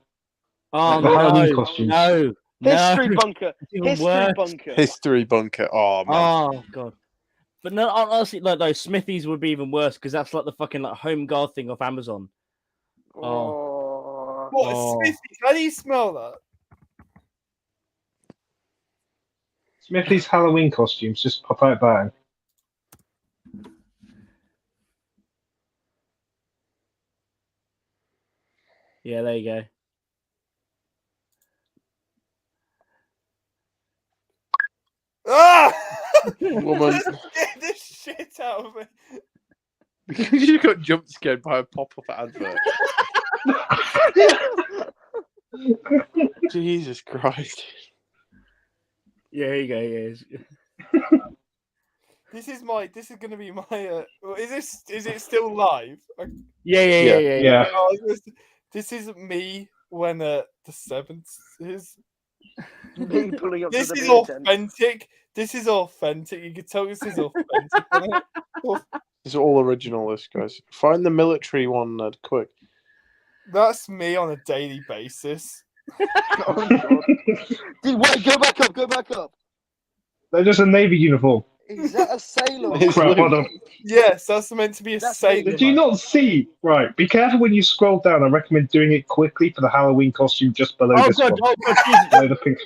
oh the Halloween costumes. no, History no. bunker. It's even History worse. bunker. History bunker. Oh man. Oh god. But no, honestly, like those Smithies would be even worse because that's like the fucking like home guard thing off Amazon. Oh. What, Oh. Smithy? How do you smell that? Smithy's Halloween costumes, just pop out that. Yeah, there you go. Ah! Woman. Just get the shit out of me. Because you got jump scared by a pop-up advert. Jesus Christ. Yeah, here you go. Yeah. This is going to be my. Is it still live? Yeah. Yeah. Oh, this is me when the 7th is. Me pulling up This to the is beer tent. authentic. This is authentic. You can tell this is authentic. Isn't it? It's all original, this guys. Find the military one, Ned, quick. That's me on a daily basis. Oh, God. Dude, wait, go back up. They're just a Navy uniform. Is that a sailor? It's Crap, hold Luke. on. Yes, that's meant to be a That's sailor. Did you not see? Right, be careful when you scroll down. I recommend doing it quickly for the Halloween costume just below Oh this god, one. Jesus. Below the pink.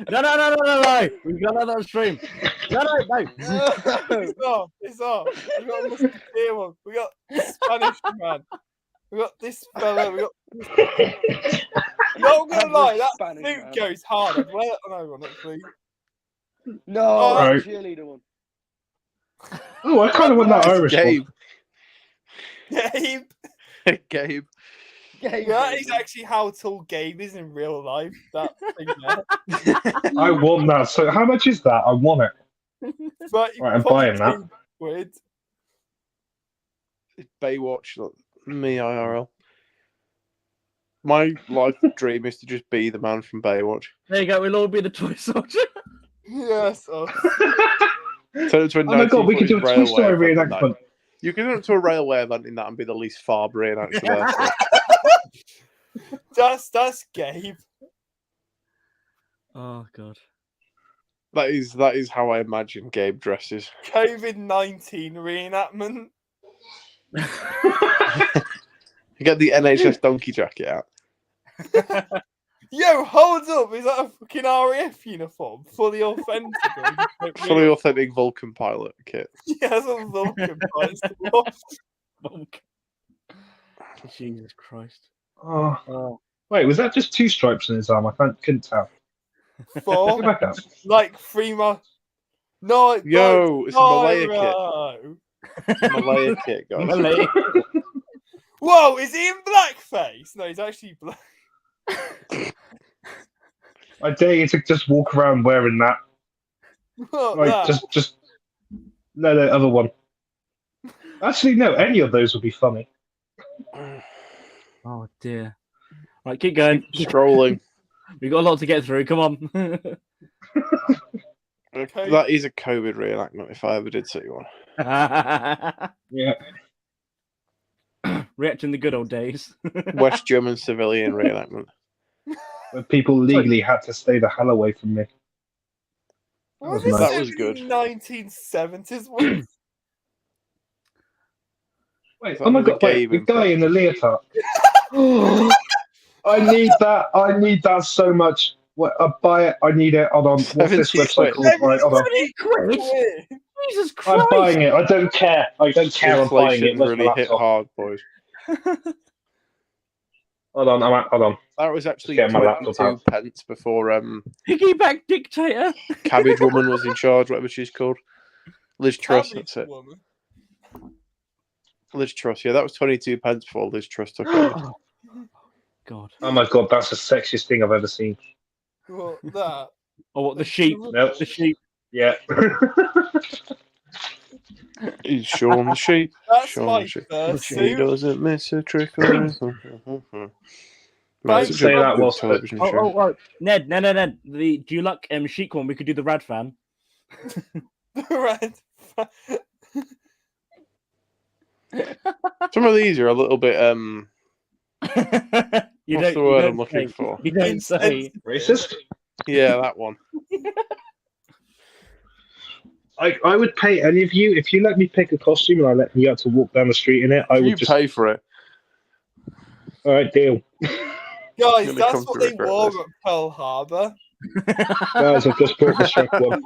No. We've got another stream. No. It's off. We got a musketeer one. We got Spanish man. We got this fella. We got. Not gonna lie, that Spanish suit man. goes hard. I'd wear it on ironically. No, Oh, that's right. the cheerleader one. Oh, I kind of want that Irish Gabe. Gabe. Gabe. Gabe, That is actually how tall Gabe is in real life. That thing there. one. I want that. So how much is that? I want it. But Right, I'm buying that. Quid. Baywatch. Look, me IRL. My life dream is to just be the man from Baywatch. There you go. We'll all be the toy soldier. Yes. Oh. Turn it to a Oh my god, we could do a Toy Story railway event in that. reenactment. You can do it to a railway event in that and be the least far reenactor there. That's Gabe. Oh god. That is how I imagine Gabe dresses. COVID-19 reenactment. You get the NHS donkey jacket out. Yo, hold up! Is that a fucking RAF uniform? Fully authentic. Fully authentic Vulcan pilot kit. Yeah, that's a Vulcan. Jesus Christ. Oh. Oh. Wait, was that just 2 stripes on his arm? I couldn't tell. 4, Go back up. like 3 more. No, Yo, it's a Malaya kit. no. Malaya kit, guys. Malay. Whoa, is he in blackface? No, he's actually black. I dare you to just walk around wearing that. What, Like, that? just no, the other one. Actually, no, any of those would be funny. Oh dear. Right, keep going. Scrolling. We've got a lot to get through. Come on. Okay. That is a COVID reenactment if I ever did see one. Yeah. Reacting the good old days. West German civilian reenactment. Where people legally had to stay the hell away from me. Was was this nice. That was good. 1970s one? Wait, That oh my was a god, wait, the Gabe guy in the leotard. I need that. I need that so much. What, I buy it. I need it. Hold on. What's this 70 website quid. called? Right, hold on. Quid? Jesus Christ. I'm buying it. I don't care. I don't care. I'm buying it. Inflation Where's my really hit laptop? hard, boys. Hold on. Hold on. That was actually Get my laptop 22 out. pence before Piggyback dictator. Cabbage Woman was in charge, whatever she's called. Liz Truss, Cabbage that's it. woman. Liz Truss, yeah, that was 22 pence before Liz Truss took over. God. Oh my god, that's the sexiest thing I've ever seen. What, that? Oh, what, the sheep? Nope. The sheep. Yeah. He's Sean the sheep. That's Sean my the sheep. first He suit. doesn't miss a trick or anything. Right, It's a say good that whilst- television Oh, show. oh, oh. Ned. The do you like chic one? We could do the Rad fan. Right. Some of these are a little bit You what's don't- the you word don't I'm looking say. for? You don't say. Racist? Yeah, that one. I would pay any of you if you let me pick a costume and I let you out to walk down the street in it. I You would just. pay for it. All right, deal. Guys, Gonna that's come what to they regret wore this. at Pearl Harbor. Guys, I've just bought the Shrek one.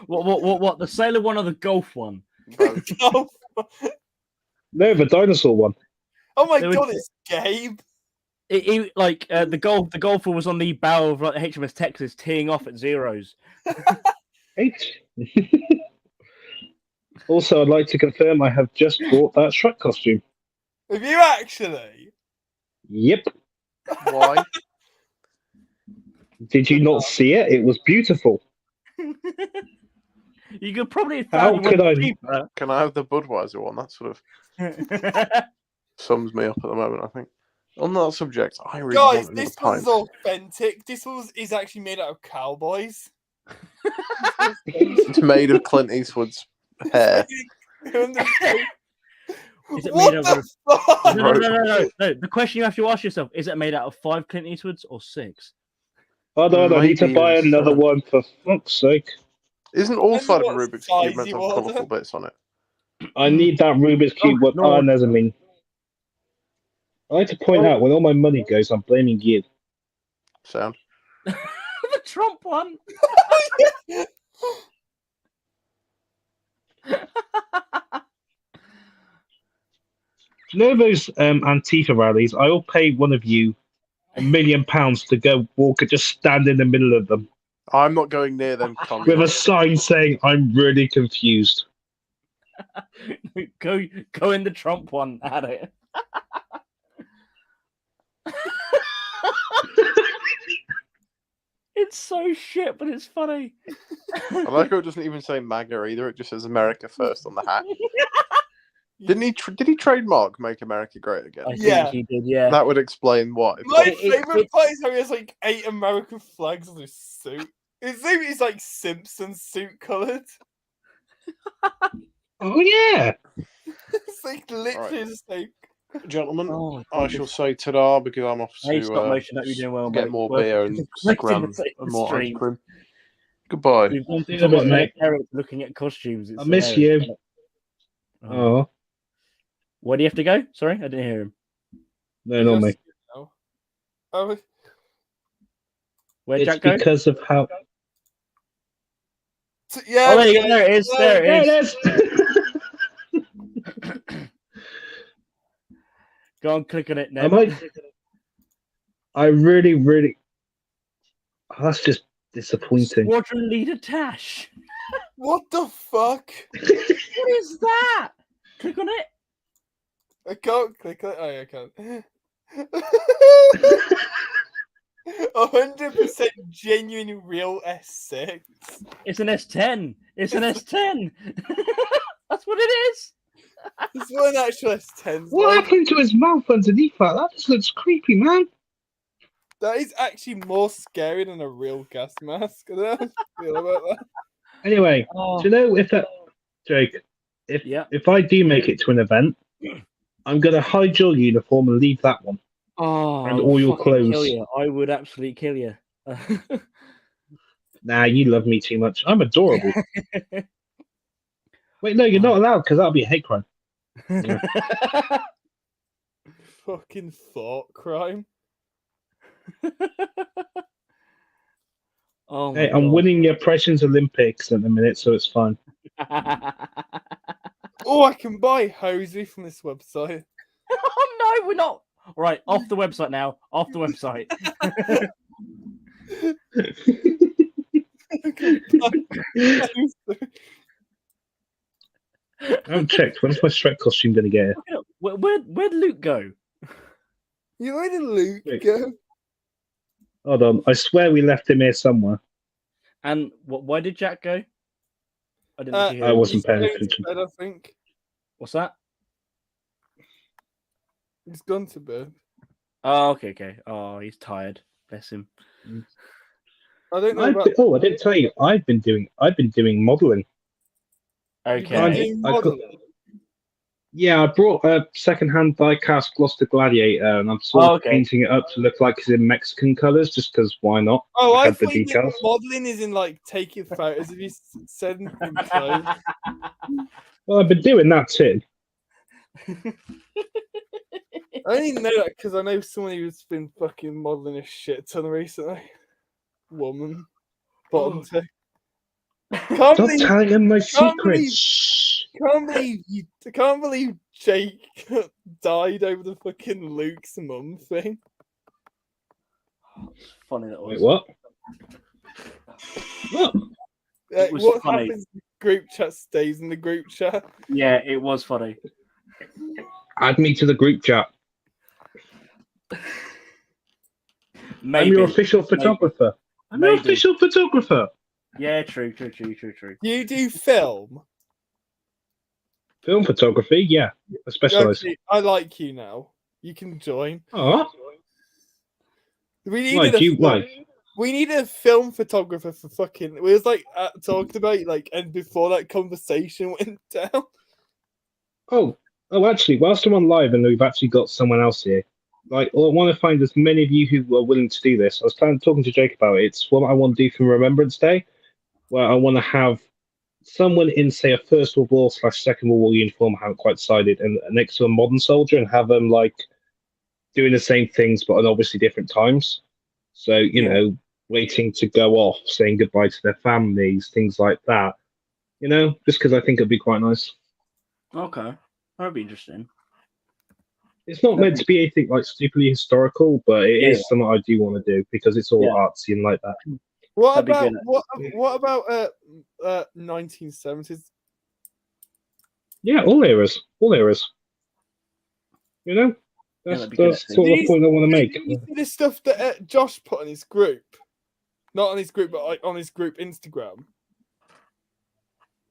What? The sailor one or the golf one? Both. Oh, No, the dinosaur one. oh my They were- god, it's Gabe. The golfer was on the bow of like HMS Texas, teeing off at zeros. Eight. Also, I'd like to confirm I have just bought that Shrek costume. Have you actually? Yep. Why? Did you not see it? It was beautiful. You could probably have How found could one I- cheaper. Can I have the Budweiser one? That sort of sums me up at the moment, I think. On that subject, I really Guys, want another this pint. one's authentic. This one is actually made out of cowboys. It's made of Clint Eastwood's hair. Is it What made out the of? fuck? No. The question you have to ask yourself: is it made out of 5 Clint Eastwoods or 6? Hold on, I need to Maybe buy it's, another one for fuck's sake. Isn't all Depends side of a what Rubik's size Cube meant to you have order. colourful bits on it? I need that Rubik's Cube one. no. Oh, Nezamine. I like to point out when all my money goes, I'm blaming you. Sound. The Trump one. Do you know those Antifa rallies? I'll pay one of you £1 million to go walk and just stand in the middle of them I'm not going near them. with a communists. sign saying, I'm really confused. Go in the Trump one at it. It's so shit, but it's funny. I like how it doesn't even say MAGA either. It just says America first on the hat. Did he trademark "Make America Great Again"? I think Yeah. he did, yeah. That would explain why. My It- favorite part is how he has like 8 American flags on his suit. His suit is like Simpson suit coloured. Oh, yeah. It's like literally Alright. just like. Gentlemen, Oh, I shall say ta-da because I'm off Hey, stop to motion. Hope you're doing well, get mate. more Well, beer and let's scram do the and more ice stream. cream. Goodbye. We've gone through It's a bit, mate. Eric looking at costumes. It's I miss hilarious. you. Oh. Oh, Where do you have to go? Sorry, I didn't hear him. no, not me. Oh, Where'd It's Jack go? because of how. yeah. Oh, there you go. There it is. There There it it is. is. Go on, click on it now. I really. that's just disappointing. Squadron Leader Tash. What the fuck? What is that? Click on it. I can't click it. Oh, yeah, I can't. 100% genuine real S6. It's an S10. It's an S10. That's what it is. It's not an actual S10. What happened to his mouth underneath that? That just looks creepy, man. That is actually more scary than a real gas mask. I don't know how I feel about that. Anyway, Oh. do you know if that, Jake? If I do make it to an event, I'm gonna hide your uniform and leave that one. Oh, And I all would your fucking kill clothes. you. I would absolutely kill you. Nah, you love me too much. I'm adorable. Wait, no, you're not allowed because that'll be a hate crime. Yeah. Fucking thought crime. Oh my Hey, I'm God. winning your Pressions Olympics at the minute, so it's fine. Oh, I can buy Hosey from this website. Oh no, we're not. Right, off the website now. Off the website. I haven't checked. When's my Shrek costume gonna get here? Where'd Luke go? You where did Luke Wait. go? Hold on. I swear we left him here somewhere. And why did Jack go? I didn't Uh, see I him. wasn't He's paying going to attention. bed, I think. What's that? He's gone to bed. Oh, okay. Oh, he's tired. Bless him. I don't know about. I didn't tell you. I've been doing modelling. You've been Okay. doing I got- modelling? Yeah, I brought a second-hand die-cast Gloucester Gladiator, and I'm sort of painting it up to look like it's in Mexican colours, just because why not? Oh, I had the thought you meant details. modelling is in like taking photos of you sending them clothes. Well, I've been doing that too. I only know that because I know someone who's been fucking modelling a shit ton recently. Woman. Bottom two. Can't Stop believe, telling him my can't believe- secrets. Shh. can't believe Jake died over the fucking Luke's mum thing. Funny that Wait, was. what? What? It was What funny. happens in the group chat stays in the group chat. Yeah, it was funny. Add me to the group chat. Maybe. I'm your official photographer. I'm your Maybe. official photographer. Yeah, true. You do film. Film photography, yeah. I specialise. Actually, I like you now. You can join. Oh, We needed like a you, film- like. We need a film photographer for fucking. We was like talking about like, and before that conversation went down. Oh, actually, whilst I'm on live and we've actually got someone else here, like, I want to find as many of you who are willing to do this. I was talking to Jake about it. It's what I want to do for Remembrance Day, where I want to have someone in, say, a First World War / Second World War uniform, I haven't quite decided, and next to a modern soldier, and have them, like, doing the same things, but at obviously different times. So, you know, waiting to go off, saying goodbye to their families, things like that. You know, just because I think it'd be quite nice. Okay, that'd be interesting. It's not meant to be anything like stupidly historical, but it Yeah. is something I do want to do because it's all Yeah. artsy and like that. What That'd be about good. what about 1970s? Yeah, all eras. You know, that's, that'd be good, that's actually. sort of the These- point I want to make. Did you see the stuff that Josh put on his group? Not on his group, but like on his group Instagram.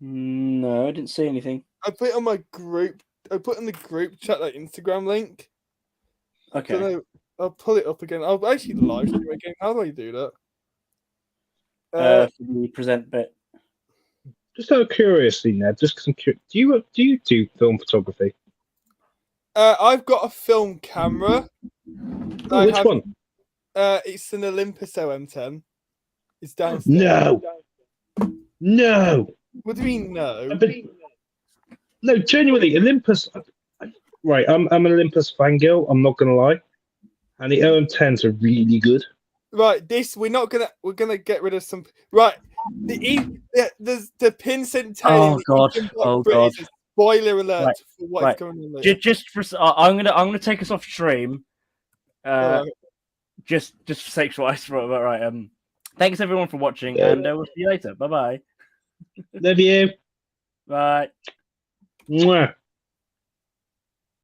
No, I didn't see anything. I put it on my group. I put in the group chat that Instagram link. Okay. Don't know. I'll pull it up again. I'll actually live stream again. How do I do that? For the present bit. Just out of curiosity, Ned, just because I'm curious, do you do film photography? I've got a film camera. Oh, which one? It's an Olympus OM10. It's downstairs. No. What do you mean no? No, genuinely, Olympus. Right, I'm an Olympus fangirl. I'm not gonna lie, and the OM10s are really good. Right, we're gonna get rid of some. Right, there's the pin Oh, God. Oh, God. Spoiler alert Right, for what's right. going on later. Just for I'm gonna take us off stream. Alright. Just for sake of right. Thanks everyone for watching, Yeah. and we'll see you later. Bye-bye. Love you. Bye. Mwah.